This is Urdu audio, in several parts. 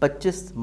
25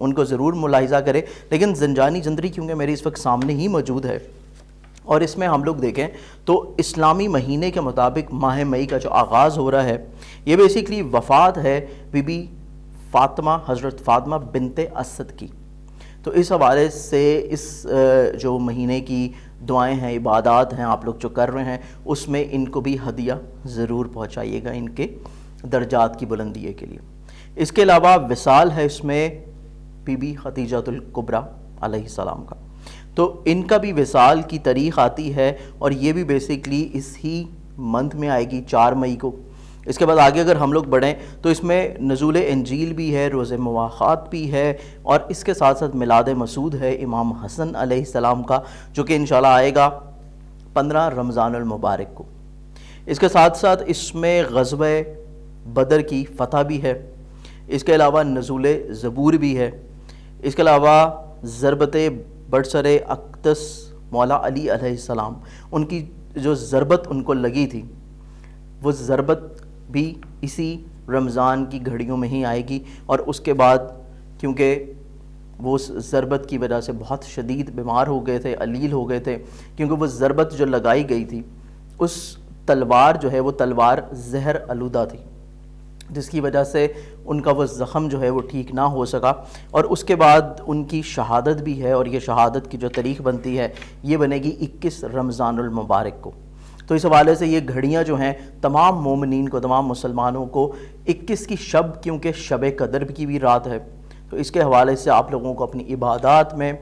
ان کو ضرور ملاحظہ کرے. لیکن زنجانی جندری کیونکہ میری اس وقت سامنے ہی موجود ہے اور اس میں ہم لوگ دیکھیں تو اسلامی مہینے کے مطابق ماہ مئی کا جو آغاز ہو رہا ہے یہ بیسیکلی وفات ہے بی بی فاطمہ، حضرت فاطمہ بنت اسد کی. تو اس حوالے سے اس جو مہینے کی دعائیں ہیں، عبادات ہیں آپ لوگ جو کر رہے ہیں، اس میں ان کو بھی ہدیہ ضرور پہنچائیے گا ان کے درجات کی بلندی کے لیے. اس کے علاوہ وصال ہے اس میں بی بی خدیجۃ الکبریٰ علیہ السلام کا. تو ان کا بھی وصال کی تاریخ آتی ہے اور یہ بھی بیسیکلی اس ہی منتھ میں آئے گی 4 مئی کو. اس کے بعد آگے اگر ہم لوگ بڑھیں تو اس میں نزول انجیل بھی ہے، روز مواخات بھی ہے اور اس کے ساتھ ساتھ میلاد مسعود ہے امام حسن علیہ السلام کا، جو کہ انشاءاللہ آئے گا 15 رمضان المبارک کو. اس کے ساتھ ساتھ اس میں غزوہ بدر کی فتح بھی ہے. اس کے علاوہ نزول زبور بھی ہے. اس کے علاوہ ضربت برسر اقدس مولا علی علیہ السلام، ان کی جو ضربت ان کو لگی تھی وہ ضربت بھی اسی رمضان کی گھڑیوں میں ہی آئے گی. اور اس کے بعد کیونکہ وہ اس ضربت کی وجہ سے بہت شدید بیمار ہو گئے تھے، علیل ہو گئے تھے، کیونکہ وہ ضربت جو لگائی گئی تھی اس تلوار جو ہے وہ تلوار زہر آلودہ تھی، جس کی وجہ سے ان کا وہ زخم جو ہے وہ ٹھیک نہ ہو سکا. اور اس کے بعد ان کی شہادت بھی ہے اور یہ شہادت کی جو تاریخ بنتی ہے یہ بنے گی 21 رمضان المبارک کو. تو اس حوالے سے یہ گھڑیاں جو ہیں تمام مومنین کو، تمام مسلمانوں کو 21 کی شب، کیونکہ شب قدر کی بھی رات ہے، تو اس کے حوالے سے آپ لوگوں کو اپنی عبادات میں،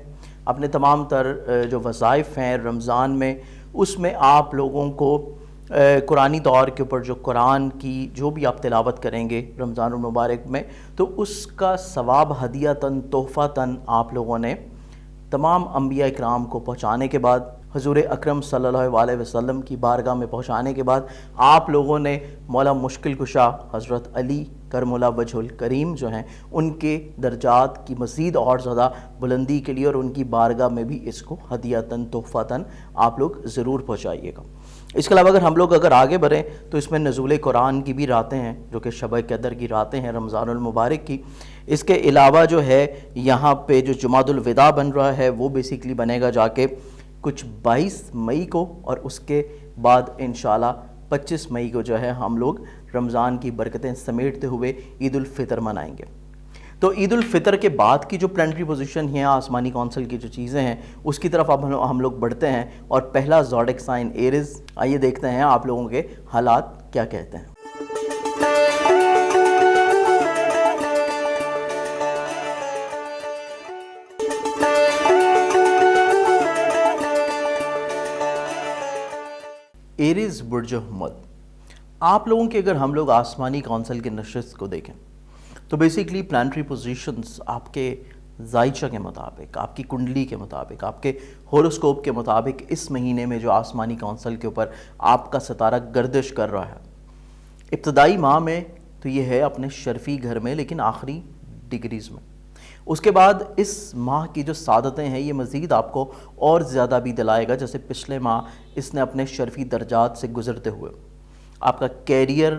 اپنے تمام تر جو وظائف ہیں رمضان میں، اس میں آپ لوگوں کو قرآنی طور کے اوپر جو قرآن کی جو بھی آپ تلاوت کریں گے رمضان المبارک میں، تو اس کا ثواب ہدیۃً تحفۃً آپ لوگوں نے تمام انبیاء اکرام کو پہنچانے کے بعد، حضور اکرم صلی اللہ علیہ وسلم کی بارگاہ میں پہنچانے کے بعد، آپ لوگوں نے مولا مشکل کشا حضرت علی کرم اللہ وجہ الکریم جو ہیں ان کے درجات کی مزید اور زیادہ بلندی کے لیے اور ان کی بارگاہ میں بھی اس کو ہدیۃً تحفۃً آپ لوگ ضرور پہنچائیے گا. اس کے علاوہ اگر ہم لوگ آگے بڑھیں تو اس میں نزول قرآن کی بھی راتیں ہیں جو کہ شب قدر کی راتیں ہیں رمضان المبارک کی. اس کے علاوہ جو ہے یہاں پہ جو جمعۃ الوداع بن رہا ہے وہ بیسیکلی بنے گا جا کے کچھ 22 مئی کو، اور اس کے بعد انشاءاللہ 25 مئی کو جو ہے ہم لوگ رمضان کی برکتیں سمیٹتے ہوئے عید الفطر منائیں گے. تو عید الفطر کے بعد کی جو پلانٹری پوزیشن ہیں آسمانی کونسل کی جو چیزیں ہیں اس کی طرف اب ہم لوگ بڑھتے ہیں. اور پہلا زوڈک سائن ایریز، آئیے دیکھتے ہیں آپ لوگوں کے حالات کیا کہتے ہیں. ایریز برج حمل، آپ لوگوں کے اگر ہم لوگ آسمانی کونسل کے نشست کو دیکھیں تو بیسیکلی پلانٹری پوزیشنز آپ کے زائچہ کے مطابق، آپ کی کنڈلی کے مطابق، آپ کے ہوروسکوپ کے مطابق اس مہینے میں جو آسمانی کونسل کے اوپر آپ کا ستارہ گردش کر رہا ہے، ابتدائی ماہ میں تو یہ ہے اپنے شرفی گھر میں لیکن آخری ڈگریز میں. اس کے بعد اس ماہ کی جو سعادتیں ہیں یہ مزید آپ کو اور زیادہ بھی دلائے گا. جیسے پچھلے ماہ اس نے اپنے شرفی درجات سے گزرتے ہوئے آپ کا کیریئر،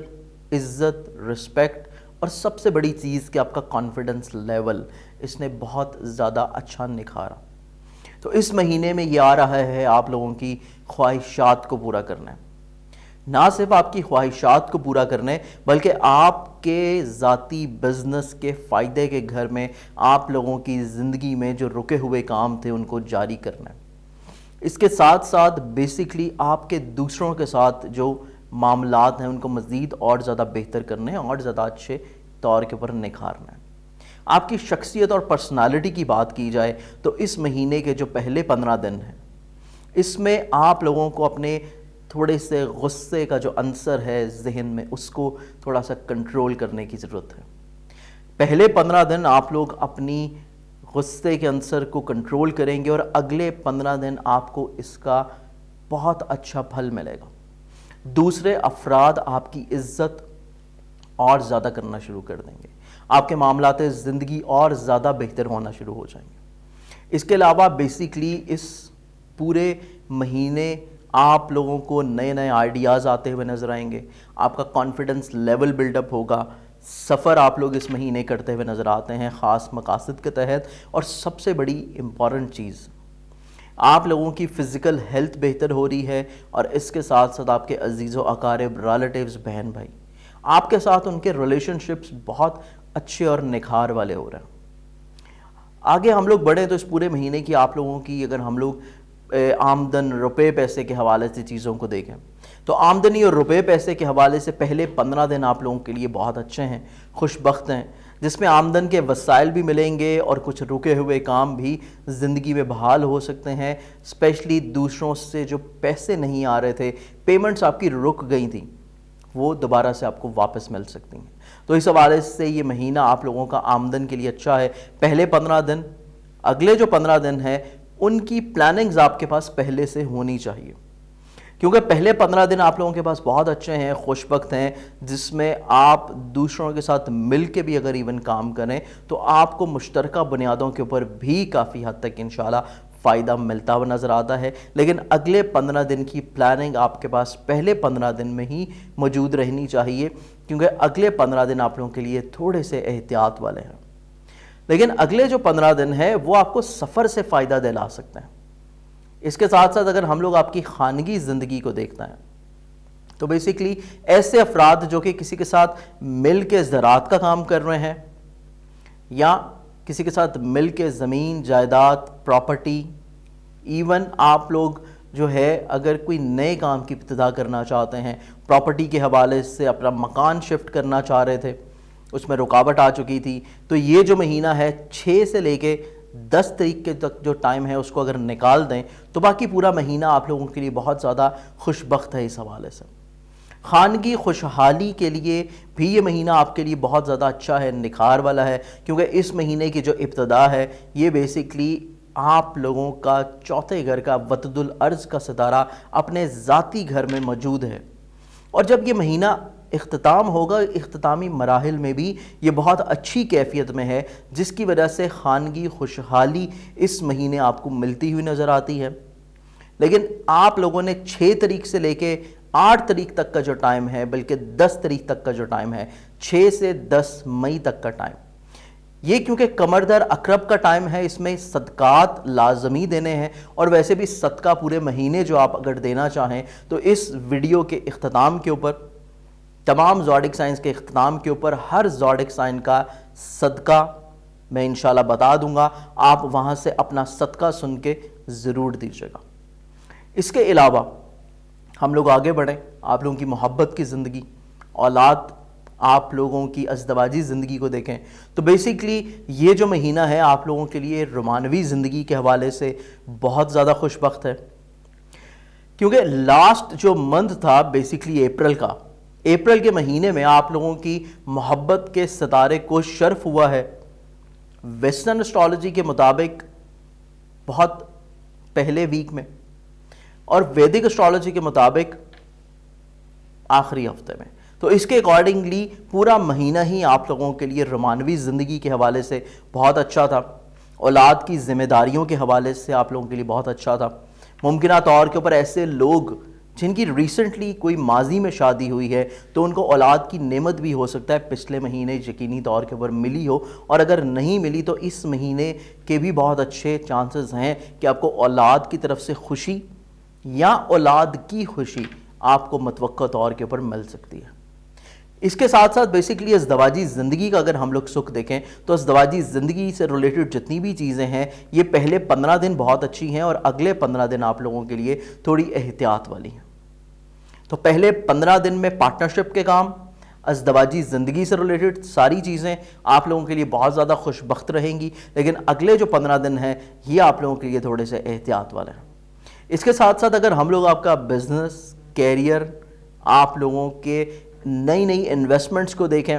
عزت، رسپیکٹ اور سب سے بڑی چیز کہ آپ کا کانفیڈنس لیول اس نے بہت زیادہ اچھا نکھارا. تو اس مہینے میں یہ آ رہا ہے آپ لوگوں کی خواہشات کو پورا کرنا ہے. نہ صرف آپ کی خواہشات کو پورا کرنے بلکہ آپ کے ذاتی بزنس کے فائدے کے گھر میں آپ لوگوں کی زندگی میں جو رکے ہوئے کام تھے ان کو جاری کرنا ہے. اس کے ساتھ ساتھ بیسیکلی آپ کے دوسروں کے ساتھ جو معاملات ہیں ان کو مزید اور زیادہ بہتر کرنے ہیں اور زیادہ اچھے طور کے اوپر نکھارنا ہے. آپ کی شخصیت اور پرسنالٹی کی بات کی جائے تو اس مہینے کے جو پہلے 15 دن ہیں اس میں آپ لوگوں کو اپنے تھوڑے سے غصے کا جو عنصر ہے ذہن میں اس کو تھوڑا سا کنٹرول کرنے کی ضرورت ہے. پہلے 15 دن آپ لوگ اپنی غصے کے عنصر کو کنٹرول کریں گے اور اگلے 15 دن آپ کو اس کا بہت اچھا پھل ملے گا. دوسرے افراد آپ کی عزت اور زیادہ کرنا شروع کر دیں گے، آپ کے معاملات زندگی اور زیادہ بہتر ہونا شروع ہو جائیں گے. اس کے علاوہ بیسیکلی اس پورے مہینے آپ لوگوں کو نئے نئے آئیڈیاز آتے ہوئے نظر آئیں گے. آپ کا کانفیڈنس لیول بلڈ اپ ہوگا، سفر آپ لوگ اس مہینے کرتے ہوئے نظر آتے ہیں خاص مقاصد کے تحت. اور سب سے بڑی امپورٹنٹ چیز، آپ لوگوں کی فزیکل ہیلتھ بہتر ہو رہی ہے، اور اس کے ساتھ ساتھ آپ کے عزیز و اقارب، ریلیٹیوز، بہن بھائی، آپ کے ساتھ ان کے ریلیشن شپس بہت اچھے اور نکھار والے ہو رہے ہیں. آگے ہم لوگ بڑھیں تو اس پورے مہینے کی آپ لوگوں کی اگر ہم لوگ آمدن روپے پیسے کے حوالے سے چیزوں کو دیکھیں تو آمدنی اور روپے پیسے کے حوالے سے پہلے 15 دن آپ لوگوں کے لیے بہت اچھے ہیں، خوش بخت ہیں، جس میں آمدن کے وسائل بھی ملیں گے اور کچھ رکے ہوئے کام بھی زندگی میں بحال ہو سکتے ہیں. اسپیشلی دوسروں سے جو پیسے نہیں آ رہے تھے، پیمنٹس آپ کی رک گئی تھیں، وہ دوبارہ سے آپ کو واپس مل سکتی ہیں. تو اس حوالے سے یہ مہینہ آپ لوگوں کا آمدن کے لیے اچھا ہے. پہلے 15 دن، اگلے جو 15 دن ہیں ان کی پلاننگز آپ کے پاس پہلے سے ہونی چاہیے، کیونکہ پہلے 15 دن آپ لوگوں کے پاس بہت اچھے ہیں، خوش بخت ہیں، جس میں آپ دوسروں کے ساتھ مل کے بھی اگر ایون کام کریں تو آپ کو مشترکہ بنیادوں کے اوپر بھی کافی حد تک انشاءاللہ فائدہ ملتا ہوا نظر آتا ہے. لیکن اگلے 15 دن کی پلاننگ آپ کے پاس پہلے 15 دن میں ہی موجود رہنی چاہیے، کیونکہ اگلے 15 دن آپ لوگوں کے لیے تھوڑے سے احتیاط والے ہیں. لیکن اگلے جو 15 دن ہیں وہ آپ کو سفر سے فائدہ دلا سکتے ہیں. اس کے ساتھ ساتھ اگر ہم لوگ آپ کی خانگی زندگی کو دیکھتے ہیں تو بیسیکلی ایسے افراد جو کہ کسی کے ساتھ مل کے زراعت کا کام کر رہے ہیں، یا کسی کے ساتھ مل کے زمین جائیداد پراپرٹی، ایون آپ لوگ جو ہے اگر کوئی نئے کام کی ابتدا کرنا چاہتے ہیں، پراپرٹی کے حوالے سے اپنا مکان شفٹ کرنا چاہ رہے تھے، اس میں رکاوٹ آ چکی تھی، تو یہ جو مہینہ ہے 6 سے لے کے 10 تاریخ کے تک جو ٹائم ہے اس کو اگر نکال دیں تو باقی پورا مہینہ آپ لوگوں کے لیے بہت زیادہ خوش بخت ہے. اس حوالے سے خانگی خوشحالی کے لیے بھی یہ مہینہ آپ کے لیے بہت زیادہ اچھا ہے، نکھار والا ہے، کیونکہ اس مہینے کی جو ابتدا ہے یہ بیسیکلی آپ لوگوں کا چوتھے گھر کا وطد الارض کا ستارہ اپنے ذاتی گھر میں موجود ہے. اور جب یہ مہینہ اختتام ہوگا، اختتامی مراحل میں بھی یہ بہت اچھی کیفیت میں ہے، جس کی وجہ سے خانگی خوشحالی اس مہینے آپ کو ملتی ہوئی نظر آتی ہے. لیکن آپ لوگوں نے 6 تاریخ سے لے کے 8 تاریخ تک کا جو ٹائم ہے، بلکہ 10 تاریخ تک کا جو ٹائم ہے، 6 سے 10 مئی تک کا ٹائم، یہ کیونکہ قمر در عقرب کا ٹائم ہے، اس میں صدقات لازمی دینے ہیں. اور ویسے بھی صدقہ پورے مہینے جو آپ اگر دینا چاہیں تو اس ویڈیو کے اختتام کے اوپر، تمام زوڈک سائنس کے اختتام کے اوپر ہر زوڈک سائن کا صدقہ میں انشاءاللہ بتا دوں گا، آپ وہاں سے اپنا صدقہ سن کے ضرور دیجیے گا. اس کے علاوہ ہم لوگ آگے بڑھیں، آپ لوگوں کی محبت کی زندگی، اولاد، آپ لوگوں کی ازدواجی زندگی کو دیکھیں تو بیسیکلی یہ جو مہینہ ہے آپ لوگوں کے لیے رومانوی زندگی کے حوالے سے بہت زیادہ خوش بخت ہے. کیونکہ لاسٹ جو منتھ تھا بیسیکلی اپریل کے مہینے میں آپ لوگوں کی محبت کے ستارے کو شرف ہوا ہے ویسٹرن اسٹرالوجی کے مطابق بہت پہلے ویک میں، اور ویدک اسٹرالوجی کے مطابق آخری ہفتے میں. تو اس کے اکارڈنگلی پورا مہینہ ہی آپ لوگوں کے لیے رومانوی زندگی کے حوالے سے بہت اچھا تھا. اولاد کی ذمہ داریوں کے حوالے سے آپ لوگوں کے لیے بہت اچھا تھا. ممکنہ طور کے اوپر ایسے لوگ جن کی ریسنٹلی کوئی ماضی میں شادی ہوئی ہے تو ان کو اولاد کی نعمت بھی ہو سکتا ہے پچھلے مہینے یقینی طور کے اوپر ملی ہو، اور اگر نہیں ملی تو اس مہینے کے بھی بہت اچھے چانسز ہیں کہ آپ کو اولاد کی طرف سے خوشی یا اولاد کی خوشی آپ کو متوقع طور کے اوپر مل سکتی ہے. اس کے ساتھ ساتھ بیسیکلی ازدواجی زندگی کا اگر ہم لوگ سکھ دیکھیں تو ازدواجی زندگی سے ریلیٹڈ جتنی بھی چیزیں ہیں یہ پہلے 15 دن بہت اچھی ہیں، اور اگلے 15 دن آپ لوگوں کے لیے تھوڑی احتیاط والی ہیں. تو پہلے 15 دن میں پارٹنرشپ کے کام، ازدواجی زندگی سے ریلیٹڈ ساری چیزیں آپ لوگوں کے لیے بہت زیادہ خوش بخت رہیں گی. لیکن اگلے جو 15 دن ہیں یہ آپ لوگوں کے لیے تھوڑے سے احتیاط والے ہیں. اس کے ساتھ ساتھ اگر ہم لوگ آپ کا بزنس، کیریئر، آپ لوگوں کے نئی انویسٹمنٹس کو دیکھیں،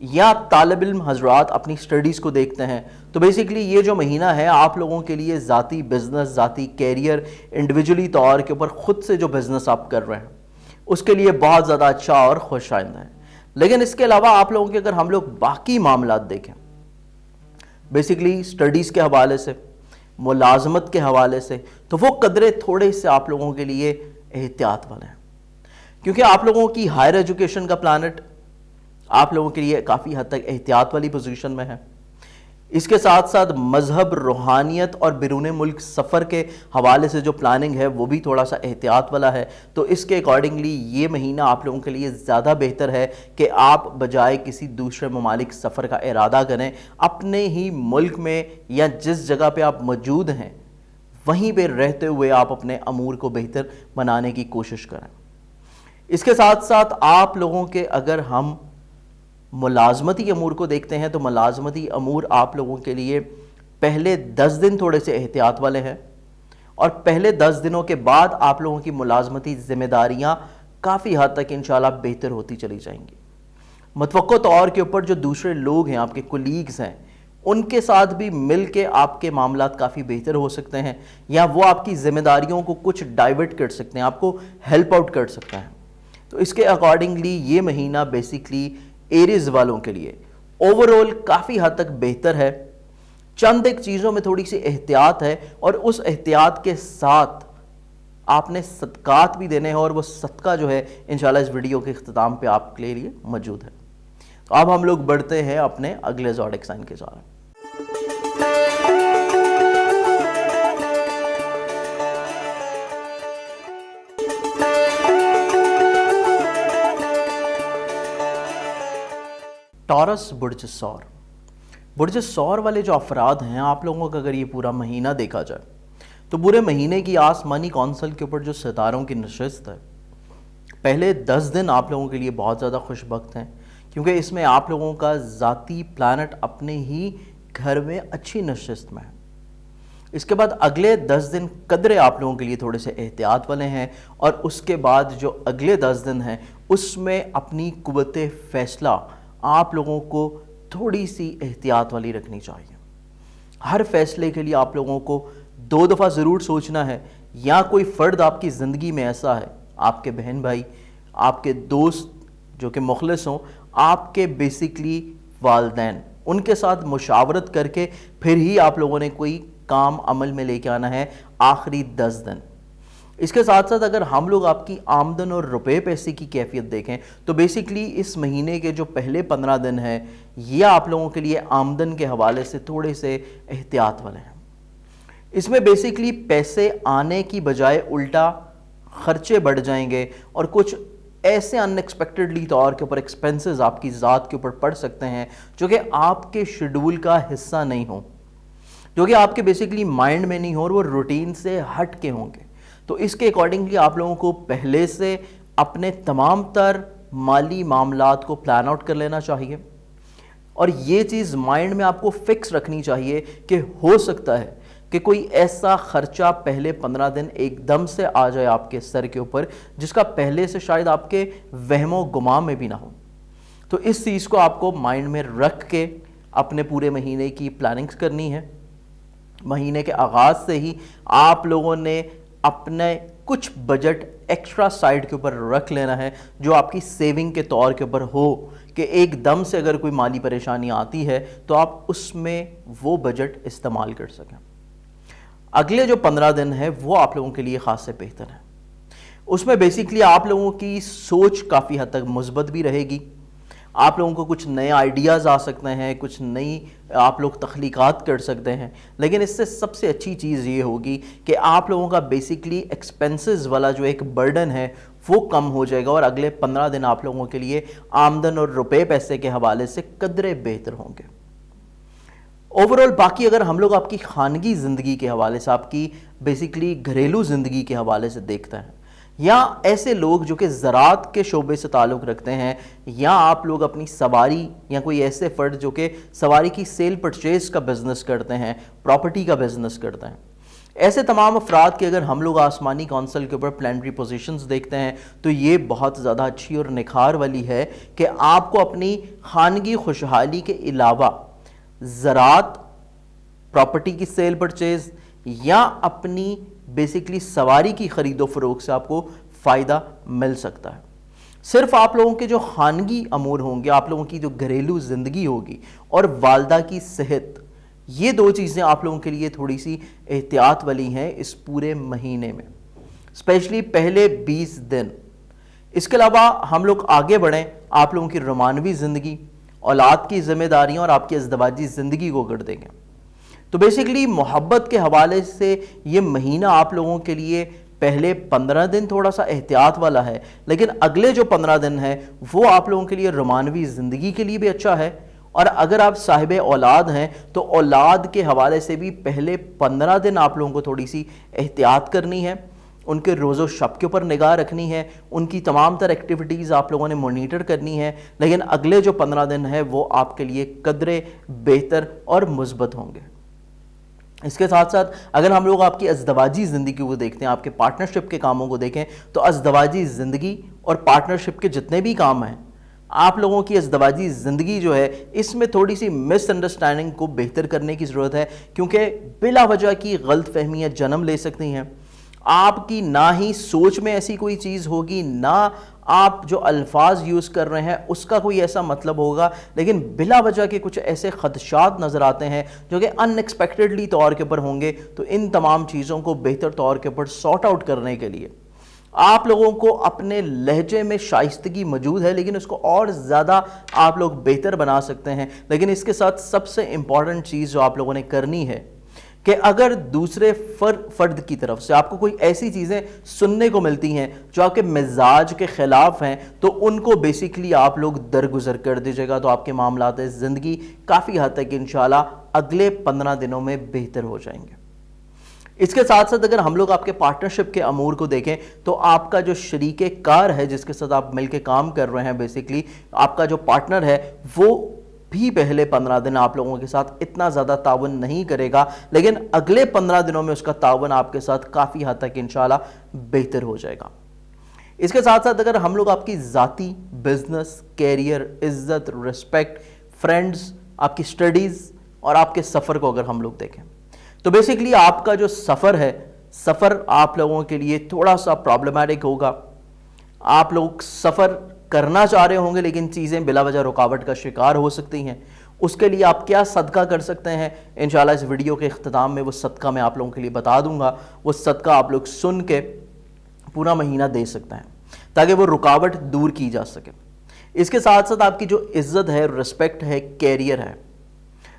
یا طالب علم حضرات اپنی سٹڈیز کو دیکھتے ہیں تو بیسیکلی یہ جو مہینہ ہے آپ لوگوں کے لیے ذاتی بزنس، ذاتی کیریئر، انڈیویجولی طور کے اوپر خود سے جو بزنس آپ کر رہے ہیں اس کے لیے بہت زیادہ اچھا اور خوش آئندہ ہے. لیکن اس کے علاوہ آپ لوگوں کے اگر ہم لوگ باقی معاملات دیکھیں، بیسیکلی سٹڈیز کے حوالے سے، ملازمت کے حوالے سے، تو وہ قدرے تھوڑے سے آپ لوگوں کے لیے احتیاط والے ہیں. کیونکہ آپ لوگوں کی ہائر ایجوکیشن کا پلانٹ، آپ لوگوں کے لیے کافی حد تک احتیاط والی پوزیشن میں ہے۔ اس کے ساتھ ساتھ مذہب، روحانیت اور بیرون ملک سفر کے حوالے سے جو پلاننگ ہے وہ بھی تھوڑا سا احتیاط والا ہے، تو اس کے اکارڈنگلی یہ مہینہ آپ لوگوں کے لیے زیادہ بہتر ہے کہ آپ بجائے کسی دوسرے ممالک سفر کا ارادہ کریں، اپنے ہی ملک میں یا جس جگہ پہ آپ موجود ہیں وہیں پہ رہتے ہوئے آپ اپنے امور کو بہتر بنانے کی کوشش کریں۔ اس کے ساتھ ساتھ آپ لوگوں کے اگر ہم ملازمتی امور کو دیکھتے ہیں تو ملازمتی امور آپ لوگوں کے لیے پہلے 10 دن تھوڑے سے احتیاط والے ہیں، اور پہلے 10 دنوں کے بعد آپ لوگوں کی ملازمتی ذمہ داریاں کافی حد تک انشاءاللہ بہتر ہوتی چلی جائیں گی۔ متوقع طور کے اوپر جو دوسرے لوگ ہیں، آپ کے کولیگز ہیں، ان کے ساتھ بھی مل کے آپ کے معاملات کافی بہتر ہو سکتے ہیں، یا وہ آپ کی ذمہ داریوں کو کچھ ڈائیورٹ کر سکتے ہیں، آپ کو ہیلپ آؤٹ کر سکتے ہیں۔ تو اس کے اکارڈنگلی یہ مہینہ بیسیکلی ایریز والوں کے لیے اوورال کافی حد تک بہتر ہے۔ چند ایک چیزوں میں تھوڑی سی احتیاط ہے، اور اس احتیاط کے ساتھ آپ نے صدقات بھی دینے ہیں، اور وہ صدقہ جو ہے انشاءاللہ اس ویڈیو کے اختتام پہ آپ کے لیے موجود ہے۔ تو اب ہم لوگ بڑھتے ہیں اپنے اگلے زوڈک سائن کے جانب۔ ٹورس برج سور۔ برج سور والے جو افراد ہیں، آپ لوگوں کا اگر یہ پورا مہینہ دیکھا جائے تو پورے مہینے کی آسمانی کونسل کے اوپر جو ستاروں کی نشست ہے، پہلے 10 دن آپ لوگوں کے لیے بہت زیادہ خوش بخت ہیں، کیونکہ اس میں آپ لوگوں کا ذاتی پلانٹ اپنے ہی گھر میں اچھی نشست میں ہے۔ اس کے بعد اگلے 10 دن قدرے آپ لوگوں کے لیے تھوڑے سے احتیاط والے ہیں، اور اس کے بعد جو اگلے 10 دن ہیں اس میں اپنی قوت فیصلہ آپ لوگوں کو تھوڑی سی احتیاط والی رکھنی چاہیے۔ ہر فیصلے کے لیے آپ لوگوں کو 2 دفعہ ضرور سوچنا ہے، یا کوئی فرد آپ کی زندگی میں ایسا ہے، آپ کے بہن بھائی، آپ کے دوست جو کہ مخلص ہوں، آپ کے بیسیکلی والدین، ان کے ساتھ مشاورت کر کے پھر ہی آپ لوگوں نے کوئی کام عمل میں لے کے آنا ہے آخری 10 دن۔ اس کے ساتھ ساتھ اگر ہم لوگ آپ کی آمدن اور روپے پیسے کی کیفیت دیکھیں تو بیسیکلی اس مہینے کے جو پہلے 15 دن ہیں یہ آپ لوگوں کے لیے آمدن کے حوالے سے تھوڑے سے احتیاط والے ہیں۔ اس میں بیسیکلی پیسے آنے کی بجائے الٹا خرچے بڑھ جائیں گے، اور کچھ ایسے ان ایکسپیکٹڈلی طور کے اوپر ایکسپینسز آپ کی ذات کے اوپر پڑ سکتے ہیں جو کہ آپ کے شیڈول کا حصہ نہیں ہوں، جو کہ آپ کے بیسیکلی مائنڈ میں نہیں ہو، اور وہ روٹین سے ہٹ کے ہوں گے۔ تو اس کے اکارڈنگلی آپ لوگوں کو پہلے سے اپنے تمام تر مالی معاملات کو پلان آؤٹ کر لینا چاہیے، اور یہ چیز مائنڈ میں آپ کو فکس رکھنی چاہیے کہ ہو سکتا ہے کہ کوئی ایسا خرچہ پہلے 15 دن ایک دم سے آ جائے آپ کے سر کے اوپر جس کا پہلے سے شاید آپ کے وہم و گمان میں بھی نہ ہو۔ تو اس چیز کو آپ کو مائنڈ میں رکھ کے اپنے پورے مہینے کی پلاننگز کرنی ہے۔ مہینے کے آغاز سے ہی آپ لوگوں نے اپنے کچھ بجٹ ایکسٹرا سائڈ کے اوپر رکھ لینا ہے، جو آپ کی سیونگ کے طور کے اوپر ہو، کہ ایک دم سے اگر کوئی مالی پریشانی آتی ہے تو آپ اس میں وہ بجٹ استعمال کر سکیں۔ اگلے جو 15 دن ہے وہ آپ لوگوں کے لیے خاص سے بہتر ہے۔ اس میں بیسیکلی آپ لوگوں کی سوچ کافی حد تک مثبت بھی رہے گی، آپ لوگوں کو کچھ نئے آئیڈیاز آ سکتے ہیں، کچھ نئی آپ لوگ تخلیقات کر سکتے ہیں، لیکن اس سے سب سے اچھی چیز یہ ہوگی کہ آپ لوگوں کا بیسیکلی ایکسپینسز والا جو ایک برڈن ہے وہ کم ہو جائے گا، اور اگلے 15 دن آپ لوگوں کے لیے آمدن اور روپے پیسے کے حوالے سے قدرے بہتر ہوں گے۔ اوورال باقی اگر ہم لوگ آپ کی خانگی زندگی کے حوالے سے، آپ کی بیسیکلی گھریلو زندگی کے حوالے سے دیکھتے ہیں، یا ایسے لوگ جو کہ زراعت کے شعبے سے تعلق رکھتے ہیں، یا آپ لوگ اپنی سواری، یا کوئی ایسے فرد جو کہ سواری کی سیل پرچیز کا بزنس کرتے ہیں، پراپرٹی کا بزنس کرتے ہیں، ایسے تمام افراد کے اگر ہم لوگ آسمانی کونسل کے اوپر پلانٹری پوزیشنز دیکھتے ہیں تو یہ بہت زیادہ اچھی اور نکھار والی ہے کہ آپ کو اپنی خانگی خوشحالی کے علاوہ زراعت، پراپرٹی کی سیل پرچیز، یا اپنی بیسیکلی سواری کی خرید و فروخت سے آپ کو فائدہ مل سکتا ہے۔ صرف آپ لوگوں کے جو خانگی امور ہوں گے، آپ لوگوں کی جو گھریلو زندگی ہوگی، اور والدہ کی صحت، یہ 2 چیزیں آپ لوگوں کے لیے تھوڑی سی احتیاط والی ہیں اس پورے مہینے میں، اسپیشلی پہلے 20 دن۔ اس کے علاوہ ہم لوگ آگے بڑھیں، آپ لوگوں کی رومانوی زندگی، اولاد کی ذمہ داریاں اور آپ کی ازدواجی زندگی کو اگر دیکھیں تو بیسیکلی محبت کے حوالے سے یہ مہینہ آپ لوگوں کے لیے پہلے 15 دن تھوڑا سا احتیاط والا ہے، لیکن اگلے جو 15 دن ہے وہ آپ لوگوں کے لیے رومانوی زندگی کے لیے بھی اچھا ہے، اور اگر آپ صاحب اولاد ہیں تو اولاد کے حوالے سے بھی پہلے 15 دن آپ لوگوں کو تھوڑی سی احتیاط کرنی ہے، ان کے روز و شب کے اوپر نگاہ رکھنی ہے، ان کی تمام تر ایکٹیویٹیز آپ لوگوں نے مانیٹر کرنی ہے، لیکن اگلے جو 15 دن ہے وہ آپ کے لیے قدرے بہتر اور مثبت ہوں گے۔ اس کے ساتھ ساتھ اگر ہم لوگ آپ کی ازدواجی زندگی کو دیکھتے ہیں، آپ کے پارٹنرشپ کے کاموں کو دیکھیں تو ازدواجی زندگی اور پارٹنرشپ کے جتنے بھی کام ہیں، آپ لوگوں کی ازدواجی زندگی جو ہے اس میں تھوڑی سی مس انڈرسٹینڈنگ کو بہتر کرنے کی ضرورت ہے، کیونکہ بلا وجہ کی غلط فہمیاں جنم لے سکتی ہیں۔ آپ کی نہ ہی سوچ میں ایسی کوئی چیز ہوگی، نہ آپ جو الفاظ یوز کر رہے ہیں اس کا کوئی ایسا مطلب ہوگا، لیکن بلا وجہ کے کچھ ایسے خدشات نظر آتے ہیں جو کہ ان ایکسپیکٹڈلی طور کے اوپر ہوں گے۔ تو ان تمام چیزوں کو بہتر طور کے اوپر سارٹ آؤٹ کرنے کے لیے آپ لوگوں کو اپنے لہجے میں شائستگی موجود ہے، لیکن اس کو اور زیادہ آپ لوگ بہتر بنا سکتے ہیں۔ لیکن اس کے ساتھ سب سے امپورٹنٹ چیز جو آپ لوگوں نے کرنی ہے کہ اگر دوسرے فرد کی طرف سے آپ کو کوئی ایسی چیزیں سننے کو ملتی ہیں جو آپ کے مزاج کے خلاف ہیں تو ان کو بیسیکلی آپ لوگ درگزر کر دیجیے گا، تو آپ کے معاملات زندگی کافی حد تک انشاءاللہ اگلے 15 دنوں میں بہتر ہو جائیں گے۔ اس کے ساتھ ساتھ اگر ہم لوگ آپ کے پارٹنرشپ کے امور کو دیکھیں تو آپ کا جو شریک کار ہے جس کے ساتھ آپ مل کے کام کر رہے ہیں، بیسیکلی آپ کا جو پارٹنر ہے وہ بھی پہلے 15 دن آپ لوگوں کے ساتھ اتنا زیادہ تعاون نہیں کرے گا، لیکن اگلے 15 دنوں میں اس کا تعاون آپ کے ساتھ کافی حد تک انشاءاللہ بہتر ہو جائے گا۔ اس کے ساتھ ساتھ اگر ہم لوگ آپ کی ذاتی، بزنس، کیریئر، عزت، رسپیکٹ، فرینڈز، آپ کی سٹڈیز اور آپ کے سفر کو اگر ہم لوگ دیکھیں تو بیسیکلی آپ کا جو سفر ہے، سفر آپ لوگوں کے لیے تھوڑا سا پرابلمٹک ہوگا۔ آپ لوگ سفر کرنا چاہ رہے ہوں گے لیکن چیزیں بلا وجہ رکاوٹ کا شکار ہو سکتی ہیں۔ اس کے لیے آپ کیا صدقہ کر سکتے ہیں، انشاءاللہ اس ویڈیو کے اختتام میں وہ صدقہ میں آپ لوگوں کے لیے بتا دوں گا۔ وہ صدقہ آپ لوگ سن کے پورا مہینہ دے سکتے ہیں تاکہ وہ رکاوٹ دور کی جا سکے۔ اس کے ساتھ ساتھ آپ کی جو عزت ہے، رسپیکٹ ہے، کیریئر ہے،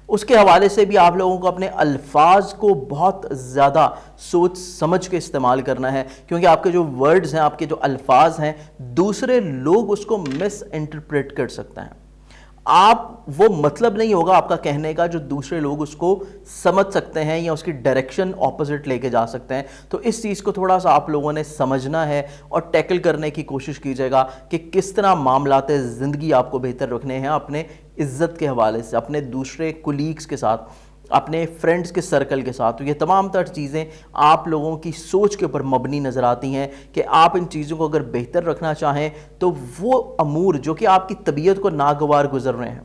اس کے حوالے سے بھی آپ لوگوں کو اپنے الفاظ کو بہت زیادہ سوچ سمجھ کے استعمال کرنا ہے، کیونکہ آپ کے جو ورڈز ہیں، آپ کے جو الفاظ ہیں، دوسرے لوگ اس کو مس انٹرپریٹ کر سکتے ہیں۔ آپ وہ مطلب نہیں ہوگا آپ کا کہنے کا جو دوسرے لوگ اس کو سمجھ سکتے ہیں یا اس کی ڈائریکشن اپوزٹ لے کے جا سکتے ہیں۔ تو اس چیز کو تھوڑا سا آپ لوگوں نے سمجھنا ہے اور ٹیکل کرنے کی کوشش کیجیے گا کہ کس طرح معاملات زندگی آپ کو بہتر رکھنے ہیں، اپنے عزت کے حوالے سے، اپنے دوسرے کولیگز کے ساتھ، اپنے فرینڈز کے سرکل کے ساتھ۔ تو یہ تمام تر چیزیں آپ لوگوں کی سوچ کے اوپر مبنی نظر آتی ہیں کہ آپ ان چیزوں کو اگر بہتر رکھنا چاہیں تو وہ امور جو کہ آپ کی طبیعت کو ناگوار گزر رہے ہیں،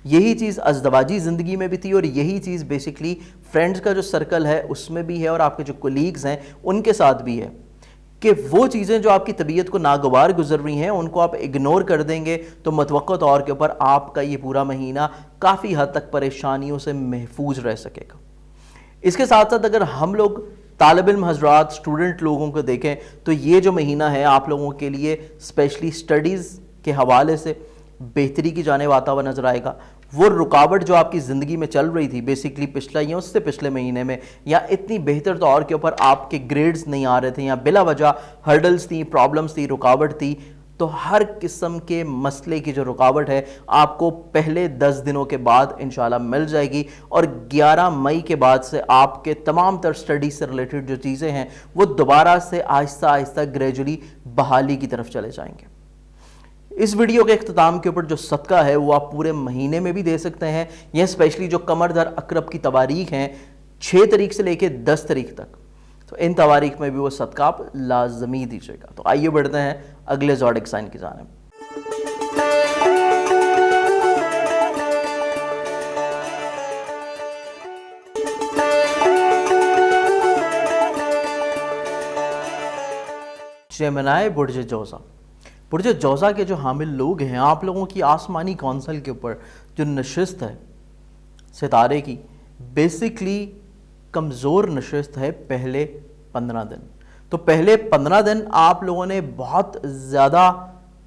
یہی چیز ازدواجی زندگی میں بھی تھی اور یہی چیز بیسیکلی فرینڈز کا جو سرکل ہے اس میں بھی ہے اور آپ کے جو کولیگز ہیں ان کے ساتھ بھی ہے، کہ وہ چیزیں جو آپ کی طبیعت کو ناگوار گزر رہی ہیں ان کو آپ اگنور کر دیں گے تو متوقع طور کے اوپر آپ کا یہ پورا مہینہ کافی حد تک پریشانیوں سے محفوظ رہ سکے گا۔ اس کے ساتھ ساتھ اگر ہم لوگ طالب علم حضرات، اسٹوڈنٹ لوگوں کو دیکھیں تو یہ جو مہینہ ہے آپ لوگوں کے لیے اسپیشلی سٹڈیز کے حوالے سے بہتری کی جانب آتا ہوا نظر آئے گا۔ وہ رکاوٹ جو آپ کی زندگی میں چل رہی تھی بیسیکلی پچھلا یا اس سے پچھلے مہینے میں، یا اتنی بہتر طور کے اوپر آپ کے گریڈز نہیں آ رہے تھے یا بلا وجہ ہرڈلز تھی، پرابلمز تھی، رکاوٹ تھی، تو ہر قسم کے مسئلے کی جو رکاوٹ ہے آپ کو پہلے 10 دنوں کے بعد انشاءاللہ مل جائے گی، اور 11 مئی کے بعد سے آپ کے تمام تر سٹڈی سے ریلیٹڈ جو چیزیں ہیں وہ دوبارہ سے آہستہ آہستہ گریجولی بحالی کی طرف چلے جائیں گے۔ اس ویڈیو کے اختتام کے اوپر جو صدقہ ہے وہ آپ پورے مہینے میں بھی دے سکتے ہیں، یہ اسپیشلی جو قمر در اقرب کی تواریخ ہیں 6 تاریخ سے لے کے 10 تاریخ تک، تو ان تواریخ میں بھی وہ صدقہ آپ لازمی دیجیے گا۔ تو آئیے بڑھتے ہیں اگلے زوڈک سائن کی جانب۔ جیمنائی برج جوزا، برج جوزا کے جو حامل لوگ ہیں، آپ لوگوں کی آسمانی کونسل کے اوپر جو نشست ہے ستارے کی، بیسیکلی کمزور نشست ہے پہلے 15 دن۔ تو پہلے 15 دن آپ لوگوں نے بہت زیادہ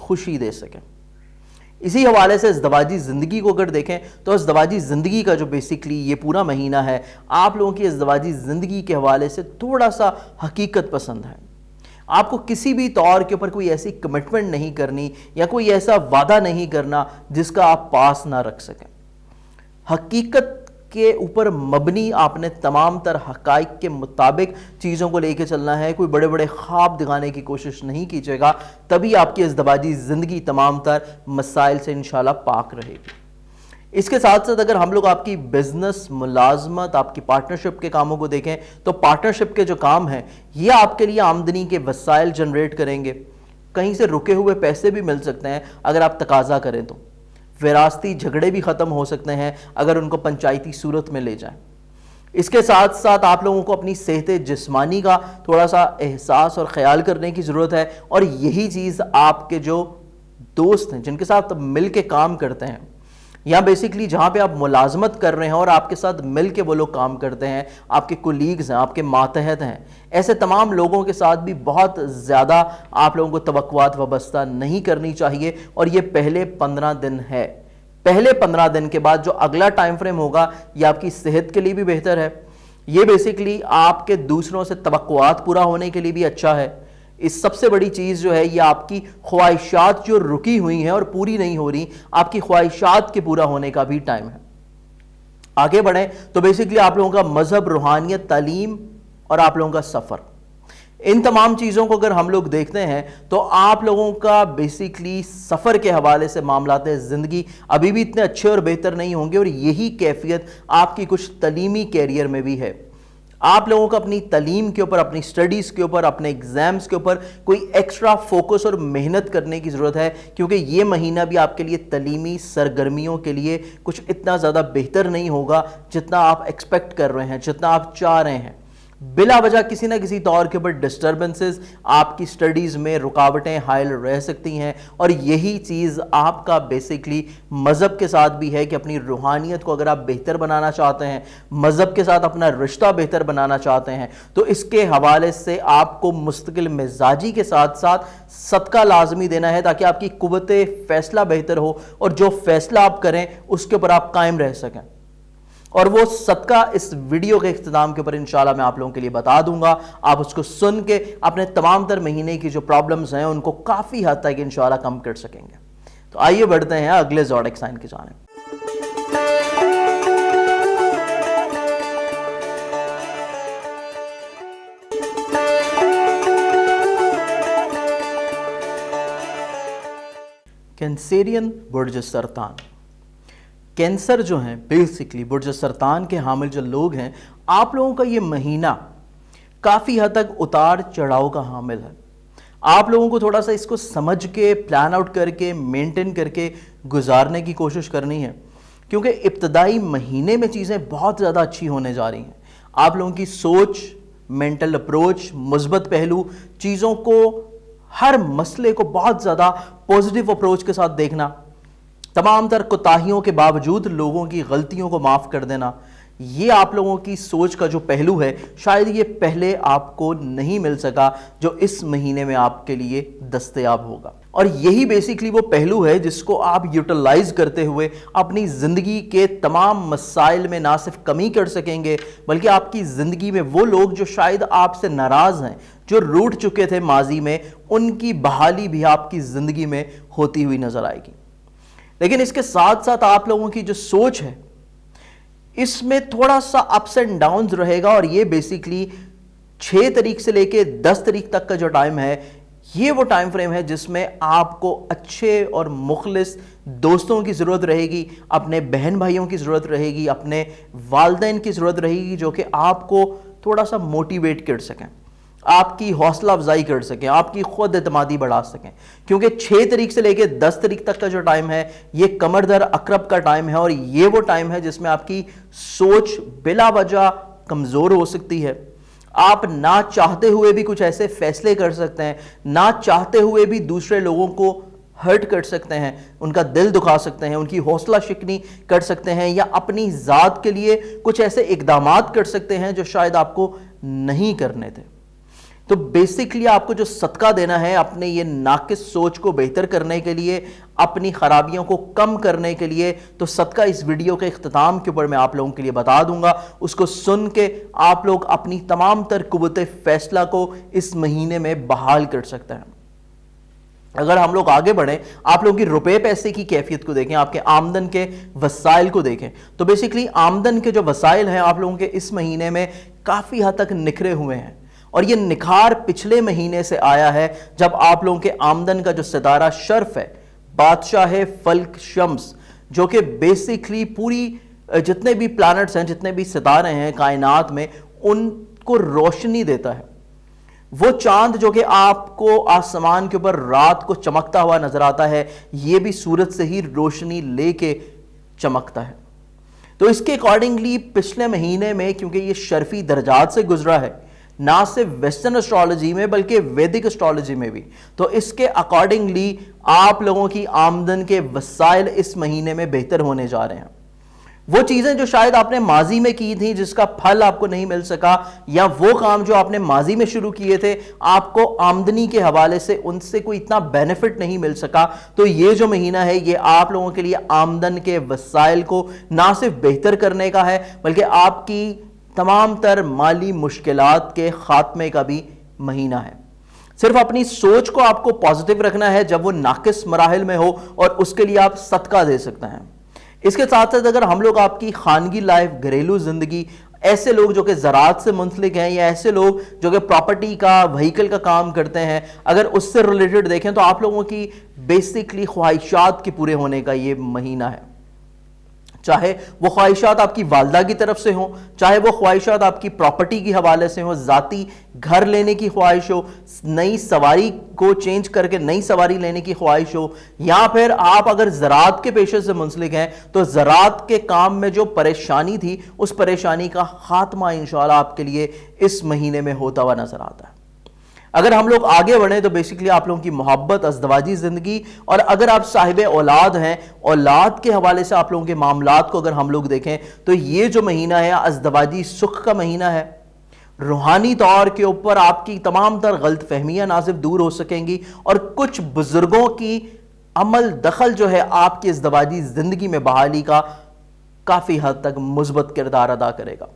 خوشی دے سکیں. اسی حوالے سے ازدواجی زندگی کو اگر دیکھیں تو ازدواجی زندگی کا جو بیسیکلی یہ پورا مہینہ ہے آپ لوگوں کی ازدواجی زندگی کے حوالے سے تھوڑا سا حقیقت پسند ہے. آپ کو کسی بھی طور کے اوپر کوئی ایسی کمٹمنٹ نہیں کرنی یا کوئی ایسا وعدہ نہیں کرنا جس کا آپ پاس نہ رکھ سکیں. حقیقت کے اوپر مبنی آپ نے تمام تر حقائق کے مطابق چیزوں کو لے کے چلنا ہے. کوئی بڑے بڑے خواب دکھانے کی کوشش نہیں کیجیے گا, تبھی آپ کی ازدواجی زندگی تمام تر مسائل سے انشاءاللہ پاک رہے گی. اس کے ساتھ ساتھ اگر ہم لوگ آپ کی بزنس, ملازمت, آپ کی پارٹنرشپ کے کاموں کو دیکھیں تو پارٹنرشپ کے جو کام ہیں یہ آپ کے لیے آمدنی کے وسائل جنریٹ کریں گے. کہیں سے رکے ہوئے پیسے بھی مل سکتے ہیں اگر آپ تقاضا کریں تو. وراثتی جھگڑے بھی ختم ہو سکتے ہیں اگر ان کو پنچایتی صورت میں لے جائیں. اس کے ساتھ ساتھ آپ لوگوں کو اپنی صحت جسمانی کا تھوڑا سا احساس اور خیال کرنے کی ضرورت ہے, اور یہی چیز آپ کے جو دوست ہیں جن کے ساتھ مل کے کام کرتے ہیں یا بیسیکلی جہاں پہ آپ ملازمت کر رہے ہیں اور آپ کے ساتھ مل کے وہ لوگ کام کرتے ہیں, آپ کے کولیگز ہیں, آپ کے ماتحت ہیں, ایسے تمام لوگوں کے ساتھ بھی بہت زیادہ آپ لوگوں کو توقعات وابستہ نہیں کرنی چاہیے. اور یہ پہلے 15 دن ہے. پہلے 15 دن کے بعد جو اگلا ٹائم فریم ہوگا یہ آپ کی صحت کے لیے بھی بہتر ہے. یہ بیسیکلی آپ کے دوسروں سے توقعات پورا ہونے کے لیے بھی اچھا ہے. اس سب سے بڑی چیز جو ہے یہ آپ کی خواہشات جو رکی ہوئی ہیں اور پوری نہیں ہو رہی, آپ کی خواہشات کے پورا ہونے کا بھی ٹائم ہے. آگے بڑھیں تو بیسیکلی آپ لوگوں کا مذہب, روحانیت, تعلیم اور آپ لوگوں کا سفر, ان تمام چیزوں کو اگر ہم لوگ دیکھتے ہیں تو آپ لوگوں کا بیسیکلی سفر کے حوالے سے معاملات زندگی ابھی بھی اتنے اچھے اور بہتر نہیں ہوں گے, اور یہی کیفیت آپ کی کچھ تعلیمی کیریئر میں بھی ہے. آپ لوگوں کو اپنی تعلیم کے اوپر, اپنی سٹڈیز کے اوپر, اپنے ایگزامز کے اوپر کوئی ایکسٹرا فوکس اور محنت کرنے کی ضرورت ہے, کیونکہ یہ مہینہ بھی آپ کے لیے تعلیمی سرگرمیوں کے لیے کچھ اتنا زیادہ بہتر نہیں ہوگا جتنا آپ ایکسپیکٹ کر رہے ہیں, جتنا آپ چاہ رہے ہیں. بلا وجہ کسی نہ کسی طور کے اوپر ڈسٹربنسز آپ کی سٹڈیز میں رکاوٹیں حائل رہ سکتی ہیں, اور یہی چیز آپ کا بیسیکلی مذہب کے ساتھ بھی ہے کہ اپنی روحانیت کو اگر آپ بہتر بنانا چاہتے ہیں, مذہب کے ساتھ اپنا رشتہ بہتر بنانا چاہتے ہیں, تو اس کے حوالے سے آپ کو مستقل مزاجی کے ساتھ ساتھ صدقہ لازمی دینا ہے تاکہ آپ کی قوت فیصلہ بہتر ہو, اور جو فیصلہ آپ کریں اس کے اوپر آپ قائم رہ سکیں. اور وہ صدقہ اس ویڈیو کے اختتام کے اوپر انشاءاللہ میں آپ لوگوں کے لیے بتا دوں گا. آپ اس کو سن کے اپنے تمام تر مہینے کی جو پرابلمز ہیں ان کو کافی حد تک انشاءاللہ کم کر سکیں گے. تو آئیے بڑھتے ہیں اگلے زوڈک سائن کی جانب. کینسیرین برج سرطان. کینسر جو ہیں بیسیکلی برج سرطان کے حامل جو لوگ ہیں, آپ لوگوں کا یہ مہینہ کافی حد تک اتار چڑھاؤ کا حامل ہے. آپ لوگوں کو تھوڑا سا اس کو سمجھ کے, پلان آؤٹ کر کے, مینٹین کر کے گزارنے کی کوشش کرنی ہے, کیونکہ ابتدائی مہینے میں چیزیں بہت زیادہ اچھی ہونے جا رہی ہیں. آپ لوگوں کی سوچ, مینٹل اپروچ, مثبت پہلو, چیزوں کو, ہر مسئلے کو بہت زیادہ پازیٹیو اپروچ کے ساتھ دیکھنا, تمام تر کوتاہیوں کے باوجود لوگوں کی غلطیوں کو معاف کر دینا, یہ آپ لوگوں کی سوچ کا جو پہلو ہے شاید یہ پہلے آپ کو نہیں مل سکا جو اس مہینے میں آپ کے لیے دستیاب ہوگا. اور یہی بیسیکلی وہ پہلو ہے جس کو آپ یوٹیلائز کرتے ہوئے اپنی زندگی کے تمام مسائل میں نہ صرف کمی کر سکیں گے بلکہ آپ کی زندگی میں وہ لوگ جو شاید آپ سے ناراض ہیں, جو روٹھ چکے تھے ماضی میں, ان کی بحالی بھی آپ کی زندگی میں ہوتی ہوئی نظر آئے گی. لیکن اس کے ساتھ ساتھ آپ لوگوں کی جو سوچ ہے اس میں تھوڑا سا اپس اینڈ ڈاؤنز رہے گا, اور یہ بیسیکلی 6 تاریخ سے لے کے 10 تاریخ تک کا جو ٹائم ہے یہ وہ ٹائم فریم ہے جس میں آپ کو اچھے اور مخلص دوستوں کی ضرورت رہے گی, اپنے بہن بھائیوں کی ضرورت رہے گی, اپنے والدین کی ضرورت رہے گی جو کہ آپ کو تھوڑا سا موٹیویٹ کر سکیں, آپ کی حوصلہ افزائی کر سکیں, آپ کی خود اعتمادی بڑھا سکیں. کیونکہ 6 تاریخ سے لے کے 10 تاریخ تک کا جو ٹائم ہے یہ کمر در عقرب کا ٹائم ہے, اور یہ وہ ٹائم ہے جس میں آپ کی سوچ بلا وجہ کمزور ہو سکتی ہے. آپ نہ چاہتے ہوئے بھی کچھ ایسے فیصلے کر سکتے ہیں, نہ چاہتے ہوئے بھی دوسرے لوگوں کو ہرٹ کر سکتے ہیں, ان کا دل دکھا سکتے ہیں, ان کی حوصلہ شکنی کر سکتے ہیں, یا اپنی ذات کے لیے کچھ ایسے اقدامات کر سکتے ہیں جو شاید آپ کو نہیں کرنے تھے. تو بیسکلی آپ کو جو صدقہ دینا ہے اپنے یہ ناقص سوچ کو بہتر کرنے کے لیے، اپنی خرابیوں کو کم کرنے کے لیے، تو صدقہ اس ویڈیو کے اختتام کے اوپر میں آپ لوگوں کے لیے بتا دوں گا. اس کو سن کے آپ لوگ اپنی تمام تر قوت فیصلہ کو اس مہینے میں بحال کر سکتے ہیں. اگر ہم لوگ آگے بڑھیں، آپ لوگوں کی روپے پیسے کی کیفیت کو دیکھیں، آپ کے آمدن کے وسائل کو دیکھیں، تو بیسکلی آمدن کے جو وسائل ہیں آپ لوگوں کے اس مہینے میں کافی حد تک نکھرے ہوئے ہیں. اور یہ نکھار پچھلے مہینے سے آیا ہے جب آپ لوگوں کے آمدن کا جو ستارہ شرف ہے، بادشاہ فلک شمس، جو کہ بیسکلی پوری جتنے بھی پلانٹس ہیں، جتنے بھی ستارے ہیں کائنات میں، ان کو روشنی دیتا ہے. وہ چاند جو کہ آپ کو آسمان کے اوپر رات کو چمکتا ہوا نظر آتا ہے، یہ بھی سورج سے ہی روشنی لے کے چمکتا ہے. تو اس کے اکارڈنگلی پچھلے مہینے میں، کیونکہ یہ شرفی درجات سے گزرا ہے، نہ صرف ویسٹرن اسٹرالوجی میں بلکہ ویدک اسٹرالوجی میں بھی، تو اس کے اکارڈنگلی آپ لوگوں کی آمدن کے وسائل اس مہینے میں بہتر ہونے جا رہے ہیں. وہ چیزیں جو شاید آپ نے ماضی میں کی تھیں، جس کا پھل آپ کو نہیں مل سکا، یا وہ کام جو آپ نے ماضی میں شروع کیے تھے، آپ کو آمدنی کے حوالے سے ان سے کوئی اتنا بینیفٹ نہیں مل سکا، تو یہ جو مہینہ ہے یہ آپ لوگوں کے لیے آمدن کے وسائل کو نہ صرف بہتر کرنے کا ہے بلکہ آپ کی تمام تر مالی مشکلات کے خاتمے کا بھی مہینہ ہے. صرف اپنی سوچ کو آپ کو پازیٹیو رکھنا ہے جب وہ ناقص مراحل میں ہو، اور اس کے لیے آپ صدقہ دے سکتے ہیں. اس کے ساتھ ساتھ اگر ہم لوگ آپ کی خانگی لائف، گھریلو زندگی، ایسے لوگ جو کہ زراعت سے منسلک ہیں، یا ایسے لوگ جو کہ پراپرٹی کا، وہیکل کا کام کرتے ہیں، اگر اس سے ریلیٹڈ دیکھیں تو آپ لوگوں کی بیسکلی خواہشات کے پورے ہونے کا یہ مہینہ ہے. چاہے وہ خواہشات آپ کی والدہ کی طرف سے ہوں، چاہے وہ خواہشات آپ کی پراپرٹی کے حوالے سے ہوں، ذاتی گھر لینے کی خواہش ہو، نئی سواری کو چینج کر کے نئی سواری لینے کی خواہش ہو، یا پھر آپ اگر زراعت کے پیشے سے منسلک ہیں تو زراعت کے کام میں جو پریشانی تھی، اس پریشانی کا خاتمہ انشاءاللہ آپ کے لیے اس مہینے میں ہوتا ہوا نظر آتا ہے. اگر ہم لوگ آگے بڑھیں تو بیسکلی آپ لوگوں کی محبت، ازدواجی زندگی، اور اگر آپ صاحب اولاد ہیں، اولاد کے حوالے سے آپ لوگوں کے معاملات کو اگر ہم لوگ دیکھیں تو یہ جو مہینہ ہے ازدواجی سکھ کا مہینہ ہے. روحانی طور کے اوپر آپ کی تمام تر غلط فہمیاں نہ صرف دور ہو سکیں گی، اور کچھ بزرگوں کی عمل دخل جو ہے آپ کی ازدواجی زندگی میں بحالی کا کافی حد تک مثبت کردار ادا کرے گا.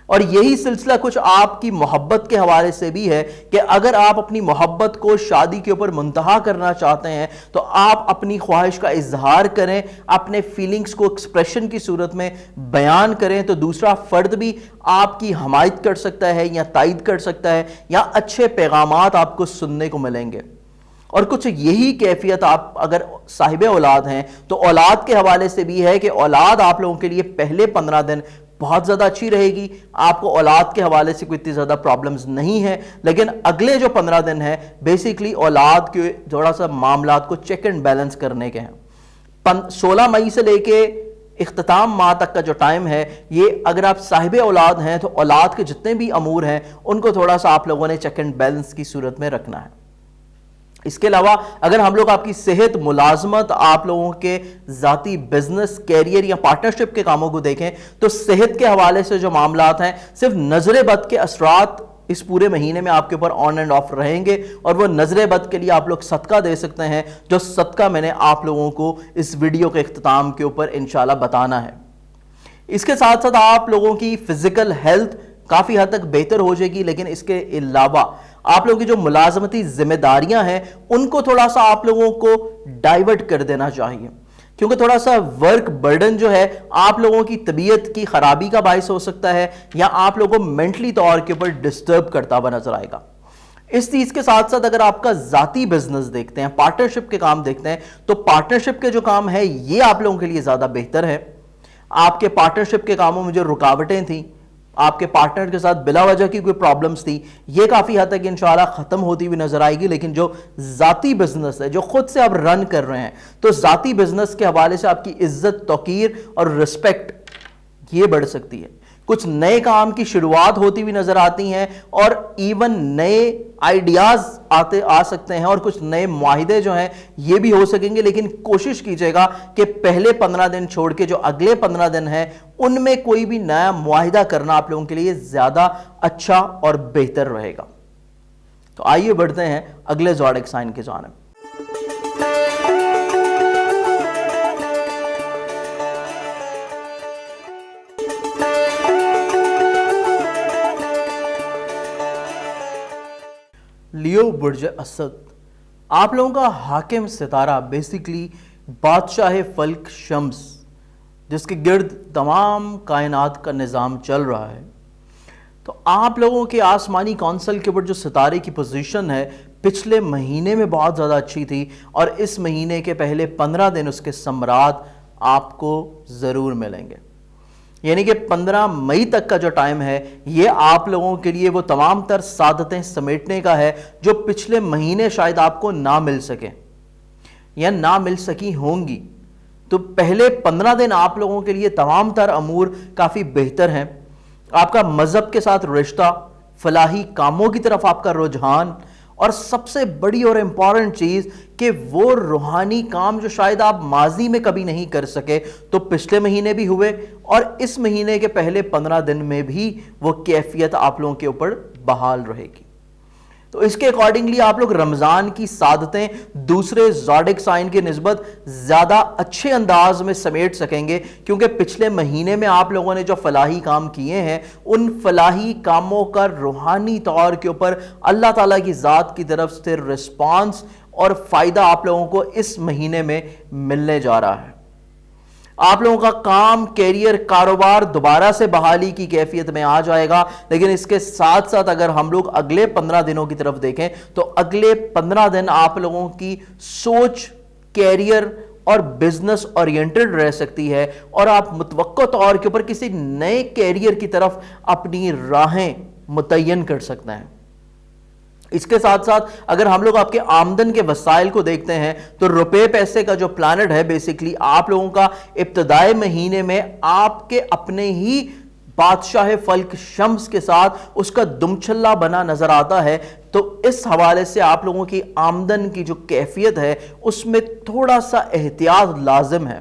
اور یہی سلسلہ کچھ آپ کی محبت کے حوالے سے بھی ہے کہ اگر آپ اپنی محبت کو شادی کے اوپر منتہا کرنا چاہتے ہیں تو آپ اپنی خواہش کا اظہار کریں، اپنے فیلنگز کو ایکسپریشن کی صورت میں بیان کریں، تو دوسرا فرد بھی آپ کی حمایت کر سکتا ہے یا تائید کر سکتا ہے، یا اچھے پیغامات آپ کو سننے کو ملیں گے. اور کچھ یہی کیفیت آپ اگر صاحب اولاد ہیں تو اولاد کے حوالے سے بھی ہے کہ اولاد آپ لوگوں کے لیے پہلے 15 دن بہت زیادہ اچھی رہے گی، آپ کو اولاد کے حوالے سے کوئی اتنی زیادہ پرابلمز نہیں ہیں، لیکن اگلے جو 15 دن ہیں بیسکلی اولاد کے تھوڑا سا معاملات کو چیک اینڈ بیلنس کرنے کے ہیں. 16 مئی سے لے کے اختتام ماہ تک کا جو ٹائم ہے، یہ اگر آپ صاحب اولاد ہیں تو اولاد کے جتنے بھی امور ہیں ان کو تھوڑا سا آپ لوگوں نے چیک اینڈ بیلنس کی صورت میں رکھنا ہے. اس کے علاوہ اگر ہم لوگ آپ کی صحت، ملازمت، آپ لوگوں کے ذاتی بزنس، کیریئر یا پارٹنرشپ کے کاموں کو دیکھیں تو صحت کے حوالے سے جو معاملات ہیں، صرف نظر بد کے اثرات اس پورے مہینے میں آپ کے اوپر آن اینڈ آف رہیں گے، اور وہ نظر بد کے لیے آپ لوگ صدقہ دے سکتے ہیں، جو صدقہ میں نے آپ لوگوں کو اس ویڈیو کے اختتام کے اوپر انشاءاللہ بتانا ہے. اس کے ساتھ ساتھ آپ لوگوں کی فزیکل ہیلتھ کافی حد تک بہتر ہو جائے گی، لیکن اس کے علاوہ آپ لوگوں کی جو ملازمتی ذمہ داریاں ہیں ان کو تھوڑا سا آپ لوگوں کو ڈائیورٹ کر دینا چاہیے، کیونکہ تھوڑا سا ورک برڈن جو ہے آپ لوگوں کی طبیعت کی خرابی کا باعث ہو سکتا ہے، یا آپ لوگوں کو مینٹلی طور کے اوپر ڈسٹرب کرتا ہوا نظر آئے گا. اس چیز کے ساتھ ساتھ اگر آپ کا ذاتی بزنس دیکھتے ہیں، پارٹنرشپ کے کام دیکھتے ہیں، تو پارٹنرشپ کے جو کام ہے یہ آپ لوگوں کے لیے زیادہ بہتر ہے. آپ کے پارٹنرشپ کے کاموں میں جو رکاوٹیں تھیں، آپ کے پارٹنر کے ساتھ بلا وجہ کی کوئی پرابلمز تھی، یہ کافی حد تک انشاءاللہ ختم ہوتی ہوئی نظر آئے گی. لیکن جو ذاتی بزنس ہے، جو خود سے آپ رن کر رہے ہیں، تو ذاتی بزنس کے حوالے سے آپ کی عزت، توقیر اور رسپیکٹ یہ بڑھ سکتی ہے. کچھ نئے کام کی شروعات ہوتی ہوئی نظر آتی ہیں، اور ایون نئے آئیڈیاز آ سکتے ہیں، اور کچھ نئے معاہدے جو ہیں یہ بھی ہو سکیں گے. لیکن کوشش کیجئے گا کہ پہلے 15 دن چھوڑ کے جو اگلے 15 دن ہیں ان میں کوئی بھی نیا معاہدہ کرنا آپ لوگوں کے لیے زیادہ اچھا اور بہتر رہے گا. تو آئیے بڑھتے ہیں اگلے زوڈک سائن کی جانب۔ لیو برج اسد، آپ لوگوں کا حاکم ستارہ بیسیکلی بادشاہ فلک شمس، جس کے گرد تمام کائنات کا نظام چل رہا ہے۔ تو آپ لوگوں کے آسمانی کونسل کے اوپر جو ستارے کی پوزیشن ہے پچھلے مہینے میں بہت زیادہ اچھی تھی، اور اس مہینے کے پہلے 15 دن اس کے ثمرات آپ کو ضرور ملیں گے۔ یعنی کہ 15 مئی تک کا جو ٹائم ہے یہ آپ لوگوں کے لیے وہ تمام تر سعادتیں سمیٹنے کا ہے جو پچھلے مہینے شاید آپ کو نہ مل سکیں یا نہ مل سکی ہوں گی۔ تو پہلے 15 دن آپ لوگوں کے لیے تمام تر امور کافی بہتر ہیں۔ آپ کا مذہب کے ساتھ رشتہ، فلاحی کاموں کی طرف آپ کا رجحان، اور سب سے بڑی اور امپورٹنٹ چیز کہ وہ روحانی کام جو شاید آپ ماضی میں کبھی نہیں کر سکے تو پچھلے مہینے بھی ہوئے، اور اس مہینے کے پہلے 15 دن میں بھی وہ کیفیت آپ لوگوں کے اوپر بحال رہے گی۔ تو اس کے اکارڈنگلی آپ لوگ رمضان کی سعادتیں دوسرے زوڈک سائن کی نسبت زیادہ اچھے انداز میں سمیٹ سکیں گے، کیونکہ پچھلے مہینے میں آپ لوگوں نے جو فلاحی کام کیے ہیں ان فلاحی کاموں کا روحانی طور کے اوپر اللہ تعالیٰ کی ذات کی طرف سے رسپانس اور فائدہ آپ لوگوں کو اس مہینے میں ملنے جا رہا ہے۔ آپ لوگوں کا کام، کیریئر، کاروبار دوبارہ سے بحالی کی کیفیت میں آ جائے گا، لیکن اس کے ساتھ ساتھ اگر ہم لوگ اگلے 15 دنوں کی طرف دیکھیں تو اگلے 15 دن آپ لوگوں کی سوچ، کیریئر اور بزنس اورینٹڈ رہ سکتی ہے، اور آپ متوقع طور کے اوپر کسی نئے کیریئر کی طرف اپنی راہیں متعین کر سکتے ہیں۔ اس کے ساتھ ساتھ اگر ہم لوگ آپ کے آمدن کے وسائل کو دیکھتے ہیں تو روپے پیسے کا جو پلانٹ ہے بیسیکلی آپ لوگوں کا ابتدائی مہینے میں آپ کے اپنے ہی بادشاہ فلک شمس کے ساتھ اس کا دمچھلا بنا نظر آتا ہے۔ تو اس حوالے سے آپ لوگوں کی آمدن کی جو کیفیت ہے اس میں تھوڑا سا احتیاط لازم ہے۔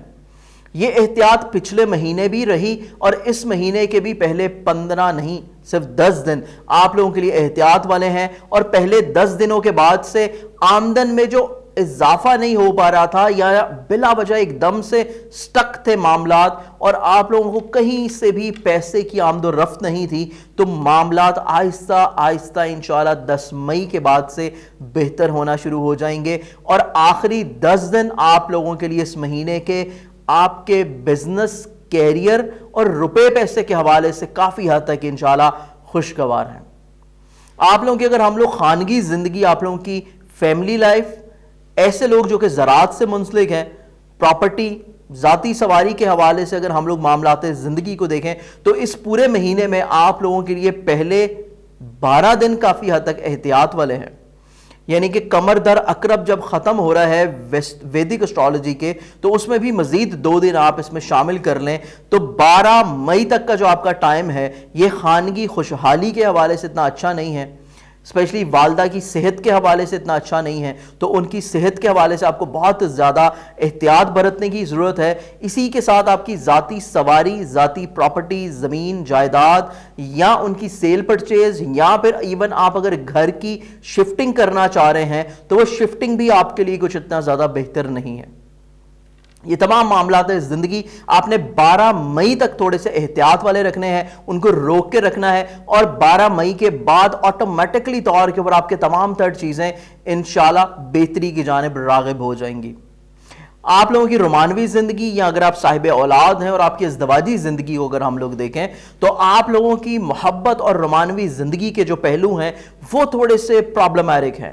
یہ احتیاط پچھلے مہینے بھی رہی، اور اس مہینے کے بھی پہلے 15 نہیں صرف 10 دن آپ لوگوں کے لیے احتیاط والے ہیں، اور پہلے 10 دنوں کے بعد سے آمدن میں جو اضافہ نہیں ہو پا رہا تھا یا بلا وجہ ایک دم سے سٹک تھے معاملات اور آپ لوگوں کو کہیں سے بھی پیسے کی آمد و رفت نہیں تھی، تو معاملات آہستہ آہستہ انشاءاللہ 10 مئی کے بعد سے بہتر ہونا شروع ہو جائیں گے، اور آخری 10 دن آپ لوگوں کے لیے اس مہینے کے آپ کے بزنس، کیریئر اور روپے پیسے کے حوالے سے کافی حد تک انشاءاللہ خوشگوار ہیں۔ آپ لوگوں کی اگر ہم لوگ خانگی زندگی، آپ لوگوں کی فیملی لائف، ایسے لوگ جو کہ زراعت سے منسلک ہیں، پراپرٹی، ذاتی سواری کے حوالے سے اگر ہم لوگ معاملات زندگی کو دیکھیں تو اس پورے مہینے میں آپ لوگوں کے لیے پہلے 12 دن کافی حد تک احتیاط والے ہیں۔ یعنی کہ قمر در عقرب جب ختم ہو رہا ہے ویدک اسٹرالوجی کے، تو اس میں بھی مزید 2 دن آپ اس میں شامل کر لیں، تو 12 مئی تک کا جو آپ کا ٹائم ہے یہ خانگی خوشحالی کے حوالے سے اتنا اچھا نہیں ہے، اسپیشلی والدہ کی صحت کے حوالے سے اتنا اچھا نہیں ہے، تو ان کی صحت کے حوالے سے آپ کو بہت زیادہ احتیاط برتنے کی ضرورت ہے۔ اسی کے ساتھ آپ کی ذاتی سواری، ذاتی پراپرٹی، زمین جائیداد یا ان کی سیل پرچیز، یا پھر ایون آپ اگر گھر کی شفٹنگ کرنا چاہ رہے ہیں تو وہ شفٹنگ بھی آپ کے لیے کچھ اتنا زیادہ بہتر نہیں ہے۔ یہ تمام معاملات زندگی آپ نے 12 مئی تک تھوڑے سے احتیاط والے رکھنے ہیں، ان کو روک کے رکھنا ہے، اور 12 مئی کے بعد آٹومیٹکلی طور کے اوپر آپ کے تمام تر چیزیں انشاءاللہ بہتری کی جانب راغب ہو جائیں گی۔ آپ لوگوں کی رومانوی زندگی، یا اگر آپ صاحب اولاد ہیں اور آپ کی ازدواجی زندگی کو اگر ہم لوگ دیکھیں تو آپ لوگوں کی محبت اور رومانوی زندگی کے جو پہلو ہیں وہ تھوڑے سے پرابلمٹک ہیں۔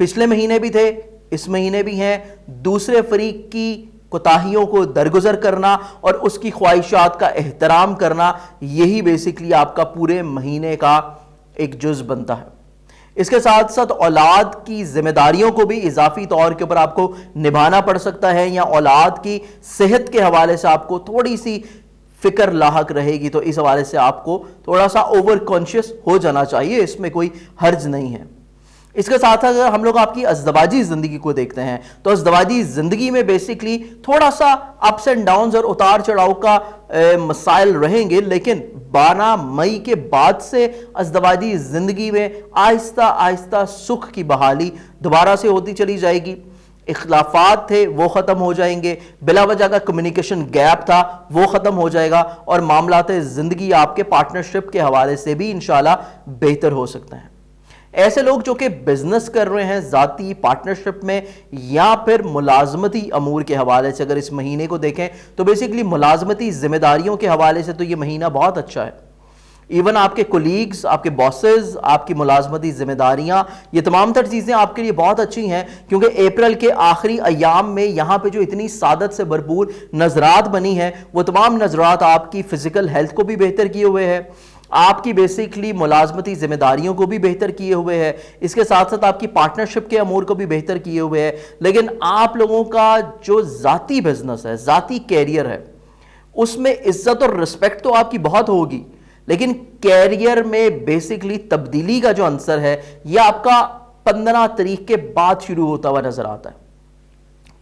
پچھلے مہینے بھی تھے، اس مہینے بھی ہیں۔ دوسرے فریق کی کوتاہیوں کو درگزر کرنا اور اس کی خواہشات کا احترام کرنا، یہی بیسیکلی آپ کا پورے مہینے کا ایک جز بنتا ہے۔ اس کے ساتھ ساتھ اولاد کی ذمہ داریوں کو بھی اضافی طور کے اوپر آپ کو نبھانا پڑ سکتا ہے، یا اولاد کی صحت کے حوالے سے آپ کو تھوڑی سی فکر لاحق رہے گی، تو اس حوالے سے آپ کو تھوڑا سا اوور کانشیس ہو جانا چاہیے، اس میں کوئی حرج نہیں ہے۔ اس کے ساتھ اگر ہم لوگ آپ کی ازدواجی زندگی کو دیکھتے ہیں تو ازدواجی زندگی میں بیسکلی تھوڑا سا اپس اینڈ ڈاؤنز اور اتار چڑھاؤ کا مسائل رہیں گے، لیکن 12 مئی کے بعد سے ازدواجی زندگی میں آہستہ آہستہ سکھ کی بحالی دوبارہ سے ہوتی چلی جائے گی۔ اختلافات تھے وہ ختم ہو جائیں گے، بلا وجہ کا کمیونیکیشن گیپ تھا وہ ختم ہو جائے گا، اور معاملات زندگی آپ کے پارٹنرشپ کے حوالے سے بھی انشاءاللہ بہتر ہو سکتے ہیں۔ ایسے لوگ جو کہ بزنس کر رہے ہیں ذاتی پارٹنرشپ میں یا پھر ملازمتی امور کے حوالے سے، اگر اس مہینے کو دیکھیں تو بیسیکلی ملازمتی ذمہ داریوں کے حوالے سے تو یہ مہینہ بہت اچھا ہے۔ ایون آپ کے کولیگز، آپ کے باسز، آپ کی ملازمتی ذمہ داریاں، یہ تمام تر چیزیں آپ کے لیے بہت اچھی ہیں، کیونکہ اپریل کے آخری ایام میں یہاں پہ جو اتنی سعادت سے بھرپور نظرات بنی ہیں، وہ تمام نظرات آپ کی فزیکل ہیلتھ کو بھی بہتر کیے ہوئے ہیں، آپ کی بیسیکلی ملازمتی ذمہ داریوں کو بھی بہتر کیے ہوئے ہیں، اس کے ساتھ ساتھ آپ کی پارٹنرشپ کے امور کو بھی بہتر کیے ہوئے ہیں۔ لیکن آپ لوگوں کا جو ذاتی بزنس ہے، ذاتی کیریئر ہے، اس میں عزت اور رسپیکٹ تو آپ کی بہت ہوگی، لیکن کیریئر میں بیسکلی تبدیلی کا جو عنصر ہے یہ آپ کا 15 تاریخ کے بعد شروع ہوتا ہوا نظر آتا ہے۔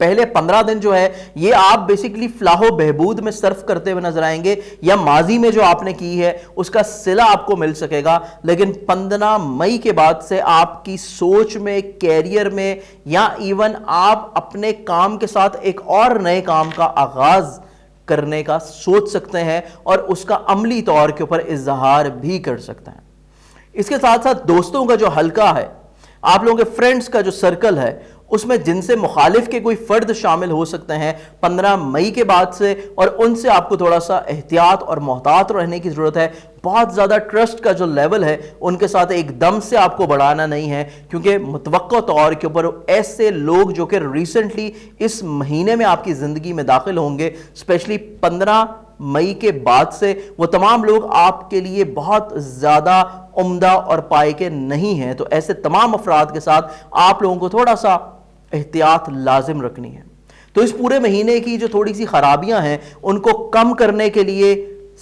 پہلے 15 دن جو ہے یہ آپ بیسکلی فلاح و بہبود میں صرف کرتے ہوئے نظر آئیں گے، یا ماضی میں جو آپ نے کی ہے اس کا صلہ آپ کو مل سکے گا، لیکن 15 مئی کے بعد سے آپ کی سوچ میں، کیریئر میں، یا ایون آپ اپنے کام کے ساتھ ایک اور نئے کام کا آغاز کرنے کا سوچ سکتے ہیں اور اس کا عملی طور کے اوپر اظہار بھی کر سکتے ہیں۔ اس کے ساتھ ساتھ دوستوں کا جو حلقہ ہے، آپ لوگوں کے فرینڈز کا جو سرکل ہے، اس میں جن سے مخالف کے کوئی فرد شامل ہو سکتے ہیں 15 مئی کے بعد سے، اور ان سے آپ کو تھوڑا سا احتیاط اور محتاط رہنے کی ضرورت ہے۔ بہت زیادہ ٹرسٹ کا جو لیول ہے ان کے ساتھ ایک دم سے آپ کو بڑھانا نہیں ہے، کیونکہ متوقع طور کے اوپر ایسے لوگ جو کہ ریسنٹلی اس مہینے میں آپ کی زندگی میں داخل ہوں گے، اسپیشلی 15 مئی کے بعد سے، وہ تمام لوگ آپ کے لیے بہت زیادہ عمدہ اور پائے کے نہیں ہیں۔ تو ایسے تمام افراد کے ساتھ آپ لوگوں کو تھوڑا سا احتیاط لازم رکھنی ہے۔ تو اس پورے مہینے کی جو تھوڑی سی خرابیاں ہیں ان کو کم کرنے کے لیے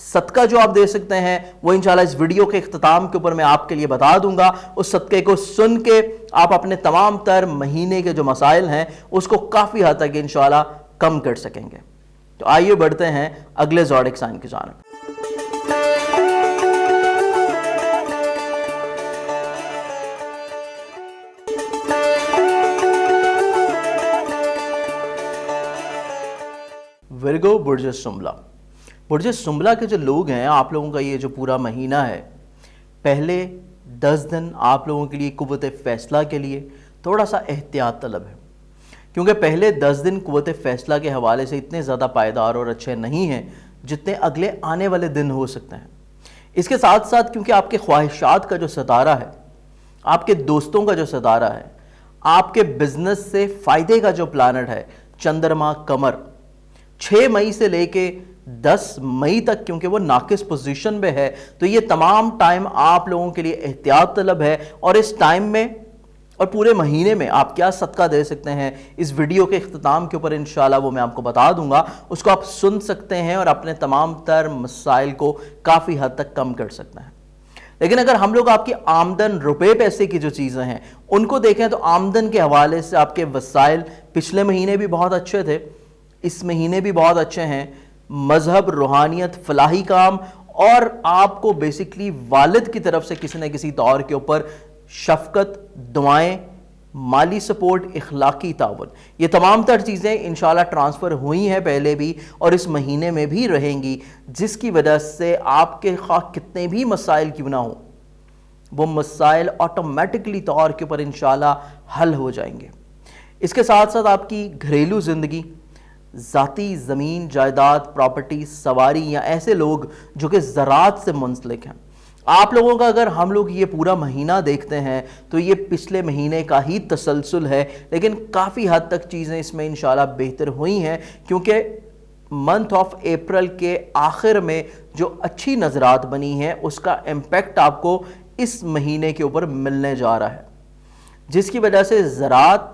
صدقہ جو آپ دے سکتے ہیں وہ انشاءاللہ اس ویڈیو کے اختتام کے اوپر میں آپ کے لیے بتا دوں گا۔ اس صدقے کو سن کے آپ اپنے تمام تر مہینے کے جو مسائل ہیں اس کو کافی حد تک انشاءاللہ کم کر سکیں گے۔ تو آئیے بڑھتے ہیں اگلے زوڈک سائن کی جانب۔ ورگو، برج سنبلہ۔ برج سنبلہ کے جو لوگ ہیں، آپ لوگوں کا یہ جو پورا مہینہ ہے، پہلے 10 دن آپ لوگوں کے لیے قوت فیصلہ کے لیے تھوڑا سا احتیاط طلب ہے، کیونکہ پہلے 10 دن قوت فیصلہ کے حوالے سے اتنے زیادہ پائیدار اور اچھے نہیں ہیں جتنے اگلے آنے والے دن ہو سکتے ہیں۔ اس کے ساتھ ساتھ کیونکہ آپ کے خواہشات کا جو ستارہ ہے، آپ کے دوستوں کا جو ستارہ ہے، آپ کے بزنس سے فائدے کا جو پلانٹ ہے چندرما قمر، 6 مئی سے لے کے 10 مئی تک کیونکہ وہ ناقص پوزیشن میں ہے، تو یہ تمام ٹائم آپ لوگوں کے لیے احتیاط طلب ہے۔ اور اس ٹائم میں اور پورے مہینے میں آپ کیا صدقہ دے سکتے ہیں، اس ویڈیو کے اختتام کے اوپر انشاءاللہ وہ میں آپ کو بتا دوں گا، اس کو آپ سن سکتے ہیں اور اپنے تمام تر مسائل کو کافی حد تک کم کر سکتے ہیں۔ لیکن اگر ہم لوگ آپ کی آمدن، روپے پیسے کی جو چیزیں ہیں ان کو دیکھیں تو آمدن کے حوالے سے آپ کے وسائل پچھلے مہینے بھی بہت اچھے تھے، اس مہینے بھی بہت اچھے ہیں۔ مذہب، روحانیت، فلاحی کام، اور آپ کو بیسکلی والد کی طرف سے کسی نہ کسی طور کے اوپر شفقت، دعائیں، مالی سپورٹ، اخلاقی تعاون، یہ تمام تر چیزیں انشاءاللہ ٹرانسفر ہوئی ہیں پہلے بھی اور اس مہینے میں بھی رہیں گی، جس کی وجہ سے آپ کے خواہ کتنے بھی مسائل کیوں نہ ہوں، وہ مسائل آٹومیٹکلی طور کے اوپر انشاءاللہ حل ہو جائیں گے۔ اس کے ساتھ ساتھ آپ کی گھریلو زندگی، ذاتی زمین، جائیداد، پراپرٹی، سواری، یا ایسے لوگ جو کہ زراعت سے منسلک ہیں، آپ لوگوں کا اگر ہم لوگ یہ پورا مہینہ دیکھتے ہیں تو یہ پچھلے مہینے کا ہی تسلسل ہے، لیکن کافی حد تک چیزیں اس میں انشاءاللہ بہتر ہوئی ہیں، کیونکہ منتھ آف اپریل کے آخر میں جو اچھی نظرات بنی ہیں اس کا امپیکٹ آپ کو اس مہینے کے اوپر ملنے جا رہا ہے، جس کی وجہ سے زراعت،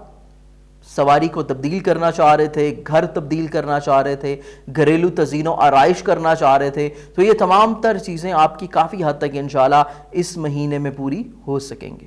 سواری کو تبدیل کرنا چاہ رہے تھے، گھر تبدیل کرنا چاہ رہے تھے، گھریلو تزئین و آرائش کرنا چاہ رہے تھے، تو یہ تمام تر چیزیں آپ کی کافی حد تک انشاءاللہ اس مہینے میں پوری ہو سکیں گے۔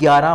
11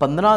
15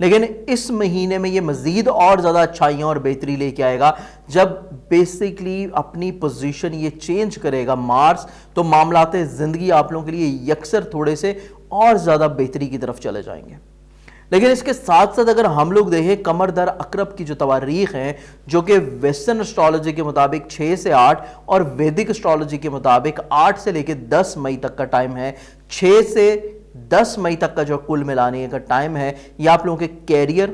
لیکن اس مہینے میں یہ مزید اور زیادہ اچھائیاں اور بہتری لے کے آئے گا جب بیسیکلی اپنی پوزیشن یہ چینج کرے گا مارس، تو معاملات زندگی آپ لوگوں کے لیے یکسر تھوڑے سے اور زیادہ بہتری کی طرف چلے جائیں گے۔ لیکن اس کے ساتھ ساتھ اگر ہم لوگ دیکھیں قمر در عقرب کی جو تواریخ ہیں، جو کہ ویسٹرن اسٹرالوجی کے مطابق 6 سے 8 اور ویدک اسٹرالوجی کے مطابق 8 سے لے کے 10 مئی تک کا ٹائم ہے، 6 سے 10 مئی تک کا جو کل ملانے کا ٹائم ہے، یہ آپ لوگوں کے کیریئر،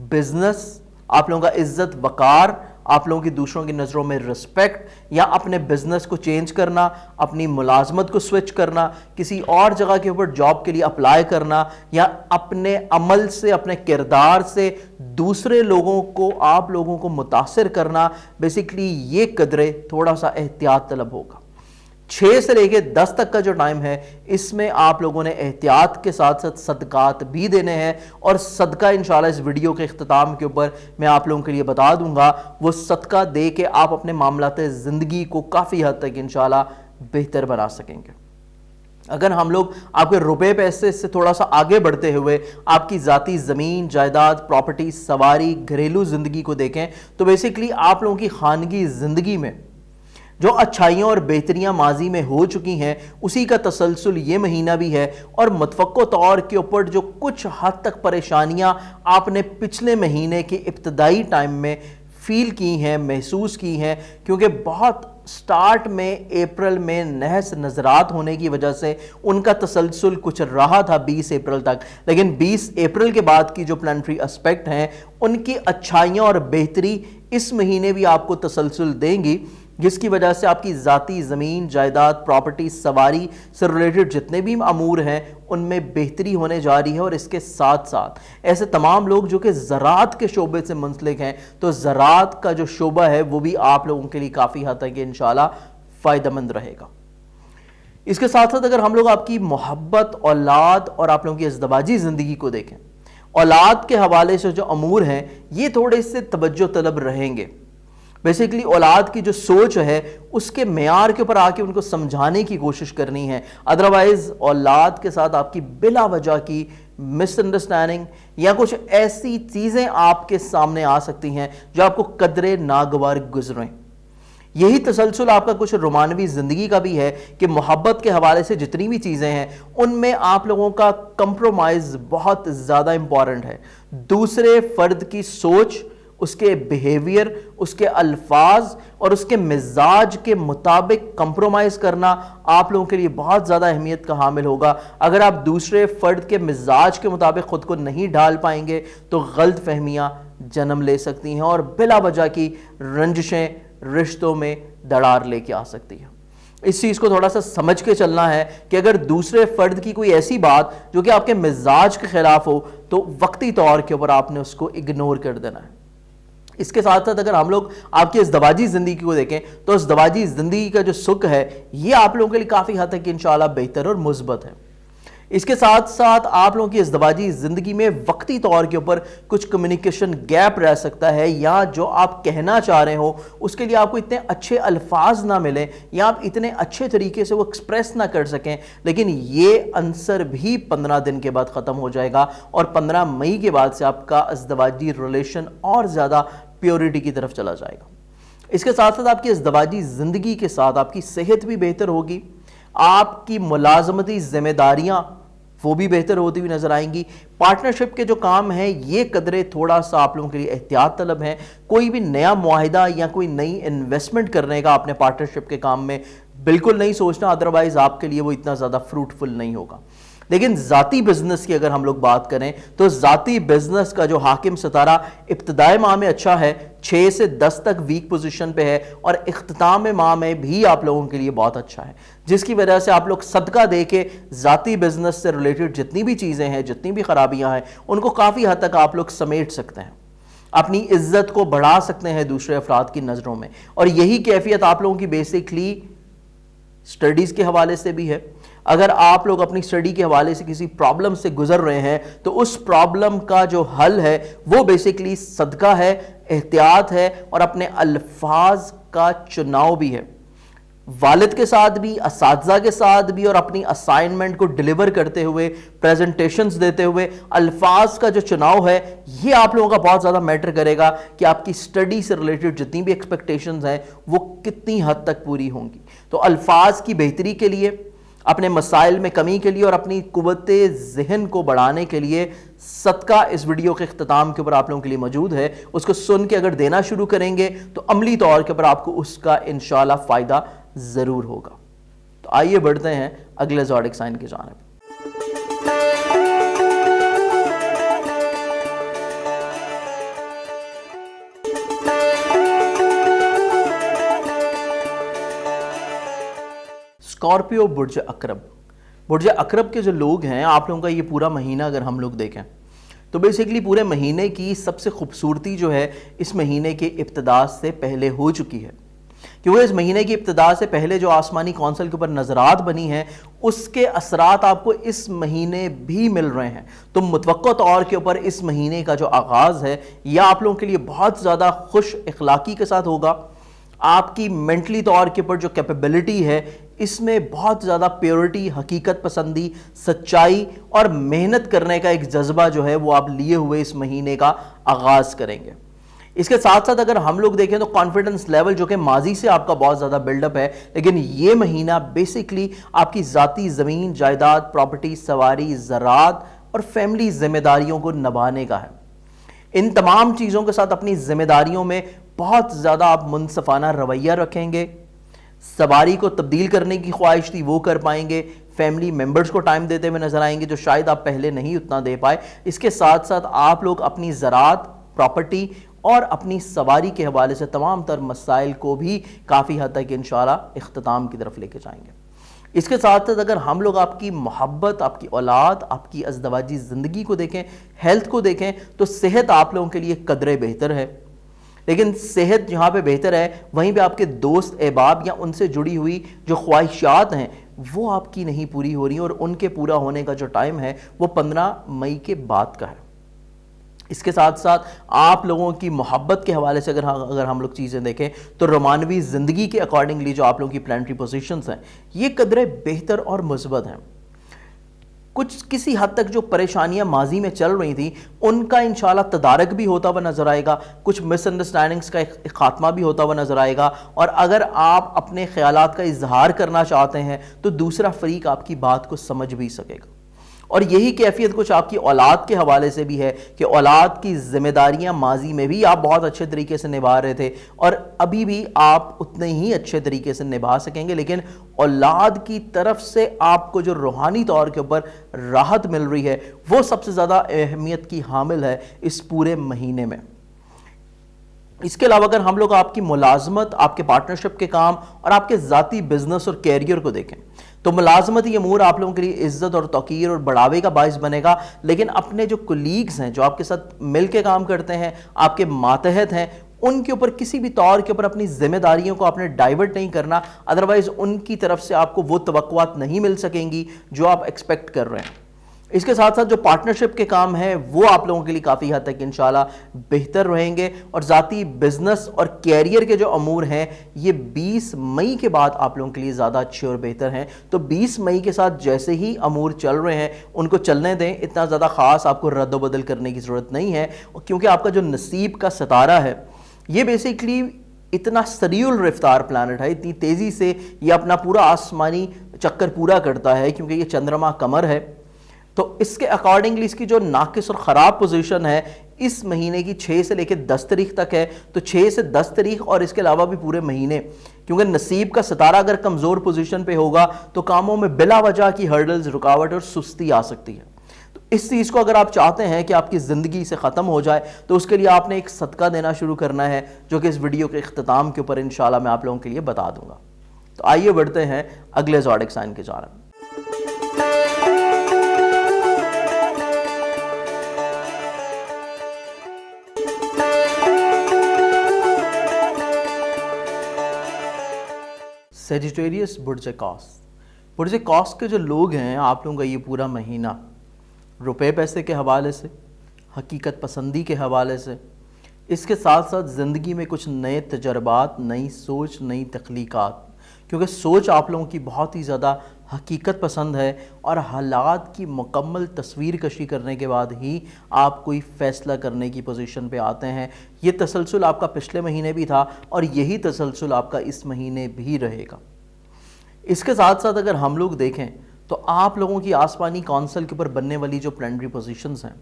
بزنس، آپ لوگوں کا عزت وقار، آپ لوگوں کی دوسروں کی نظروں میں رسپیکٹ، یا اپنے بزنس کو چینج کرنا، اپنی ملازمت کو سوئچ کرنا، کسی اور جگہ کے اوپر جاب کے لیے اپلائی کرنا، یا اپنے عمل سے، اپنے کردار سے دوسرے لوگوں کو، آپ لوگوں کو متاثر کرنا، بیسیکلی یہ قدرے تھوڑا سا احتیاط طلب ہوگا۔ 6 سے لے کے 10 تک کا جو ٹائم ہے، اس میں آپ لوگوں نے احتیاط کے ساتھ ساتھ صدقات بھی دینے ہیں، اور صدقہ انشاءاللہ اس ویڈیو کے اختتام کے اوپر میں آپ لوگوں کے لیے بتا دوں گا۔ وہ صدقہ دے کے آپ اپنے معاملات زندگی کو کافی حد تک انشاءاللہ بہتر بنا سکیں گے۔ اگر ہم لوگ آپ کے روپے پیسے سے تھوڑا سا آگے بڑھتے ہوئے آپ کی ذاتی زمین، جائیداد، پراپرٹی، سواری، گھریلو زندگی کو دیکھیں، تو بیسیکلی آپ لوگوں کی خانگی زندگی میں جو اچھائیاں اور بہتریاں ماضی میں ہو چکی ہیں، اسی کا تسلسل یہ مہینہ بھی ہے، اور متوقع طور کے اوپر جو کچھ حد تک پریشانیاں آپ نے پچھلے مہینے کے ابتدائی ٹائم میں فیل کی ہیں، محسوس کی ہیں، کیونکہ بہت سٹارٹ میں اپریل میں نحس نظرات ہونے کی وجہ سے ان کا تسلسل کچھ رہا تھا 20 اپریل تک، لیکن 20 اپریل کے بعد کی جو پلانٹری اسپیکٹ ہیں، ان کی اچھائیاں اور بہتری اس مہینے بھی آپ کو تسلسل دیں گی، جس کی وجہ سے آپ کی ذاتی زمین، جائیداد، پراپرٹی، سواری سے ریلیٹڈ جتنے بھی امور ہیں ان میں بہتری ہونے جا رہی ہے۔ اور اس کے ساتھ ساتھ ایسے تمام لوگ جو کہ زراعت کے شعبے سے منسلک ہیں، تو زراعت کا جو شعبہ ہے وہ بھی آپ لوگوں کے لیے کافی حد تک انشاءاللہ فائدہ مند رہے گا۔ اس کے ساتھ ساتھ اگر ہم لوگ آپ کی محبت، اولاد اور آپ لوگوں کی ازدواجی زندگی کو دیکھیں، اولاد کے حوالے سے جو امور ہیں یہ تھوڑے سے توجہ طلب رہیں گے۔ بیسیکلی اولاد کی جو سوچ ہے اس کے معیار کے اوپر آ کے ان کو سمجھانے کی کوشش کرنی ہے، ادروائز اولاد کے ساتھ آپ کی بلا وجہ کی مس انڈرسٹینڈنگ یا کچھ ایسی چیزیں آپ کے سامنے آ سکتی ہیں جو آپ کو قدرے ناگوار گزریں۔ یہی تسلسل آپ کا کچھ رومانوی زندگی کا بھی ہے کہ محبت کے حوالے سے جتنی بھی چیزیں ہیں ان میں آپ لوگوں کا کمپرومائز بہت زیادہ امپورٹنٹ ہے۔ دوسرے فرد کی سوچ، اس کے بیہیویئر، اس کے الفاظ اور اس کے مزاج کے مطابق کمپرومائز کرنا آپ لوگوں کے لیے بہت زیادہ اہمیت کا حامل ہوگا۔ اگر آپ دوسرے فرد کے مزاج کے مطابق خود کو نہیں ڈھال پائیں گے تو غلط فہمیاں جنم لے سکتی ہیں اور بلا وجہ کی رنجشیں رشتوں میں دراڑ لے کے آ سکتی ہیں۔ اس چیز کو تھوڑا سا سمجھ کے چلنا ہے کہ اگر دوسرے فرد کی کوئی ایسی بات جو کہ آپ کے مزاج کے خلاف ہو تو وقتی طور کے اوپر آپ نے اس کو اگنور کر دینا ہے۔ اس کے ساتھ ساتھ اگر ہم لوگ آپ کی ازدواجی زندگی کو دیکھیں تو ازدواجی زندگی کا جو سکھ ہے یہ آپ لوگوں کے لیے کافی حد تک انشاءاللہ بہتر اور مثبت ہے۔ اس کے ساتھ ساتھ آپ لوگوں کی ازدواجی زندگی میں وقتی طور کے اوپر کچھ کمیونیکیشن گیپ رہ سکتا ہے، یا جو آپ کہنا چاہ رہے ہو اس کے لیے آپ کو اتنے اچھے الفاظ نہ ملیں یا آپ اتنے اچھے طریقے سے وہ ایکسپریس نہ کر سکیں، لیکن یہ عنصر بھی 15 دن کے بعد ختم ہو جائے گا اور 15 مئی کے بعد سے آپ کا ازدواجی ریلیشن اور زیادہ پیورٹی کی طرف چلا جائے گا۔ اس کے ساتھ ساتھ آپ کی ازدواجی زندگی کے ساتھ آپ کی صحت بھی بہتر ہوگی، آپ کی ملازمتی ذمہ داریاں وہ بھی بہتر ہوتی ہوئی نظر آئیں گی۔ پارٹنرشپ کے جو کام ہیں یہ قدرے تھوڑا سا آپ لوگوں کے لیے احتیاط طلب ہیں۔ کوئی بھی نیا معاہدہ یا کوئی نئی انویسٹمنٹ کرنے کا اپنے پارٹنرشپ کے کام میں بالکل نہیں سوچنا، ادروائز آپ کے لیے وہ اتنا زیادہ فروٹفل نہیں ہوگا۔ لیکن ذاتی بزنس کی اگر ہم لوگ بات کریں تو ذاتی بزنس کا جو حاکم ستارہ ابتدائی ماہ میں اچھا ہے، 6 سے 10 تک ویک پوزیشن پہ ہے، اور اختتام ماہ میں بھی آپ لوگوں کے لیے بہت اچھا ہے، جس کی وجہ سے آپ لوگ صدقہ دے کے ذاتی بزنس سے ریلیٹڈ جتنی بھی چیزیں ہیں، جتنی بھی خرابیاں ہیں، ان کو کافی حد تک آپ لوگ سمیٹ سکتے ہیں، اپنی عزت کو بڑھا سکتے ہیں دوسرے افراد کی نظروں میں۔ اور یہی کیفیت آپ لوگوں کی بیسکلی سٹڈیز کے حوالے سے بھی ہے۔ اگر آپ لوگ اپنی سٹڈی کے حوالے سے کسی پرابلم سے گزر رہے ہیں تو اس پرابلم کا جو حل ہے وہ بیسکلی صدقہ ہے، احتیاط ہے اور اپنے الفاظ کا چناؤ بھی ہے۔ والد کے ساتھ بھی، اساتذہ کے ساتھ بھی، اور اپنی اسائنمنٹ کو ڈیلیور کرتے ہوئے، پریزنٹیشنز دیتے ہوئے الفاظ کا جو چناؤ ہے یہ آپ لوگوں کا بہت زیادہ میٹر کرے گا کہ آپ کی سٹڈی سے ریلیٹڈ جتنی بھی ایکسپیکٹیشنز ہیں وہ کتنی حد تک پوری ہوں گی۔ تو الفاظ کی بہتری کے لیے، اپنے مسائل میں کمی کے لیے اور اپنی قوت ذہن کو بڑھانے کے لیے صدقہ اس ویڈیو کے اختتام کے اوپر آپ لوگوں کے لیے موجود ہے۔ اس کو سن کے اگر دینا شروع کریں گے تو عملی طور کے اوپر آپ کو اس کا انشاءاللہ فائدہ ضرور ہوگا۔ تو آئیے بڑھتے ہیں اگلے زوڈک سائن کی جانب۔ اسکارپیو برج اقرب۔ برج اقرب کے جو لوگ ہیں، آپ لوگوں کا یہ پورا مہینہ اگر ہم لوگ دیکھیں تو بیسیکلی پورے مہینے کی سب سے خوبصورتی جو ہے اس مہینے کے ابتدا سے پہلے ہو چکی ہے، کیونکہ اس مہینے کی ابتدا سے پہلے جو آسمانی کونسل کے اوپر نظرات بنی ہیں اس کے اثرات آپ کو اس مہینے بھی مل رہے ہیں۔ تو متوقع طور کے اوپر اس مہینے کا جو آغاز ہے یہ آپ لوگوں کے لیے بہت زیادہ خوش اخلاقی کے ساتھ ہوگا۔ آپ کی مینٹلی طور کے اوپر جو کیپیبلٹی ہے اس میں بہت زیادہ پیورٹی، حقیقت پسندی، سچائی اور محنت کرنے کا ایک جذبہ جو ہے وہ آپ لیے ہوئے اس مہینے کا آغاز کریں گے۔ اس کے ساتھ ساتھ اگر ہم لوگ دیکھیں تو کانفیڈنس لیول جو کہ ماضی سے آپ کا بہت زیادہ بلڈ اپ ہے، لیکن یہ مہینہ بیسیکلی آپ کی ذاتی زمین، جائیداد، پراپرٹی، سواری، زراعت اور فیملی ذمہ داریوں کو نبھانے کا ہے۔ ان تمام چیزوں کے ساتھ اپنی ذمہ داریوں میں بہت زیادہ آپ منصفانہ رویہ رکھیں گے، سواری کو تبدیل کرنے کی خواہش تھی وہ کر پائیں گے، فیملی ممبرز کو ٹائم دیتے ہوئے نظر آئیں گے جو شاید آپ پہلے نہیں اتنا دے پائے۔ اس کے ساتھ ساتھ آپ لوگ اپنی زراعت، پراپرٹی اور اپنی سواری کے حوالے سے تمام تر مسائل کو بھی کافی حد تک انشاءاللہ اختتام کی طرف لے کے جائیں گے۔ اس کے ساتھ ساتھ اگر ہم لوگ آپ کی محبت، آپ کی اولاد، آپ کی ازدواجی زندگی کو دیکھیں، ہیلتھ کو دیکھیں تو صحت آپ لوگوں کے لیے قدرے بہتر ہے، لیکن صحت جہاں پہ بہتر ہے وہیں پہ آپ کے دوست احباب یا ان سے جڑی ہوئی جو خواہشات ہیں وہ آپ کی نہیں پوری ہو رہی ہیں، اور ان کے پورا ہونے کا جو ٹائم ہے وہ 15 مئی کے بعد کا ہے۔ اس کے ساتھ ساتھ آپ لوگوں کی محبت کے حوالے سے اگر ہم لوگ چیزیں دیکھیں تو رومانوی زندگی کے اکارڈنگلی جو آپ لوگوں کی پلانٹری پوزیشنز ہیں یہ قدرے بہتر اور مثبت ہیں۔ کچھ کسی حد تک جو پریشانیاں ماضی میں چل رہی تھیں ان کا انشاءاللہ تدارک بھی ہوتا ہوا نظر آئے گا، کچھ مس انڈرسٹینڈنگز کا خاتمہ بھی ہوتا ہوا نظر آئے گا، اور اگر آپ اپنے خیالات کا اظہار کرنا چاہتے ہیں تو دوسرا فریق آپ کی بات کو سمجھ بھی سکے گا۔ اور یہی کیفیت کچھ آپ کی اولاد کے حوالے سے بھی ہے کہ اولاد کی ذمہ داریاں ماضی میں بھی آپ بہت اچھے طریقے سے نبھا رہے تھے اور ابھی بھی آپ اتنے ہی اچھے طریقے سے نبھا سکیں گے، لیکن اولاد کی طرف سے آپ کو جو روحانی طور کے اوپر راحت مل رہی ہے وہ سب سے زیادہ اہمیت کی حامل ہے اس پورے مہینے میں۔ اس کے علاوہ اگر ہم لوگ آپ کی ملازمت، آپ کے پارٹنرشپ کے کام اور آپ کے ذاتی بزنس اور کیریئر کو دیکھیں تو ملازمتی امور آپ لوگوں کے لیے عزت اور توقیر اور بڑھاوے کا باعث بنے گا، لیکن اپنے جو کولیگز ہیں جو آپ کے ساتھ مل کے کام کرتے ہیں، آپ کے ماتحت ہیں، ان کے اوپر کسی بھی طور کے اوپر اپنی ذمہ داریوں کو آپ نے ڈائیورٹ نہیں کرنا، ادروائز ان کی طرف سے آپ کو وہ توقعات نہیں مل سکیں گی جو آپ ایکسپیکٹ کر رہے ہیں۔ اس کے ساتھ ساتھ جو پارٹنرشپ کے کام ہیں وہ آپ لوگوں کے لیے کافی حد تک انشاءاللہ بہتر رہیں گے، اور ذاتی بزنس اور کیریئر کے جو امور ہیں یہ 20 مئی کے بعد آپ لوگوں کے لیے زیادہ اچھے اور بہتر ہیں۔ تو 20 مئی کے ساتھ جیسے ہی امور چل رہے ہیں ان کو چلنے دیں، اتنا زیادہ خاص آپ کو رد و بدل کرنے کی ضرورت نہیں ہے، کیونکہ آپ کا جو نصیب کا ستارہ ہے یہ بیسیکلی اتنا سریع الرفتار پلانٹ ہے، اتنی تیزی سے یہ اپنا پورا آسمانی چکر پورا کرتا ہے، کیونکہ یہ چندرما قمر ہے۔ تو اس کے اکارڈنگلی اس کی جو ناقص اور خراب پوزیشن ہے اس مہینے کی 6 سے لے کے 10 تاریخ تک ہے، تو 6 سے 10 تاریخ اور اس کے علاوہ بھی پورے مہینے، کیونکہ نصیب کا ستارہ اگر کمزور پوزیشن پہ ہوگا تو کاموں میں بلا وجہ کی ہرڈلز، رکاوٹ اور سستی آ سکتی ہے۔ تو اس چیز کو اگر آپ چاہتے ہیں کہ آپ کی زندگی سے ختم ہو جائے تو اس کے لیے آپ نے ایک صدقہ دینا شروع کرنا ہے، جو کہ اس ویڈیو کے اختتام کے اوپر انشاءاللہ میں آپ لوگوں کے لیے بتا دوں گا۔ تو آئیے بڑھتے ہیں اگلے زوڈک سائن کی جانب۔ سیجیٹیریس برج قوس۔ برج قوس کے جو لوگ ہیں آپ لوگوں کا یہ پورا مہینہ روپے پیسے کے حوالے سے، حقیقت پسندی کے حوالے سے، اس کے ساتھ ساتھ زندگی میں کچھ نئے تجربات، نئی سوچ، نئی تخلیقات، کیونکہ سوچ آپ لوگوں کی بہت ہی زیادہ حقیقت پسند ہے اور حالات کی مکمل تصویر کشی کرنے کے بعد ہی آپ کوئی فیصلہ کرنے کی پوزیشن پہ آتے ہیں. یہ تسلسل آپ کا پچھلے مہینے بھی تھا اور یہی تسلسل آپ کا اس مہینے بھی رہے گا. اس کے ساتھ ساتھ اگر ہم لوگ دیکھیں تو آپ لوگوں کی آسمانی کونسل کے اوپر بننے والی جو پلانٹری پوزیشنز ہیں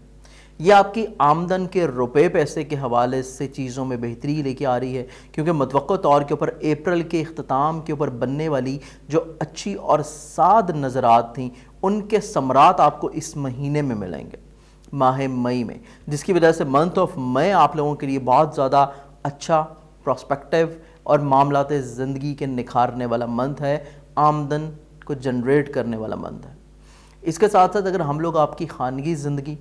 یہ آپ کی آمدن کے روپے پیسے کے حوالے سے چیزوں میں بہتری لے کے آ رہی ہے, کیونکہ متوقع طور کے اوپر اپریل کے اختتام کے اوپر بننے والی جو اچھی اور سعد نظرات تھیں ان کے ثمرات آپ کو اس مہینے میں ملیں گے, ماہ مئی میں, جس کی وجہ سے منتھ آف مئی آپ لوگوں کے لیے بہت زیادہ اچھا پراسپیکٹیو اور معاملات زندگی کے نکھارنے والا منتھ ہے, آمدن کو جنریٹ کرنے والا منتھ ہے. اس کے ساتھ ساتھ اگر ہم لوگ آپ کی خانگی زندگی,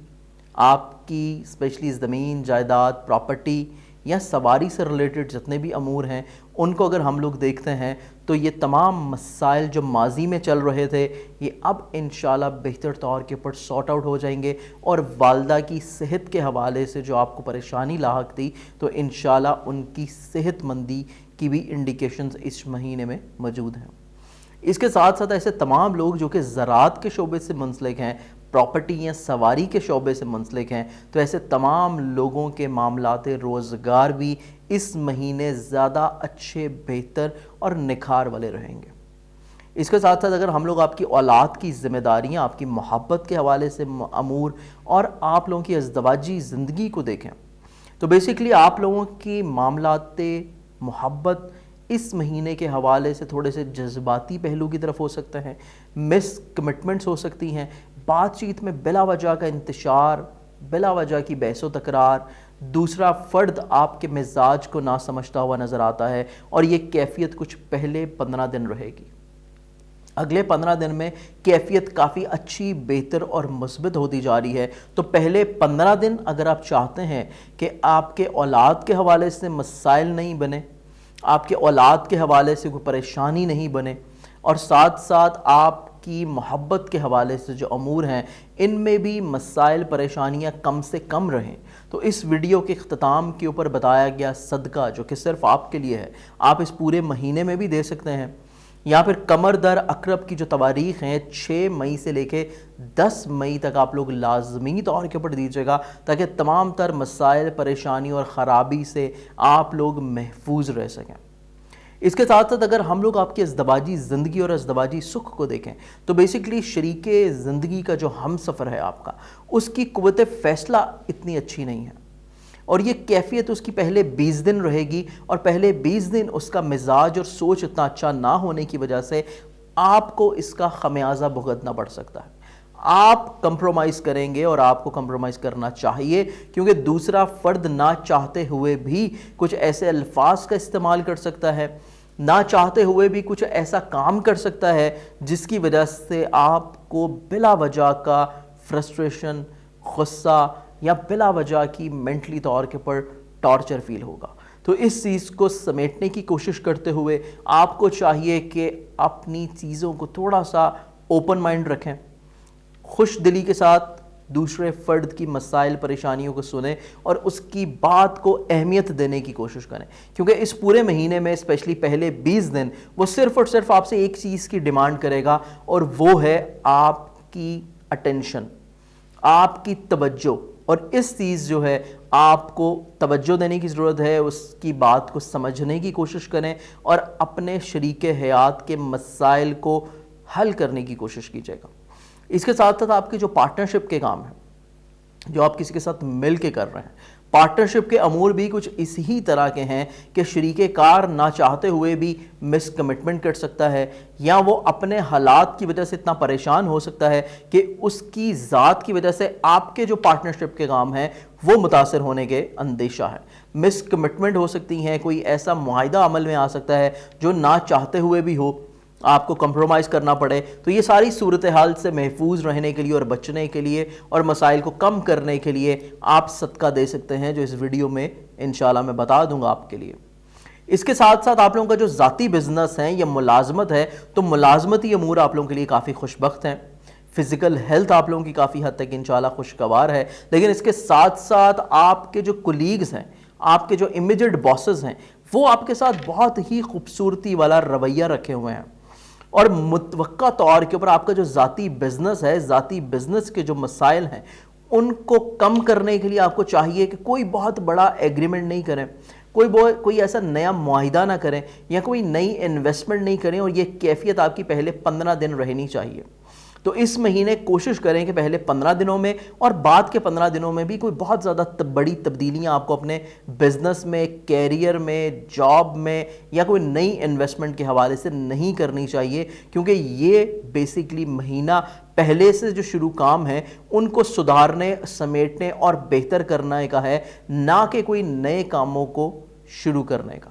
آپ کی اسپیشلی زمین جائیداد پراپرٹی یا سواری سے ریلیٹڈ جتنے بھی امور ہیں ان کو اگر ہم لوگ دیکھتے ہیں تو یہ تمام مسائل جو ماضی میں چل رہے تھے یہ اب انشاءاللہ بہتر طور کے اوپر سارٹ آؤٹ ہو جائیں گے, اور والدہ کی صحت کے حوالے سے جو آپ کو پریشانی لاحق تھی تو انشاءاللہ ان کی صحت مندی کی بھی انڈیکیشنز اس مہینے میں موجود ہیں. اس کے ساتھ ساتھ ایسے تمام لوگ جو کہ زراعت کے شعبے سے منسلک ہیں, پراپرٹی یا سواری کے شعبے سے منسلک ہیں, تو ایسے تمام لوگوں کے معاملات روزگار بھی اس مہینے زیادہ اچھے بہتر اور نکھار والے رہیں گے. اس کے ساتھ ساتھ اگر ہم لوگ آپ کی اولاد کی ذمہ داریاں, آپ کی محبت کے حوالے سے امور اور آپ لوگوں کی ازدواجی زندگی کو دیکھیں تو بیسیکلی آپ لوگوں کی معاملات محبت اس مہینے کے حوالے سے تھوڑے سے جذباتی پہلو کی طرف ہو سکتے ہیں, مس کمٹمنٹس ہو سکتی ہیں, بات چیت میں بلا وجہ کا انتشار, بلا وجہ کی بحث و تکرار, دوسرا فرد آپ کے مزاج کو نہ سمجھتا ہوا نظر آتا ہے, اور یہ کیفیت کچھ پہلے 15 دن رہے گی. اگلے 15 دن میں کیفیت کافی اچھی بہتر اور مثبت ہوتی جا رہی ہے. تو پہلے 15 دن اگر آپ چاہتے ہیں کہ آپ کے اولاد کے حوالے سے مسائل نہیں بنے, آپ کے اولاد کے حوالے سے کوئی پریشانی نہیں بنے, اور ساتھ ساتھ آپ کی محبت کے حوالے سے جو امور ہیں ان میں بھی مسائل پریشانیاں کم سے کم رہیں, تو اس ویڈیو کے اختتام کے اوپر بتایا گیا صدقہ جو کہ صرف آپ کے لیے ہے, آپ اس پورے مہینے میں بھی دے سکتے ہیں, یا پھر قمر در عقرب کی جو تواریخ ہیں 6 مئی سے لے کے 10 مئی تک آپ لوگ لازمی طور کے اوپر دیجیے گا, تاکہ تمام تر مسائل پریشانی اور خرابی سے آپ لوگ محفوظ رہ سکیں. اس کے ساتھ ساتھ اگر ہم لوگ آپ کی ازدواجی زندگی اور ازدواجی سکھ کو دیکھیں تو بیسیکلی شریک زندگی کا جو ہم سفر ہے آپ کا, اس کی قوت فیصلہ اتنی اچھی نہیں ہے, اور یہ کیفیت اس کی پہلے 20 دن رہے گی, اور پہلے 20 دن اس کا مزاج اور سوچ اتنا اچھا نہ ہونے کی وجہ سے آپ کو اس کا خمیازہ بھگتنا پڑ سکتا ہے. آپ کمپرومائز کریں گے, اور آپ کو کمپرومائز کرنا چاہیے, کیونکہ دوسرا فرد نہ چاہتے ہوئے بھی کچھ ایسے الفاظ کا استعمال کر سکتا ہے, نہ چاہتے ہوئے بھی کچھ ایسا کام کر سکتا ہے جس کی وجہ سے آپ کو بلا وجہ کا فرسٹریشن, غصہ یا بلا وجہ کی مینٹلی طور کے پر ٹارچر فیل ہوگا. تو اس چیز کو سمیٹنے کی کوشش کرتے ہوئے آپ کو چاہیے کہ اپنی چیزوں کو تھوڑا سا اوپن مائنڈ رکھیں, خوش دلی کے ساتھ دوسرے فرد کی مسائل پریشانیوں کو سنیں اور اس کی بات کو اہمیت دینے کی کوشش کریں, کیونکہ اس پورے مہینے میں اسپیشلی پہلے 20 دن وہ صرف اور صرف آپ سے ایک چیز کی ڈیمانڈ کرے گا, اور وہ ہے آپ کی اٹینشن, آپ کی توجہ. اور اس چیز جو ہے آپ کو توجہ دینے کی ضرورت ہے, اس کی بات کو سمجھنے کی کوشش کریں اور اپنے شریک حیات کے مسائل کو حل کرنے کی کوشش کیجیے گا. اس کے ساتھ ساتھ آپ کے جو پارٹنرشپ کے کام ہیں جو آپ کسی کے ساتھ مل کے کر رہے ہیں, پارٹنرشپ کے امور بھی کچھ اسی طرح کے ہیں کہ شریک کار نہ چاہتے ہوئے بھی مس کمٹمنٹ کر سکتا ہے, یا وہ اپنے حالات کی وجہ سے اتنا پریشان ہو سکتا ہے کہ اس کی ذات کی وجہ سے آپ کے جو پارٹنرشپ کے کام ہیں وہ متاثر ہونے کے اندیشہ ہے. مس کمٹمنٹ ہو سکتی ہیں, کوئی ایسا معاہدہ عمل میں آ سکتا ہے جو نہ چاہتے ہوئے بھی ہو, آپ کو کمپرومائز کرنا پڑے. تو یہ ساری صورتحال سے محفوظ رہنے کے لیے اور بچنے کے لیے اور مسائل کو کم کرنے کے لیے آپ صدقہ دے سکتے ہیں, جو اس ویڈیو میں انشاءاللہ میں بتا دوں گا آپ کے لیے. اس کے ساتھ ساتھ آپ لوگوں کا جو ذاتی بزنس ہے یا ملازمت ہے, تو ملازمتی امور آپ لوگوں کے لیے کافی خوش بخت ہیں. فزیکل ہیلتھ آپ لوگوں کی کافی حد تک انشاءاللہ خوشگوار ہے, لیکن اس کے ساتھ ساتھ آپ کے جو کولیگز ہیں, آپ کے جو امیجیٹ باسز ہیں, وہ آپ کے ساتھ بہت ہی خوبصورتی والا رویہ رکھے ہوئے ہیں، اور متوقع طور کے اوپر آپ کا جو ذاتی بزنس ہے، ذاتی بزنس کے جو مسائل ہیں ان کو کم کرنے کے لیے آپ کو چاہیے کہ کوئی بہت بڑا ایگریمنٹ نہیں کریں، کوئی ایسا نیا معاہدہ نہ کریں، یا کوئی نئی انویسٹمنٹ نہیں کریں، اور یہ کیفیت آپ کی پہلے 15 دن رہنی چاہیے۔ تو اس مہینے کوشش کریں کہ پہلے 15 دنوں میں اور بعد کے 15 دنوں میں بھی کوئی بہت زیادہ بڑی تبدیلیاں آپ کو اپنے بزنس میں، کیریئر میں، جاب میں، یا کوئی نئی انویسٹمنٹ کے حوالے سے نہیں کرنی چاہیے، کیونکہ یہ بیسیکلی مہینہ پہلے سے جو شروع کام ہیں ان کو سدھارنے، سمیٹنے اور بہتر کرنے کا ہے، نہ کہ کوئی نئے کاموں کو شروع کرنے کا۔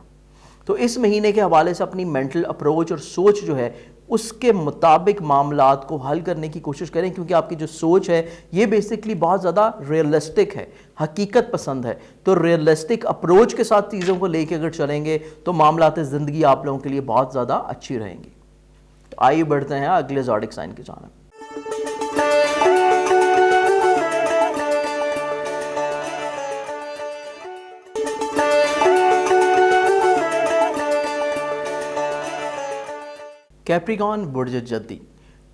تو اس مہینے کے حوالے سے اپنی مینٹل اپروچ اور سوچ جو ہے اس کے مطابق معاملات کو حل کرنے کی کوشش کریں، کیونکہ آپ کی جو سوچ ہے یہ بیسیکلی بہت زیادہ ریئلسٹک ہے، حقیقت پسند ہے۔ تو ریئلسٹک اپروچ کے ساتھ چیزوں کو لے کے اگر چلیں گے تو معاملات زندگی آپ لوگوں کے لیے بہت زیادہ اچھی رہیں گی۔ تو آئیے بڑھتے ہیں اگلے زوڈک سائن کی جانب۔ کیپریکان، برج جدی۔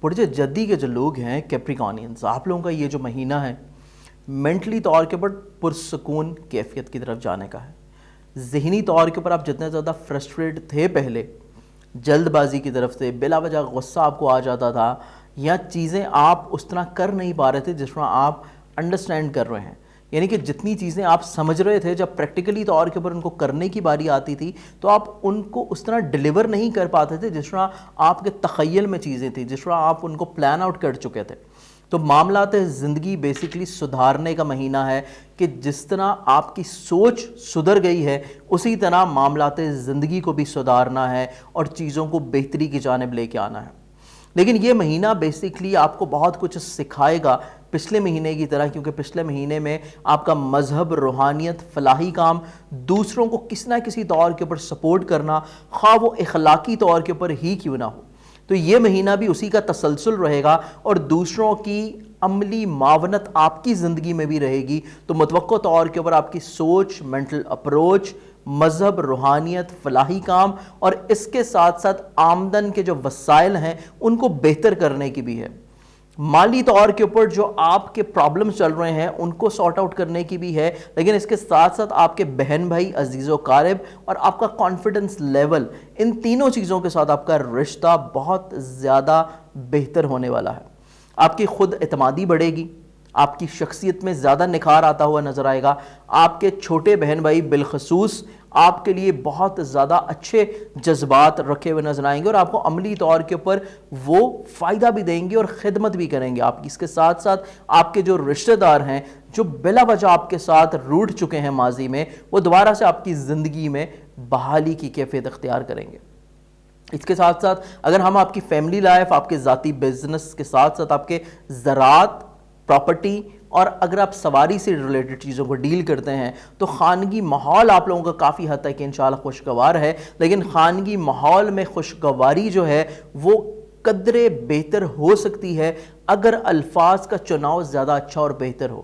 برج جدی کے جو لوگ ہیں کیپریکانینز، آپ لوگوں کا یہ جو مہینہ ہے مینٹلی طور کے اوپر پرسکون کیفیت کی طرف جانے کا ہے۔ ذہنی طور کے اوپر آپ جتنے زیادہ فرسٹریٹ تھے پہلے، جلد بازی کی طرف سے بلا وجہ غصہ آپ کو آ جاتا تھا، یا چیزیں آپ اس طرح کر نہیں پا رہے تھے جس طرح آپ انڈرسٹینڈ کر رہے ہیں، یعنی کہ جتنی چیزیں آپ سمجھ رہے تھے جب پریکٹیکلی طور کے اوپر ان کو کرنے کی باری آتی تھی تو آپ ان کو اس طرح ڈیلیور نہیں کر پاتے تھے جس طرح آپ کے تخیل میں چیزیں تھیں، جس طرح آپ ان کو پلان آؤٹ کر چکے تھے۔ تو معاملات زندگی بیسیکلی سدھارنے کا مہینہ ہے کہ جس طرح آپ کی سوچ سدھر گئی ہے اسی طرح معاملات زندگی کو بھی سدھارنا ہے اور چیزوں کو بہتری کی جانب لے کے آنا ہے۔ لیکن یہ مہینہ بیسیکلی آپ کو بہت کچھ سکھائے گا پچھلے مہینے کی طرح، کیونکہ پچھلے مہینے میں آپ کا مذہب، روحانیت، فلاحی کام، دوسروں کو کسی نہ کسی طور کے اوپر سپورٹ کرنا، خواہ وہ اخلاقی طور کے اوپر ہی کیوں نہ ہو، تو یہ مہینہ بھی اسی کا تسلسل رہے گا اور دوسروں کی عملی معاونت آپ کی زندگی میں بھی رہے گی۔ تو متوقع طور کے اوپر آپ کی سوچ، مینٹل اپروچ، مذہب، روحانیت، فلاحی کام اور اس کے ساتھ ساتھ آمدن کے جو وسائل ہیں ان کو بہتر کرنے کی بھی ہے۔ مالی طور کے اوپر جو آپ کے پرابلم چل رہے ہیں ان کو سارٹ آؤٹ کرنے کی بھی ہے، لیکن اس کے ساتھ ساتھ آپ کے بہن بھائی، عزیز و قارب اور آپ کا کانفیڈنس لیول، ان تینوں چیزوں کے ساتھ آپ کا رشتہ بہت زیادہ بہتر ہونے والا ہے۔ آپ کی خود اعتمادی بڑھے گی، آپ کی شخصیت میں زیادہ نکھار آتا ہوا نظر آئے گا، آپ کے چھوٹے بہن بھائی بالخصوص آپ کے لیے بہت زیادہ اچھے جذبات رکھے ہوئے نظر آئیں گے اور آپ کو عملی طور کے اوپر وہ فائدہ بھی دیں گے اور خدمت بھی کریں گے آپ کی۔ اس کے ساتھ ساتھ آپ کے جو رشتہ دار ہیں جو بلا وجہ آپ کے ساتھ روٹھ چکے ہیں ماضی میں، وہ دوبارہ سے آپ کی زندگی میں بحالی کی کیفیت اختیار کریں گے۔ اس کے ساتھ ساتھ اگر ہم آپ کی فیملی لائف، آپ کے ذاتی بزنس کے ساتھ ساتھ آپ کے زراعت، پراپرٹی اور اگر آپ سواری سے ریلیٹڈ چیزوں کو ڈیل کرتے ہیں تو خانگی ماحول آپ لوگوں کا کافی حد تک انشاءاللہ خوشگوار ہے، لیکن خانگی ماحول میں خوشگواری جو ہے وہ قدرے بہتر ہو سکتی ہے اگر الفاظ کا چناؤ زیادہ اچھا اور بہتر ہو۔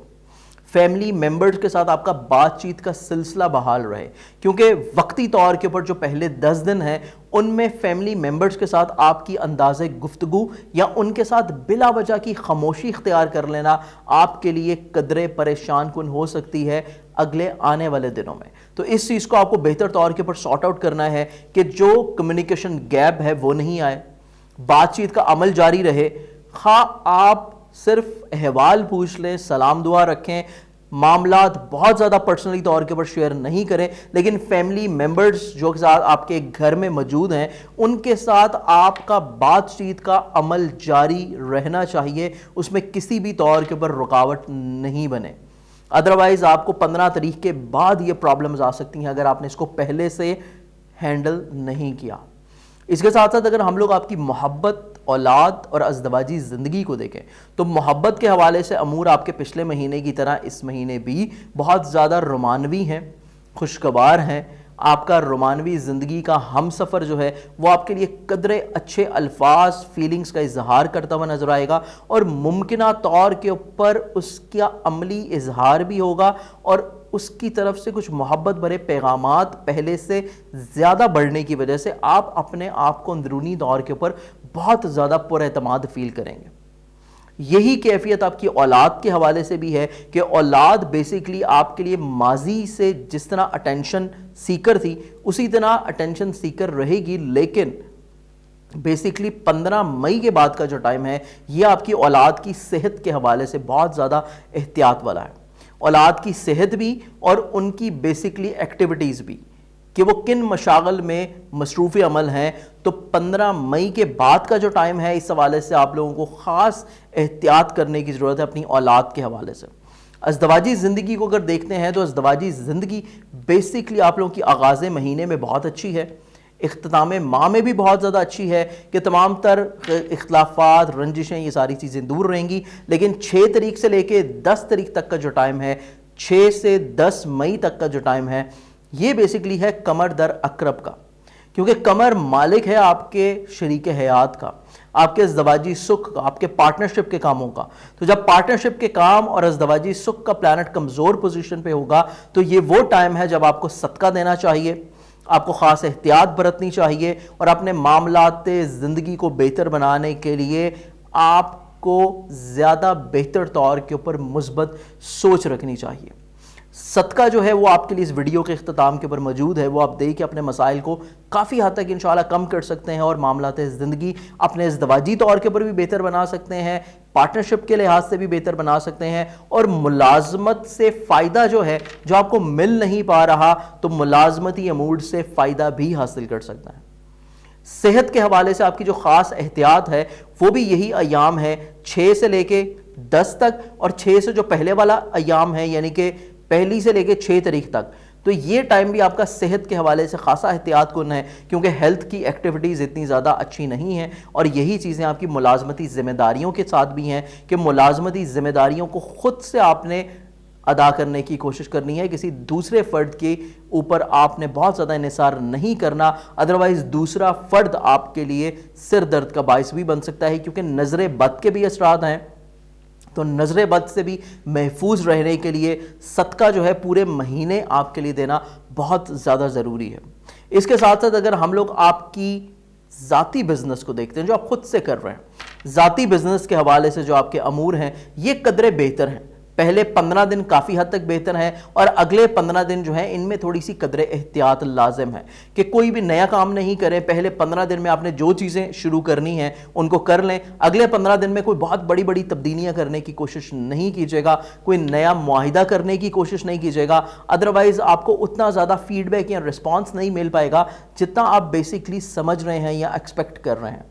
فیملی ممبرز کے ساتھ آپ کا بات چیت کا سلسلہ بحال رہے، کیونکہ وقتی طور کے اوپر جو پہلے 10 دن ہیں ان میں فیملی ممبرز کے ساتھ آپ کی انداز گفتگو یا ان کے ساتھ بلا وجہ کی خاموشی اختیار کر لینا آپ کے لیے قدرے پریشان کن ہو سکتی ہے اگلے آنے والے دنوں میں۔ تو اس چیز کو آپ کو بہتر طور کے اوپر سارٹ آؤٹ کرنا ہے کہ جو کمیونیکیشن گیپ ہے وہ نہیں آئے، بات چیت کا عمل جاری رہے، خواہ آپ صرف احوال پوچھ لیں، سلام دعا رکھیں، معاملات بہت زیادہ پرسنلی طور کے اوپر شیئر نہیں کریں، لیکن فیملی ممبرز جو ساتھ آپ کے گھر میں موجود ہیں ان کے ساتھ آپ کا بات چیت کا عمل جاری رہنا چاہیے، اس میں کسی بھی طور کے اوپر رکاوٹ نہیں بنے۔ ادروائز آپ کو 15 تاریخ کے بعد یہ پرابلمز آ سکتی ہیں اگر آپ نے اس کو پہلے سے ہینڈل نہیں کیا۔ اس کے ساتھ ساتھ اگر ہم لوگ آپ کی محبت، اولاد اور ازدواجی زندگی کو دیکھیں تو محبت کے حوالے سے امور آپ کے پچھلے مہینے کی طرح اس مہینے بھی بہت زیادہ رومانوی ہیں، خوشگوار ہیں۔ آپ کا رومانوی زندگی کا ہم سفر جو ہے وہ آپ کے لیے قدرے اچھے الفاظ فیلنگز کا اظہار کرتا ہوا نظر آئے گا، اور ممکنہ طور کے اوپر اس کا عملی اظہار بھی ہوگا، اور اس کی طرف سے کچھ محبت بھرے پیغامات پہلے سے زیادہ بڑھنے کی وجہ سے آپ اپنے آپ کو اندرونی طور کے اوپر بہت زیادہ پر اعتماد فیل کریں گے۔ یہی کیفیت آپ کی اولاد کے حوالے سے بھی ہے کہ اولاد بیسیکلی آپ کے لیے ماضی سے جس طرح اٹینشن سیکر تھی اسی طرح اٹینشن سیکر رہے گی، لیکن بیسیکلی 15 مئی کے بعد کا جو ٹائم ہے یہ آپ کی اولاد کی صحت کے حوالے سے بہت زیادہ احتیاط والا ہے۔ اولاد کی صحت بھی اور ان کی بیسیکلی ایکٹیویٹیز بھی کہ وہ کن مشاغل میں مصروف عمل ہیں، تو 15 مئی کے بعد کا جو ٹائم ہے اس حوالے سے آپ لوگوں کو خاص احتیاط کرنے کی ضرورت ہے اپنی اولاد کے حوالے سے۔ ازدواجی زندگی کو اگر دیکھتے ہیں تو ازدواجی زندگی بیسیکلی آپ لوگوں کی آغاز مہینے میں بہت اچھی ہے، اختتام ماہ میں بھی بہت زیادہ اچھی ہے کہ تمام تر اختلافات رنجشیں یہ ساری چیزیں دور رہیں گی، لیکن 6 تاریخ سے لے کے 10 تاریخ تک کا جو ٹائم ہے، 6 سے 10 مئی تک کا جو ٹائم ہے، یہ بیسیکلی ہے قمر در عقرب کا، کیونکہ قمر مالک ہے آپ کے شریک حیات کا، آپ کے ازدواجی سکھ کا، آپ کے پارٹنرشپ کے کاموں کا۔ تو جب پارٹنرشپ کے کام اور ازدواجی سکھ کا پلانٹ کمزور پوزیشن پہ ہوگا تو یہ وہ ٹائم ہے جب آپ کو صدقہ دینا چاہیے، آپ کو خاص احتیاط برتنی چاہیے، اور اپنے معاملات زندگی کو بہتر بنانے کے لیے آپ کو زیادہ بہتر طور کے اوپر مثبت سوچ رکھنی چاہیے۔ صدقہ جو ہے وہ آپ کے لیے اس ویڈیو کے اختتام کے اوپر موجود ہے، وہ آپ دے کے اپنے مسائل کو کافی حد تک انشاءاللہ کم کر سکتے ہیں اور معاملات زندگی اپنے ازدواجی طور کے اوپر بھی بہتر بنا سکتے ہیں، پارٹنرشپ کے لحاظ سے بھی بہتر بنا سکتے ہیں، اور ملازمت سے فائدہ جو ہے جو آپ کو مل نہیں پا رہا تو ملازمتی امور سے فائدہ بھی حاصل کر سکتا ہے۔ صحت کے حوالے سے آپ کی جو خاص احتیاط ہے وہ بھی یہی ایام ہے 6 سے لے کے 10 تک، اور 6 سے جو پہلے والا ایام ہے یعنی کہ پہلی سے لے کے 6 تاریخ تک، تو یہ ٹائم بھی آپ کا صحت کے حوالے سے خاصا احتیاط کن ہے، کیونکہ ہیلتھ کی ایکٹیویٹیز اتنی زیادہ اچھی نہیں ہیں، اور یہی چیزیں آپ کی ملازمتی ذمہ داریوں کے ساتھ بھی ہیں کہ ملازمتی ذمہ داریوں کو خود سے آپ نے ادا کرنے کی کوشش کرنی ہے، کسی دوسرے فرد کے اوپر آپ نے بہت زیادہ انحصار نہیں کرنا، ادروائز دوسرا فرد آپ کے لیے سر درد کا باعث بھی بن سکتا ہے، کیونکہ نظر بد کے بھی اثرات ہیں۔ تو نظر بد سے بھی محفوظ رہنے کے لیے صدقہ جو ہے پورے مہینے آپ کے لیے دینا بہت زیادہ ضروری ہے۔ اس کے ساتھ ساتھ اگر ہم لوگ آپ کی ذاتی بزنس کو دیکھتے ہیں جو آپ خود سے کر رہے ہیں، ذاتی بزنس کے حوالے سے جو آپ کے امور ہیں یہ قدرے بہتر ہیں۔ پہلے 15 دن کافی حد تک بہتر ہیں، اور اگلے 15 دن جو ہیں ان میں تھوڑی سی قدر احتیاط لازم ہے کہ کوئی بھی نیا کام نہیں کریں۔ پہلے 15 دن میں آپ نے جو چیزیں شروع کرنی ہیں ان کو کر لیں، اگلے 15 دن میں کوئی بہت بڑی بڑی تبدیلیاں کرنے کی کوشش نہیں کیجیے گا، کوئی نیا معاہدہ کرنے کی کوشش نہیں کیجیے گا، ادروائز آپ کو اتنا زیادہ فیڈ بیک یا رسپانس نہیں مل پائے گا جتنا آپ بیسیکلی سمجھ رہے ہیں یا ایکسپیکٹ کر رہے ہیں۔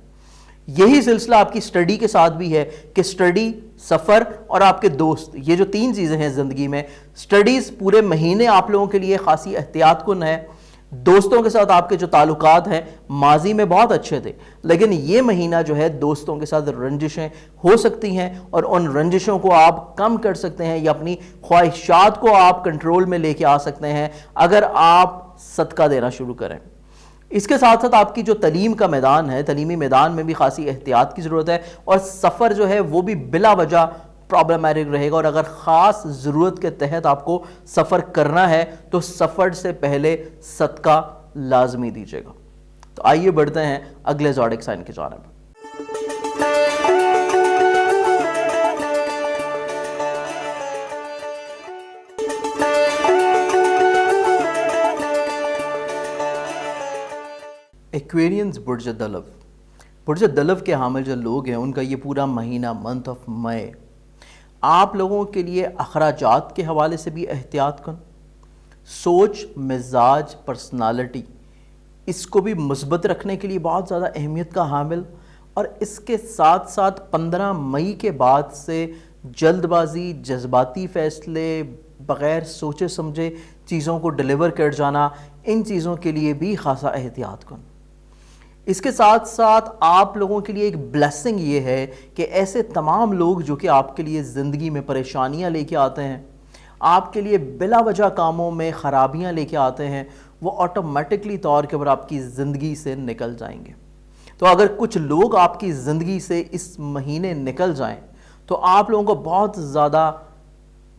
یہی سلسلہ آپ کی سٹڈی کے ساتھ بھی ہے کہ سٹڈی، سفر اور آپ کے دوست، یہ جو 3 چیزیں ہیں زندگی میں، سٹڈیز پورے مہینے آپ لوگوں کے لیے خاصی احتیاط کن ہے۔ دوستوں کے ساتھ آپ کے جو تعلقات ہیں ماضی میں بہت اچھے تھے، لیکن یہ مہینہ جو ہے دوستوں کے ساتھ رنجشیں ہو سکتی ہیں، اور ان رنجشوں کو آپ کم کر سکتے ہیں یا اپنی خواہشات کو آپ کنٹرول میں لے کے آ سکتے ہیں اگر آپ صدقہ دینا شروع کریں۔ اس کے ساتھ ساتھ آپ کی جو تعلیم کا میدان ہے، تعلیمی میدان میں بھی خاصی احتیاط کی ضرورت ہے، اور سفر جو ہے وہ بھی بلا وجہ پرابلمیٹک رہے گا، اور اگر خاص ضرورت کے تحت آپ کو سفر کرنا ہے تو سفر سے پہلے صدقہ لازمی دیجیے گا۔ تو آئیے بڑھتے ہیں اگلے زوڈک سائن کی جانب۔ ایکویرینز برج دلو، برج دلو کے حامل جو لوگ ہیں ان کا یہ پورا مہینہ منتھ آف مئی آپ لوگوں کے لیے اخراجات کے حوالے سے بھی احتیاط کن، سوچ، مزاج، پرسنالٹی اس کو بھی مثبت رکھنے کے لیے بہت زیادہ اہمیت کا حامل، اور اس کے ساتھ ساتھ 15 مئی کے بعد سے جلد بازی، جذباتی فیصلے، بغیر سوچے سمجھے چیزوں کو ڈیلیور کر جانا، ان چیزوں کے لیے بھی خاصا احتیاط کن۔ اس کے ساتھ ساتھ آپ لوگوں کے لیے ایک بلیسنگ یہ ہے کہ ایسے تمام لوگ جو کہ آپ کے لیے زندگی میں پریشانیاں لے کے آتے ہیں، آپ کے لیے بلا وجہ کاموں میں خرابیاں لے کے آتے ہیں، وہ آٹومیٹکلی طور کے اوپر آپ کی زندگی سے نکل جائیں گے. تو اگر کچھ لوگ آپ کی زندگی سے اس مہینے نکل جائیں تو آپ لوگوں کو بہت زیادہ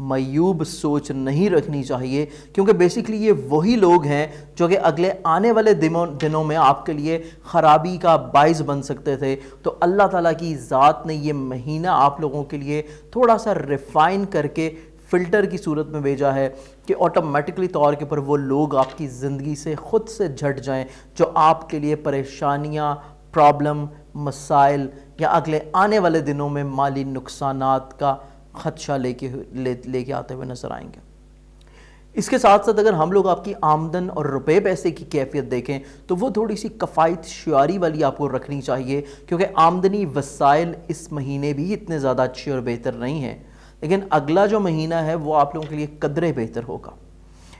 معیوب سوچ نہیں رکھنی چاہیے, کیونکہ بیسیکلی یہ وہی لوگ ہیں جو کہ اگلے آنے والے دنوں میں آپ کے لیے خرابی کا باعث بن سکتے تھے. تو اللہ تعالیٰ کی ذات نے یہ مہینہ آپ لوگوں کے لیے تھوڑا سا ریفائن کر کے فلٹر کی صورت میں بھیجا ہے کہ آٹومیٹکلی طور کے پر وہ لوگ آپ کی زندگی سے خود سے جھٹ جائیں جو آپ کے لیے پریشانیاں, پرابلم, مسائل یا اگلے آنے والے دنوں میں مالی نقصانات کا خدشہ لے کے آتے ہوئے نظر آئیں گے. اس کے ساتھ ساتھ اگر ہم لوگ آپ کی آمدن اور روپے پیسے کی کیفیت دیکھیں تو وہ تھوڑی سی کفایت شعاری والی آپ کو رکھنی چاہیے, کیونکہ آمدنی وسائل اس مہینے بھی اتنے زیادہ اچھے اور بہتر نہیں ہیں. لیکن اگلا جو مہینہ ہے وہ آپ لوگوں کے لیے قدرے بہتر ہوگا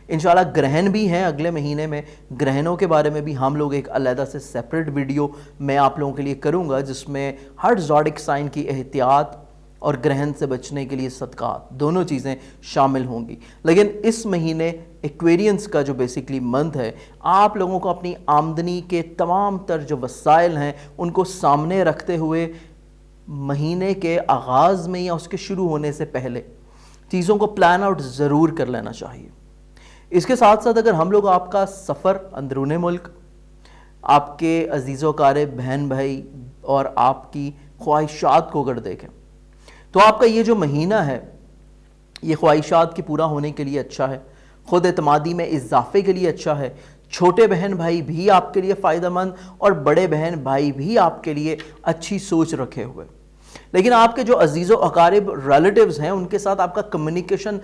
انشاءاللہ. گرہن بھی ہیں اگلے مہینے میں, گرہنوں کے بارے میں بھی ہم لوگ ایک علیحدہ سے سیپریٹ ویڈیو میں آپ لوگوں کے لیے کروں گا, جس میں ہر زوڈک سائن کی احتیاط اور گرہن سے بچنے کے لیے صدقات دونوں چیزیں شامل ہوں گی. لیکن اس مہینے ایکویرینس کا جو بیسیکلی منتھ ہے, آپ لوگوں کو اپنی آمدنی کے تمام تر جو وسائل ہیں ان کو سامنے رکھتے ہوئے مہینے کے آغاز میں یا اس کے شروع ہونے سے پہلے چیزوں کو پلان آؤٹ ضرور کر لینا چاہیے. اس کے ساتھ ساتھ اگر ہم لوگ آپ کا سفر اندرون ملک, آپ کے عزیز و اقارب, بہن بھائی اور آپ کی خواہشات کو اگر دیکھیں تو آپ کا یہ جو مہینہ ہے یہ خواہشات کی پورا ہونے کے لیے اچھا ہے, خود اعتمادی میں اضافے کے لیے اچھا ہے. چھوٹے بہن بھائی بھی آپ کے لیے فائدہ مند اور بڑے بہن بھائی بھی آپ کے لیے اچھی سوچ رکھے ہوئے. لیکن آپ کے جو عزیز و اقارب ریلیٹیوز ہیں ان کے ساتھ آپ کا کمیونیکیشن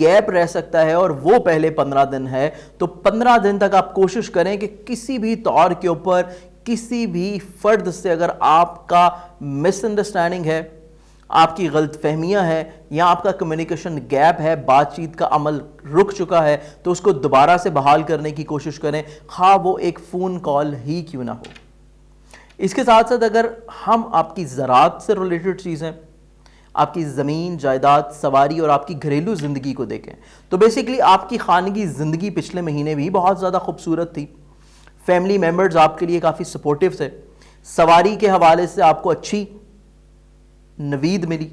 گیپ رہ سکتا ہے, اور وہ پہلے 15 دن ہے. تو 15 دن تک آپ کوشش کریں کہ کسی بھی طور کے اوپر کسی بھی فرد سے اگر آپ کا مس انڈرسٹینڈنگ ہے, آپ کی غلط فہمیاں ہیں یا آپ کا کمیونیکیشن گیپ ہے, بات چیت کا عمل رک چکا ہے, تو اس کو دوبارہ سے بحال کرنے کی کوشش کریں, خواہ وہ ایک فون کال ہی کیوں نہ ہو. اس کے ساتھ ساتھ اگر ہم آپ کی زراعت سے ریلیٹڈ چیزیں, آپ کی زمین جائیداد, سواری اور آپ کی گھریلو زندگی کو دیکھیں تو بیسیکلی آپ کی خانگی زندگی پچھلے مہینے بھی بہت زیادہ خوبصورت تھی. فیملی ممبرز آپ کے لیے کافی سپورٹیو تھے. سواری کے حوالے سے آپ کو اچھی نوید ملی.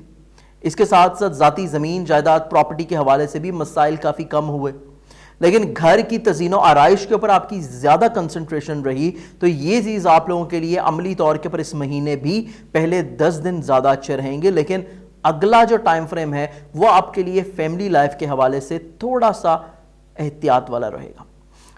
اس کے ساتھ ساتھ ذاتی زمین جائیداد پراپرٹی کے حوالے سے بھی مسائل کافی کم ہوئے. لیکن گھر کی تزئین و آرائش کے اوپر آپ کی زیادہ کنسنٹریشن رہی, تو یہ چیز آپ لوگوں کے لیے عملی طور کے اوپر اس مہینے بھی پہلے 10 دن زیادہ اچھے رہیں گے. لیکن اگلا جو ٹائم فریم ہے وہ آپ کے لیے فیملی لائف کے حوالے سے تھوڑا سا احتیاط والا رہے گا.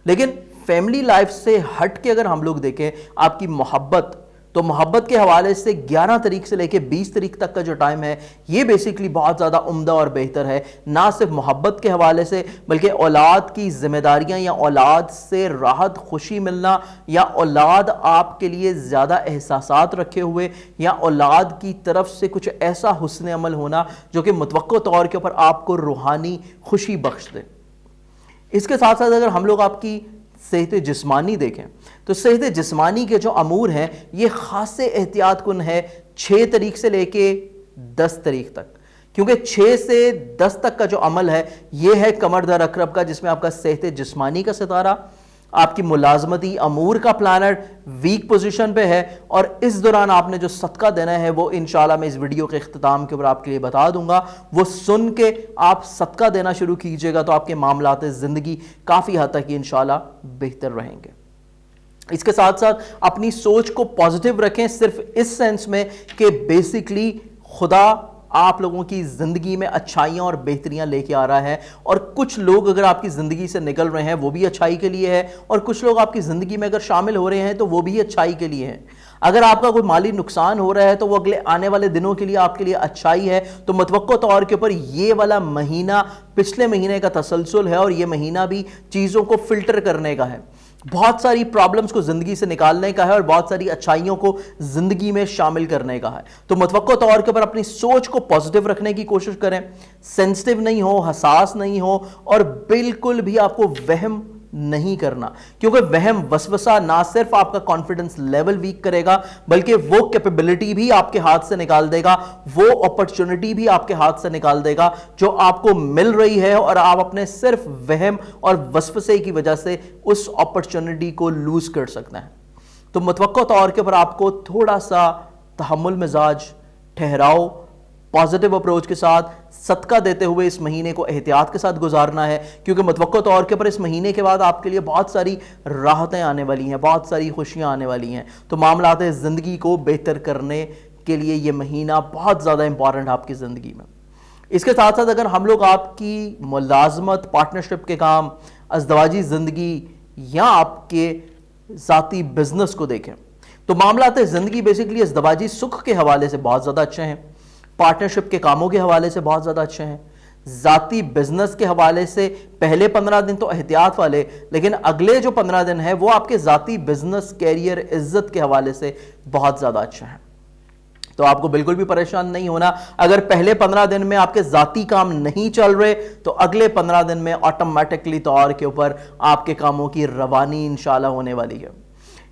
لیکن فیملی لائف سے ہٹ کے اگر ہم لوگ دیکھیں آپ کی محبت, تو محبت کے حوالے سے 11 تاریخ سے لے کے 20 تاریخ تک کا جو ٹائم ہے یہ بیسیکلی بہت زیادہ عمدہ اور بہتر ہے. نہ صرف محبت کے حوالے سے بلکہ اولاد کی ذمہ داریاں یا اولاد سے راحت خوشی ملنا, یا اولاد آپ کے لیے زیادہ احساسات رکھے ہوئے, یا اولاد کی طرف سے کچھ ایسا حسن عمل ہونا جو کہ متوقع طور کے اوپر آپ کو روحانی خوشی بخش دے. اس کے ساتھ ساتھ اگر ہم لوگ آپ کی صحت جسمانی دیکھیں تو صحت جسمانی کے جو امور ہیں یہ خاصے احتیاط کن ہے 6 تاریخ سے لے کے 10 تاریخ تک, کیونکہ 6 سے 10 تک کا جو عمل ہے یہ ہے کمر در اکرب کا, جس میں آپ کا صحت جسمانی کا ستارہ, آپ کی ملازمتی امور کا پلانٹ ویک پوزیشن پہ ہے. اور اس دوران آپ نے جو صدقہ دینا ہے وہ انشاءاللہ میں اس ویڈیو کے اختتام کے اوپر آپ کے لیے بتا دوں گا, وہ سن کے آپ صدقہ دینا شروع کیجئے گا تو آپ کے معاملات زندگی کافی حد تک انشاءاللہ بہتر رہیں گے. اس کے ساتھ ساتھ اپنی سوچ کو پازیٹیو رکھیں, صرف اس سینس میں کہ بیسیکلی خدا آپ لوگوں کی زندگی میں اچھائیاں اور بہتریاں لے کے آ رہا ہے. اور کچھ لوگ اگر آپ کی زندگی سے نکل رہے ہیں وہ بھی اچھائی کے لیے ہے, اور کچھ لوگ آپ کی زندگی میں اگر شامل ہو رہے ہیں تو وہ بھی اچھائی کے لیے ہیں. اگر آپ کا کوئی مالی نقصان ہو رہا ہے تو وہ اگلے آنے والے دنوں کے لیے آپ کے لیے اچھائی ہے. تو متوقع طور کے اوپر یہ والا مہینہ پچھلے مہینے کا تسلسل ہے, اور یہ مہینہ بھی چیزوں کو فلٹر کرنے کا ہے, بہت ساری پرابلمز کو زندگی سے نکالنے کا ہے, اور بہت ساری اچھائیوں کو زندگی میں شامل کرنے کا ہے. تو متوقع طور کے اوپر اپنی سوچ کو پازیٹیو رکھنے کی کوشش کریں, سینسٹیو نہیں ہو, حساس نہیں ہو, اور بالکل بھی آپ کو وہم نہیں کرنا, کیونکہ وہم وسوسہ نہ صرف آپ کا کانفیڈنس لیول ویک کرے گا بلکہ وہ کیپیبلٹی بھی آپ کے ہاتھ سے نکال دے گا, وہ اپرچونٹی بھی آپ کے ہاتھ سے نکال دے گا جو آپ کو مل رہی ہے, اور آپ اپنے صرف وہم اور وسوسے کی وجہ سے اس اپرچونٹی کو لوز کر سکتے ہیں. تو متوقع طور کے پر آپ کو تھوڑا سا تحمل مزاج, ٹھہراؤ, پازیٹیو اپروچ کے ساتھ صدقہ دیتے ہوئے اس مہینے کو احتیاط کے ساتھ گزارنا ہے, کیونکہ متوقع طور کے پر اس مہینے کے بعد آپ کے لیے بہت ساری راحتیں آنے والی ہیں, بہت ساری خوشیاں آنے والی ہیں. تو معاملات زندگی کو بہتر کرنے کے لیے یہ مہینہ بہت زیادہ امپورٹنٹ ہے آپ کی زندگی میں. اس کے ساتھ ساتھ اگر ہم لوگ آپ کی ملازمت, پارٹنرشپ کے کام, ازدواجی زندگی یا آپ کے ذاتی بزنس کو دیکھیں تو معاملات زندگی بیسیکلی ازدواجی سکھ کے حوالے سے بہت زیادہ اچھے ہیں, پارٹنرشپ کے کاموں کے حوالے سے بہت زیادہ اچھے ہیں, ذاتی بزنس کے حوالے سے پہلے 15 دن تو احتیاط والے, لیکن اگلے جو 15 دن ہیں وہ آپ کے ذاتی بزنس, کیریئر, عزت کے حوالے سے بہت زیادہ اچھے ہیں. تو آپ کو بالکل بھی پریشان نہیں ہونا. اگر پہلے 15 دن میں آپ کے ذاتی کام نہیں چل رہے تو اگلے 15 دن میں آٹومیٹکلی طور کے اوپر آپ کے کاموں کی روانی انشاءاللہ ہونے والی ہے.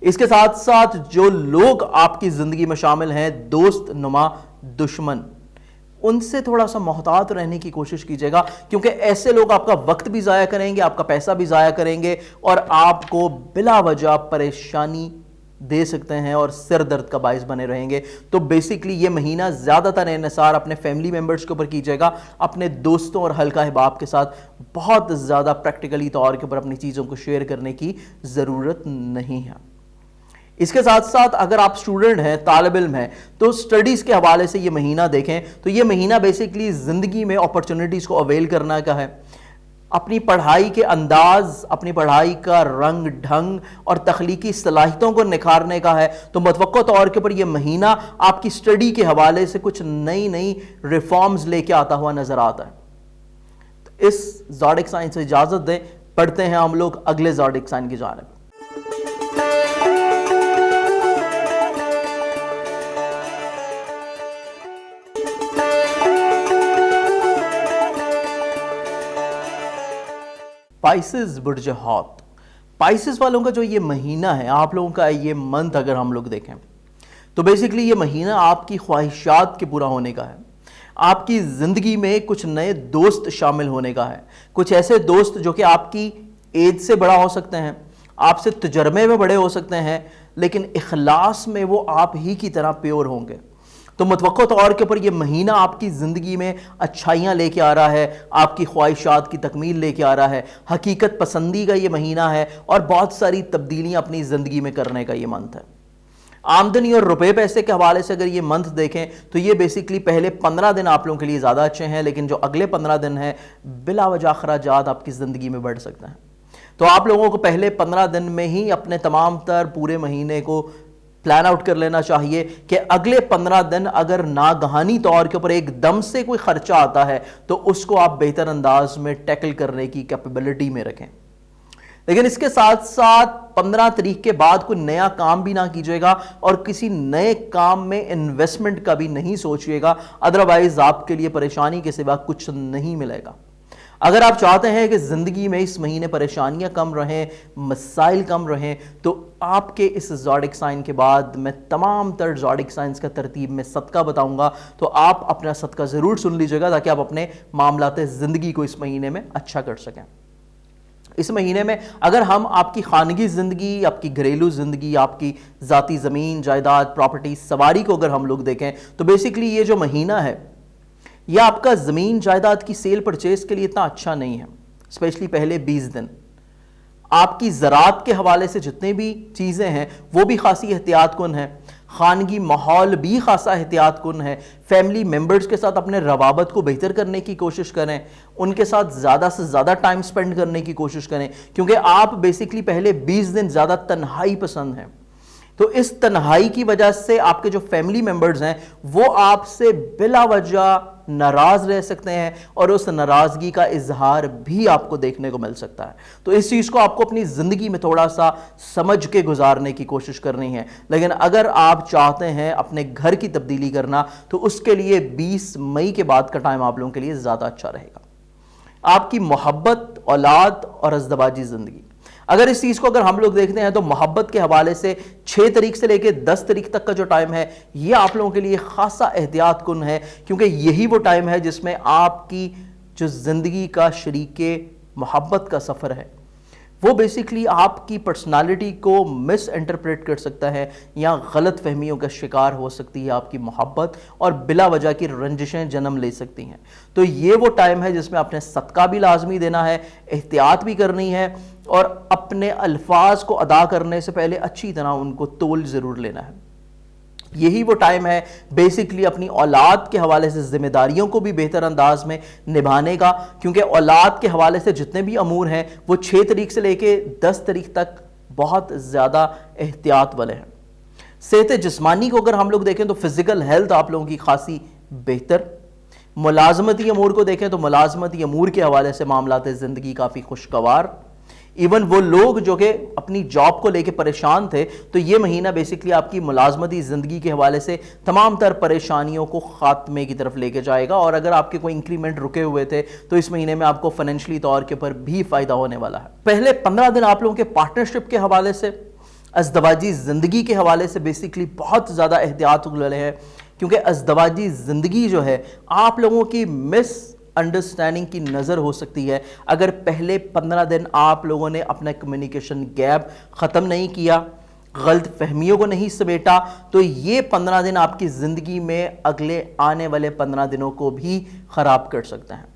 اس کے ساتھ ساتھ جو لوگ آپ کی زندگی میں شامل ہیں, دوست نما دشمن, ان سے تھوڑا سا محتاط رہنے کی کوشش کیجیے گا, کیونکہ ایسے لوگ آپ کا وقت بھی ضائع کریں گے, آپ کا پیسہ بھی ضائع کریں گے اور آپ کو بلا وجہ پریشانی دے سکتے ہیں اور سر درد کا باعث بنے رہیں گے. تو بیسیکلی یہ مہینہ زیادہ تر انحصار اپنے فیملی ممبرز کے اوپر کیجیے گا, اپنے دوستوں اور حلقہ احباب کے ساتھ بہت زیادہ پریکٹیکلی طور کے اوپر اپنی چیزوں کو شیئر کرنے کی ضرورت نہیں ہے. اس کے ساتھ ساتھ اگر آپ اسٹوڈنٹ ہیں, طالب علم ہیں, تو سٹڈیز کے حوالے سے یہ مہینہ دیکھیں تو یہ مہینہ بیسیکلی زندگی میں اپرچونٹیز کو اویل کرنا کا ہے, اپنی پڑھائی کے انداز, اپنی پڑھائی کا رنگ ڈھنگ اور تخلیقی صلاحیتوں کو نکھارنے کا ہے. تو متوقع طور کے پر یہ مہینہ آپ کی سٹڈی کے حوالے سے کچھ نئی ریفارمز لے کے آتا ہوا نظر آتا ہے. اس زوڈک سائن سے اجازت دیں, پڑھتے ہیں ہم لوگ اگلے زوڈک سائن کی جانب. پائسز برج ہاتھ. پائسز والوں کا جو یہ مہینہ ہے, آپ لوگوں کا یہ منتھ اگر ہم لوگ دیکھیں تو بیسیکلی یہ مہینہ آپ کی خواہشات کے پورا ہونے کا ہے. آپ کی زندگی میں کچھ نئے دوست شامل ہونے کا ہے, کچھ ایسے دوست جو کہ آپ کی ایج سے بڑا ہو سکتے ہیں, آپ سے تجربے میں بڑے ہو سکتے ہیں, لیکن اخلاص میں وہ آپ ہی کی طرح پیور ہوں گے. تو متوقع طور کے اوپر یہ مہینہ آپ کی زندگی میں اچھائیاں لے کے آ رہا ہے, آپ کی خواہشات کی تکمیل لے کے آ رہا ہے, حقیقت پسندی کا یہ مہینہ ہے اور بہت ساری تبدیلیاں اپنی زندگی میں کرنے کا یہ منتھ ہے. آمدنی اور روپے پیسے کے حوالے سے اگر یہ منتھ دیکھیں تو یہ بیسیکلی پہلے 15 دن آپ لوگوں کے لیے زیادہ اچھے ہیں, لیکن جو اگلے 15 دن ہیں بلا وجہ اخراجات آپ کی زندگی میں بڑھ سکتے ہیں. تو آپ لوگوں کو پہلے 15 دن میں ہی اپنے تمام تر پورے مہینے کو پلان آؤٹ کر لینا چاہیے کہ اگلے 15 دن اگر ناگہانی طور کے اوپر ایک دم سے کوئی خرچہ آتا ہے تو اس کو آپ بہتر انداز میں ٹیکل کرنے کی کیپیبلٹی میں رکھیں. لیکن اس کے ساتھ ساتھ 15 تاریخ کے بعد کوئی نیا کام بھی نہ کیجیے گا اور کسی نئے کام میں انویسٹمنٹ کا بھی نہیں سوچیے گا, ادروائز آپ کے لیے پریشانی کے سوا کچھ نہیں ملے گا. اگر آپ چاہتے ہیں کہ زندگی میں اس مہینے پریشانیاں کم رہیں, مسائل کم رہیں, تو آپ کے اس زوڈک سائن کے بعد میں تمام تر زوڈک سائنز کا ترتیب میں صدقہ بتاؤں گا, تو آپ اپنا صدقہ ضرور سن لیجیے گا تاکہ آپ اپنے معاملات زندگی کو اس مہینے میں اچھا کر سکیں. اس مہینے میں اگر ہم آپ کی خانگی زندگی, آپ کی گھریلو زندگی, آپ کی ذاتی زمین جائیداد, پراپرٹی, سواری کو اگر ہم لوگ دیکھیں تو بیسیکلی یہ جو مہینہ ہے یہ آپ کا زمین جائیداد کی سیل پرچیز کے لیے اتنا اچھا نہیں ہے. اسپیشلی پہلے 20 دن آپ کی زراعت کے حوالے سے جتنے بھی چیزیں ہیں وہ بھی خاصی احتیاط کن ہیں, خانگی ماحول بھی خاصا احتیاط کن ہے. فیملی ممبرز کے ساتھ اپنے روابط کو بہتر کرنے کی کوشش کریں, ان کے ساتھ زیادہ سے زیادہ ٹائم سپینڈ کرنے کی کوشش کریں, کیونکہ آپ بیسیکلی پہلے 20 دن زیادہ تنہائی پسند ہیں. تو اس تنہائی کی وجہ سے آپ کے جو فیملی ممبرز ہیں وہ آپ سے بلا وجہ ناراض رہ سکتے ہیں اور اس ناراضگی کا اظہار بھی آپ کو دیکھنے کو مل سکتا ہے. تو اس چیز کو آپ کو اپنی زندگی میں تھوڑا سا سمجھ کے گزارنے کی کوشش کرنی ہے. لیکن اگر آپ چاہتے ہیں اپنے گھر کی تبدیلی کرنا تو اس کے لیے 20 مئی کے بعد کا ٹائم آپ لوگوں کے لیے زیادہ اچھا رہے گا. آپ کی محبت, اولاد اور ازدواجی زندگی, اگر اس چیز کو اگر ہم لوگ دیکھتے ہیں تو محبت کے حوالے سے 6 تاریخ سے لے کے 10 تاریخ تک کا جو ٹائم ہے یہ آپ لوگوں کے لیے خاصا احتیاط کن ہے، کیونکہ یہی وہ ٹائم ہے جس میں آپ کی جو زندگی کا شریک محبت کا سفر ہے وہ بیسیکلی آپ کی پرسنالٹی کو مس انٹرپریٹ کر سکتا ہے یا غلط فہمیوں کا شکار ہو سکتی ہے آپ کی محبت، اور بلا وجہ کی رنجشیں جنم لے سکتی ہیں۔ تو یہ وہ ٹائم ہے جس میں اپنے صدقہ بھی لازمی دینا ہے، احتیاط بھی کرنی ہے، اور اپنے الفاظ کو ادا کرنے سے پہلے اچھی طرح ان کو تول ضرور لینا ہے۔ یہی وہ ٹائم ہے بیسیکلی اپنی اولاد کے حوالے سے ذمہ داریوں کو بھی بہتر انداز میں نبھانے کا، کیونکہ اولاد کے حوالے سے جتنے بھی امور ہیں وہ 6 تاریخ سے لے کے 10 تاریخ تک بہت زیادہ احتیاط والے ہیں۔ صحت جسمانی کو اگر ہم لوگ دیکھیں تو فزیکل ہیلتھ آپ لوگوں کی خاصی بہتر۔ ملازمتی امور کو دیکھیں تو ملازمتی امور کے حوالے سے معاملات زندگی کافی خوشگوار۔ ایون وہ لوگ جو کہ اپنی جاب کو لے کے پریشان تھے تو یہ مہینہ بیسیکلی آپ کی ملازمتی زندگی کے حوالے سے تمام تر پریشانیوں کو خاتمے کی طرف لے کے جائے گا، اور اگر آپ کے کوئی انکریمنٹ رکے ہوئے تھے تو اس مہینے میں آپ کو فائنینشلی طور کے پر بھی فائدہ ہونے والا ہے۔ پہلے 15 دن آپ لوگوں کے پارٹنرشپ کے حوالے سے، ازدواجی زندگی کے حوالے سے بیسیکلی بہت زیادہ احتیاط والے ہیں، کیونکہ ازدواجی زندگی جو ہے آپ لوگوں کی مس انڈرسٹینڈنگ کی نظر ہو سکتی ہے اگر پہلے 15 دن آپ لوگوں نے اپنا کمیونیکیشن گیپ ختم نہیں کیا، غلط فہمیوں کو نہیں سمیٹا، تو یہ 15 دن آپ کی زندگی میں اگلے آنے والے 15 دنوں کو بھی خراب کر سکتے ہیں۔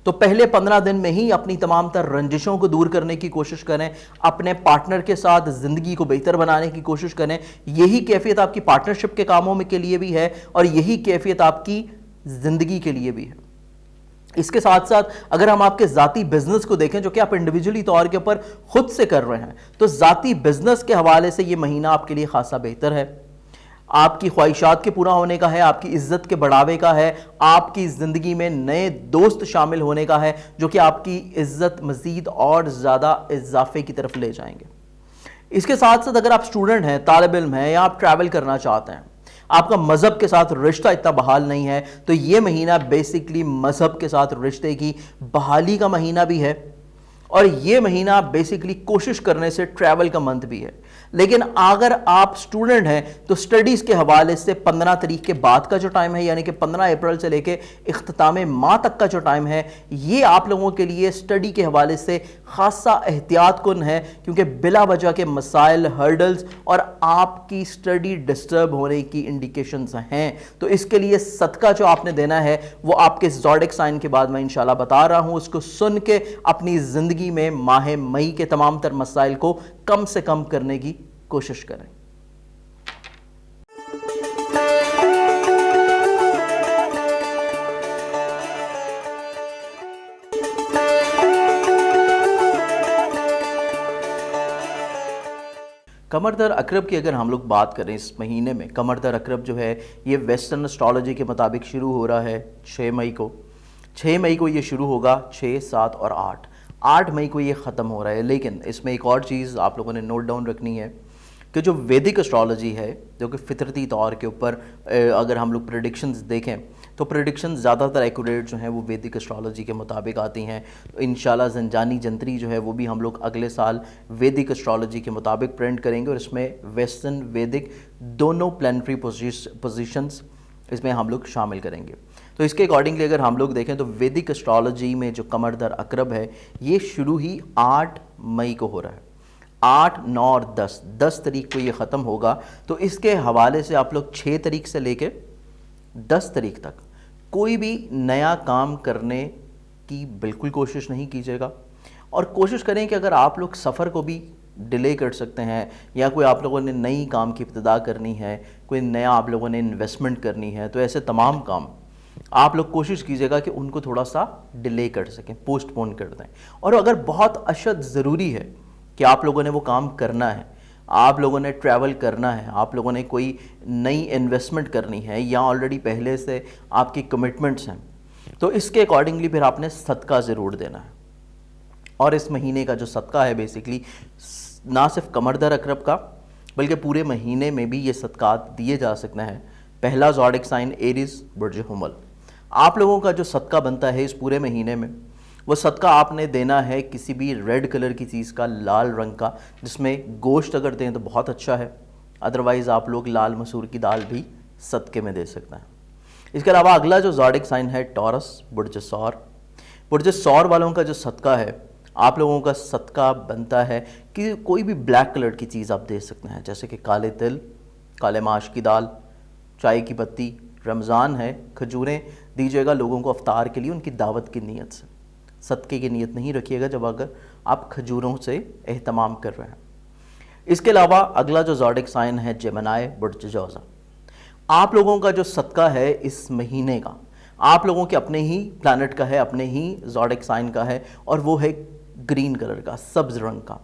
تو پہلے 15 دن میں ہی اپنی تمام تر رنجشوں کو دور کرنے کی کوشش کریں، اپنے پارٹنر کے ساتھ زندگی کو بہتر بنانے کی کوشش کریں۔ یہی کیفیت آپ کی پارٹنرشپ کے کاموں میں کے لیے بھی ہے، اور یہی کیفیت آپ کی زندگی کے لیے بھی ہے۔ اس کے ساتھ ساتھ اگر ہم آپ کے ذاتی بزنس کو دیکھیں جو کہ آپ انڈیویجولی طور کے اوپر خود سے کر رہے ہیں، تو ذاتی بزنس کے حوالے سے یہ مہینہ آپ کے لیے خاصا بہتر ہے۔ آپ کی خواہشات کے پورا ہونے کا ہے، آپ کی عزت کے بڑھاوے کا ہے، آپ کی زندگی میں نئے دوست شامل ہونے کا ہے جو کہ آپ کی عزت مزید اور زیادہ اضافے کی طرف لے جائیں گے۔ اس کے ساتھ ساتھ اگر آپ اسٹوڈنٹ ہیں، طالب علم ہیں، یا آپ ٹریول کرنا چاہتے ہیں، آپ کا مذہب کے ساتھ رشتہ اتنا بحال نہیں ہے، تو یہ مہینہ بیسیکلی مذہب کے ساتھ رشتے کی بحالی کا مہینہ بھی ہے، اور یہ مہینہ بیسیکلی کوشش کرنے سے ٹریول کا منتھ بھی ہے۔ لیکن اگر آپ سٹوڈنٹ ہیں تو سٹڈیز کے حوالے سے 15 تاریخ کے بعد کا جو ٹائم ہے، یعنی کہ 15 اپریل سے لے کے اختتام ماہ تک کا جو ٹائم ہے، یہ آپ لوگوں کے لیے سٹڈی کے حوالے سے خاصا احتیاط کن ہے، کیونکہ بلا وجہ کے مسائل، ہرڈلز اور آپ کی سٹڈی ڈسٹرب ہونے کی انڈیکیشنز ہیں۔ تو اس کے لیے صدقہ جو آپ نے دینا ہے وہ آپ کے زوڈک سائن کے بعد میں انشاءاللہ بتا رہا ہوں، اس کو سن کے اپنی زندگی میں ماہ مئی کے تمام تر مسائل کو کم سے کم کرنے کی کوشش کریں۔ قمر در عقرب کی اگر ہم لوگ بات کریں اس مہینے میں، قمر در عقرب جو ہے یہ ویسٹرن اسٹرالوجی کے مطابق شروع ہو رہا ہے 6 مئی کو۔ 6 مئی کو یہ شروع ہوگا، 6، 7 اور 8 مئی کو یہ ختم ہو رہا ہے۔ لیکن اس میں ایک اور چیز آپ لوگوں نے نوٹ ڈاؤن رکھنی ہے کہ جو ویدک اسٹرالوجی ہے، جو کہ فطرتی طور کے اوپر اگر ہم لوگ پریڈکشنز دیکھیں تو پریڈکشنز زیادہ تر ایکوریٹ جو ہیں وہ ویدک اسٹرالوجی کے مطابق آتی ہیں۔ تو انشاءاللہ زنجانی جنتری جو ہے وہ بھی ہم لوگ اگلے سال ویدک اسٹرالوجی کے مطابق پرنٹ کریں گے، اور اس میں ویسٹرن ویدک دونوں پلانٹری پوزیشنز اس میں ہم لوگ شامل کریں گے۔ تو اس کے اکارڈنگلی اگر ہم لوگ دیکھیں تو ویدک اسٹرالوجی میں جو قمر در عقرب ہے یہ شروع ہی 8 مئی کو ہو رہا ہے۔ 8، 9 اور 10 تاریخ کو یہ ختم ہوگا۔ تو اس کے حوالے سے آپ لوگ 6 تاریخ سے لے کے 10 تاریخ تک کوئی بھی نیا کام کرنے کی بالکل کوشش نہیں کیجیے گا، اور کوشش کریں کہ اگر آپ لوگ سفر کو بھی ڈیلے کر سکتے ہیں، یا کوئی آپ لوگوں نے نئی کام کی ابتدا کرنی ہے، کوئی نیا آپ لوگوں نے انویسٹمنٹ کرنی ہے، تو ایسے تمام کام آپ لوگ کوشش کیجیے گا کہ ان کو تھوڑا سا ڈیلے کر سکیں، پوسٹ پون کر دیں۔ اور اگر بہت اشد ضروری ہے کہ آپ لوگوں نے وہ کام کرنا ہے، آپ لوگوں نے ٹریول کرنا ہے، آپ لوگوں نے کوئی نئی انویسٹمنٹ کرنی ہے، یا آلریڈی پہلے سے آپ کی کمٹمنٹس ہیں، تو اس کے اکارڈنگلی پھر آپ نے صدقہ ضرور دینا ہے۔ اور اس مہینے کا جو صدقہ ہے بیسیکلی نہ صرف قمر در عقرب کا بلکہ پورے مہینے میں بھی یہ صدقات دیے جا سکتے ہیں۔ پہلا زوڈک سائن ایریز، برج حمل، آپ لوگوں کا جو صدقہ بنتا ہے اس پورے مہینے میں وہ صدقہ آپ نے دینا ہے کسی بھی ریڈ کلر کی چیز کا، لال رنگ کا، جس میں گوشت اگر دیں تو بہت اچھا ہے، ادروائز آپ لوگ لال مسور کی دال بھی صدقے میں دے سکتے ہیں۔ اس کے علاوہ اگلا جو زوڈک سائن ہے ٹورس، برج سور۔ برج سور والوں کا جو صدقہ ہے، آپ لوگوں کا صدقہ بنتا ہے کہ کوئی بھی بلیک کلر کی چیز آپ دے سکتے ہیں، جیسے کہ کالے تل، کالے ماش کی دال، چائے کی پتی۔ رمضان ہے، کھجوریں دیجیے گا لوگوں کو افطار کے لیے ان کی دعوت کی نیت سے، صدقے کی نیت نہیں رکھیے گا جب اگر آپ کھجوروں سے اہتمام کر رہے ہیں۔ اس کے علاوہ اگلا جو زوڈک سائن ہے جیمنائی، برج جوزا۔ آپ لوگوں کا جو صدقہ ہے اس مہینے کا، آپ لوگوں کے اپنے ہی پلانٹ کا ہے، اپنے ہی زوڈک سائن کا ہے، اور وہ ہے گرین کلر کا، سبز رنگ کا۔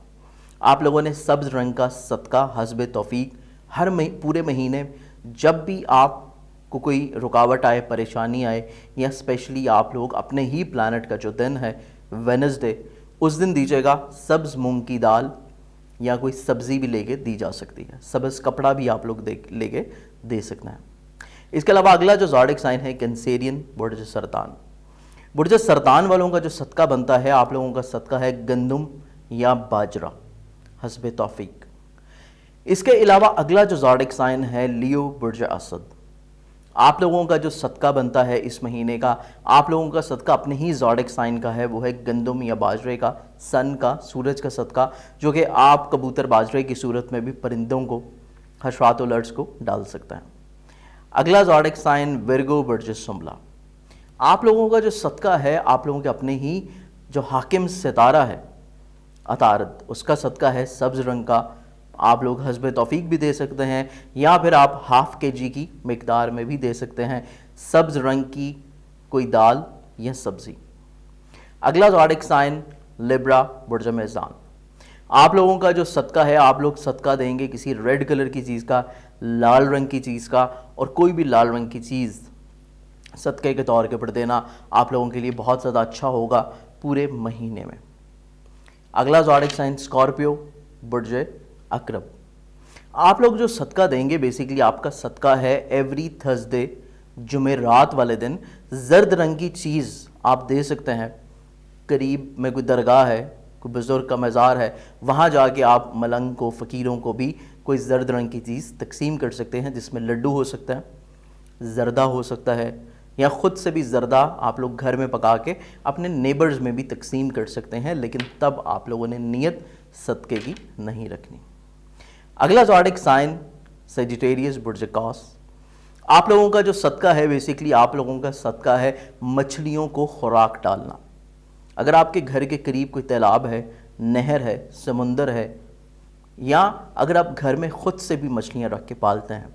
آپ لوگوں نے سبز رنگ کا صدقہ حسب توفیق ہر پورے مہینے، جب بھی آپ کو کوئی رکاوٹ آئے، پریشانی آئے، یا اسپیشلی آپ لوگ اپنے ہی پلانٹ کا جو دن ہے وینسڈے، اس دن دیجیے گا سبز مونگ کی دال، یا کوئی سبزی بھی لے کے دی جا سکتی ہے، سبز کپڑا بھی آپ لوگ لے کے دے سکتے ہیں۔ اس کے علاوہ اگلا جو زوڈک سائن ہے کینسیرین، برج سرطان۔ برج سرطان والوں کا جو صدقہ بنتا ہے، آپ لوگوں کا صدقہ ہے گندم یا باجرہ حسب توفیق۔ اس کے علاوہ اگلا جو زوڈک سائن ہے لیو، برج اسد۔ آپ لوگوں کا جو صدقہ بنتا ہے اس مہینے کا، آپ لوگوں کا صدقہ اپنے ہی زوڈک سائن کا ہے، وہ ہے گندم یا باجرے کا، سن کا، سورج کا صدقہ، جو کہ آپ کبوتر باجرے کی صورت میں بھی پرندوں کو، حشرات و لرز کو ڈال سکتے ہیں۔ اگلا زوڈک سائن ورگو، برج سنبلا۔ آپ لوگوں کا جو صدقہ ہے، آپ لوگوں کے اپنے ہی جو حاکم ستارہ ہے عطارد، اس کا صدقہ ہے سبز رنگ کا۔ آپ لوگ حسب توفیق بھی دے سکتے ہیں، یا پھر آپ ½ kg کی مقدار میں بھی دے سکتے ہیں، سبز رنگ کی کوئی دال یا سبزی۔ اگلا زوڈک سائن لیبرا، برج میزان۔ آپ لوگوں کا جو صدقہ ہے، آپ لوگ صدقہ دیں گے کسی ریڈ کلر کی چیز کا، لال رنگ کی چیز کا، اور کوئی بھی لال رنگ کی چیز صدقے کے طور کے پر دینا آپ لوگوں کے لیے بہت زیادہ اچھا ہوگا پورے مہینے میں۔ اگلا زوڈک سائن اسکارپیو، برج عقرب۔ آپ لوگ جو صدقہ دیں گے، بیسیکلی آپ کا صدقہ ہے ایوری تھرسڈے، جمعرات والے دن زرد رنگ کی چیز آپ دے سکتے ہیں۔ قریب میں کوئی درگاہ ہے، کوئی بزرگ کا مزار ہے، وہاں جا کے آپ ملنگ کو، فقیروں کو بھی کوئی زرد رنگ کی چیز تقسیم کر سکتے ہیں، جس میں لڈو ہو سکتا ہے، زردہ ہو سکتا ہے، یا خود سے بھی زردہ آپ لوگ گھر میں پکا کے اپنے نیبرز میں بھی تقسیم کر سکتے ہیں، لیکن تب آپ لوگوں نے نیت صدقے کی نہیں رکھنی۔ اگلا زوڈک سائن سیجیٹیریس، برج قوس۔ آپ لوگوں کا جو صدقہ ہے، بیسیکلی آپ لوگوں کا صدقہ ہے مچھلیوں کو خوراک ڈالنا۔ اگر آپ کے گھر کے قریب کوئی تالاب ہے، نہر ہے، سمندر ہے، یا اگر آپ گھر میں خود سے بھی مچھلیاں رکھ کے پالتے ہیں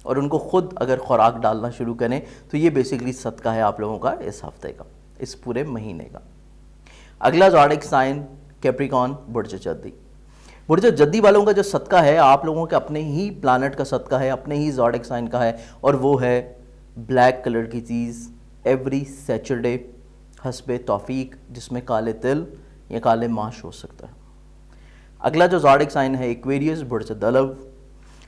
اور ان کو خود اگر خوراک ڈالنا شروع کریں، تو یہ بیسیکلی صدقہ ہے آپ لوگوں کا اس ہفتے کا، اس پورے مہینے کا۔ اگلا زوڈک سائن کیپریکون، برج جدی۔ برج جدی والوں کا جو صدقہ ہے، آپ لوگوں کے اپنے ہی پلانٹ کا صدقہ ہے، اپنے ہی زوڈک سائن کا ہے، اور وہ ہے بلیک کلر کی چیز ایوری سیچرڈے حسب توفیق، جس میں کالے تل یا کالے ماش ہو سکتا ہے۔ اگلا جو زوڈک سائن ہے ایکویریس، برج دلو۔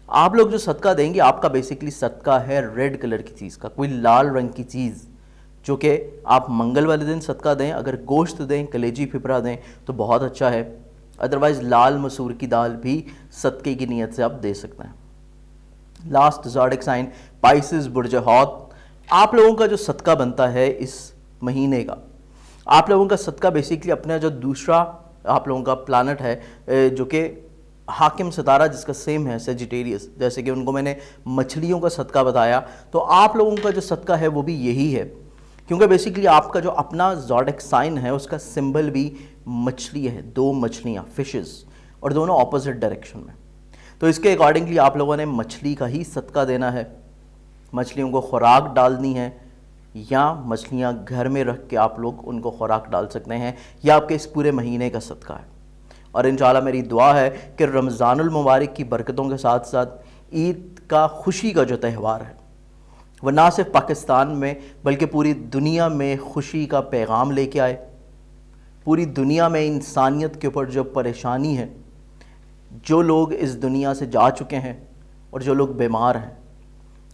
آپ لوگ جو صدقہ دیں گے، آپ کا بیسیکلی صدقہ ہے ریڈ کلر کی چیز کا، کوئی لال رنگ کی چیز، جو کہ آپ منگل والے دن صدقہ دیں۔ اگر گوشت دیں، کلیجی پھپھرا دیں تو بہت اچھا ہے، ادروائز لال مسور کی دال بھی صدقے کی نیت سے آپ دے سکتے ہیں۔ لاسٹ زوڈک سائن پائسس، برج حوت۔ آپ لوگوں کا جو صدقہ بنتا ہے اس مہینے کا، آپ لوگوں کا صدقہ بیسیکلی اپنا جو دوسرا آپ لوگوں کا پلانٹ ہے، جو کہ حاکم ستارہ جس کا سیم ہے سیجیٹیریس، جیسے کہ ان کو میں نے مچھلیوں کا صدقہ بتایا، تو آپ لوگوں کا جو صدقہ ہے وہ بھی یہی ہے، کیونکہ بیسیکلی آپ کا جو اپنا زوڈک سائن ہے اس کا سمبل بھی مچھلی ہے، 2 مچھلیاں، فشز، اور دونوں اپوزٹ ڈائریکشن میں۔ تو اس کے اکارڈنگلی آپ لوگوں نے مچھلی کا ہی صدقہ دینا ہے، مچھلیوں کو خوراک ڈالنی ہے، یا مچھلیاں گھر میں رکھ کے آپ لوگ ان کو خوراک ڈال سکتے ہیں، یا آپ کے اس پورے مہینے کا صدقہ ہے۔ اور انشاءاللہ میری دعا ہے کہ رمضان المبارک کی برکتوں کے ساتھ ساتھ عید کا خوشی کا جو تہوار ہے، وہ نہ صرف پاکستان میں بلکہ پوری دنیا میں خوشی کا پیغام لے کے آئے۔ پوری دنیا میں انسانیت کے اوپر جو پریشانی ہے، جو لوگ اس دنیا سے جا چکے ہیں اور جو لوگ بیمار ہیں،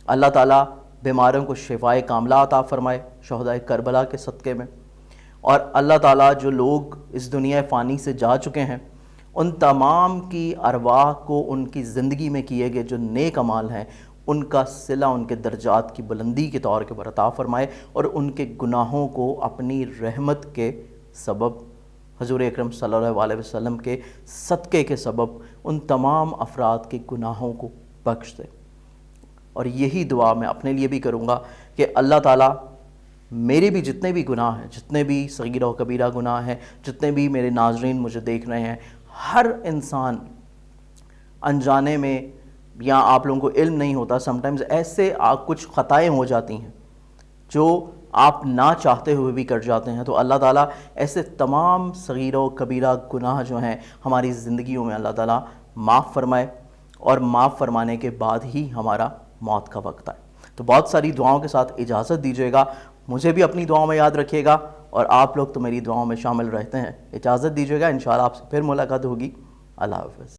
اللہ تعالیٰ بیماروں کو شفائے کاملہ عطا فرمائے شہدائے کربلا کے صدقے میں، اور اللہ تعالیٰ جو لوگ اس دنیا فانی سے جا چکے ہیں ان تمام کی ارواح کو ان کی زندگی میں کیے گئے جو نیک اعمال ہیں ان کا صلہ ان کے درجات کی بلندی کے طور کے پر عطا فرمائے، اور ان کے گناہوں کو اپنی رحمت کے سبب، حضور اکرم صلی اللہ علیہ وسلم کے صدقے کے سبب ان تمام افراد کے گناہوں کو بخش دے۔ اور یہی دعا میں اپنے لیے بھی کروں گا کہ اللہ تعالیٰ میرے بھی جتنے بھی گناہ ہیں، جتنے بھی صغیرہ و کبیرہ گناہ ہیں، جتنے بھی میرے ناظرین مجھے دیکھ رہے ہیں، ہر انسان انجانے میں یا آپ لوگوں کو علم نہیں ہوتا، سمٹائمز ایسے کچھ خطائیں ہو جاتی ہیں جو آپ نہ چاہتے ہوئے بھی کر جاتے ہیں، تو اللہ تعالیٰ ایسے تمام صغیرہ و کبیرہ گناہ جو ہیں ہماری زندگیوں میں اللہ تعالیٰ معاف فرمائے، اور معاف فرمانے کے بعد ہی ہمارا موت کا وقت آئے۔ تو بہت ساری دعاؤں کے ساتھ اجازت دیجیے گا، مجھے بھی اپنی دعاؤں میں یاد رکھیے گا، اور آپ لوگ تو میری دعاؤں میں شامل رہتے ہیں۔ اجازت دیجیے گا، انشاءاللہ آپ سے پھر ملاقات ہوگی۔ اللہ حافظ۔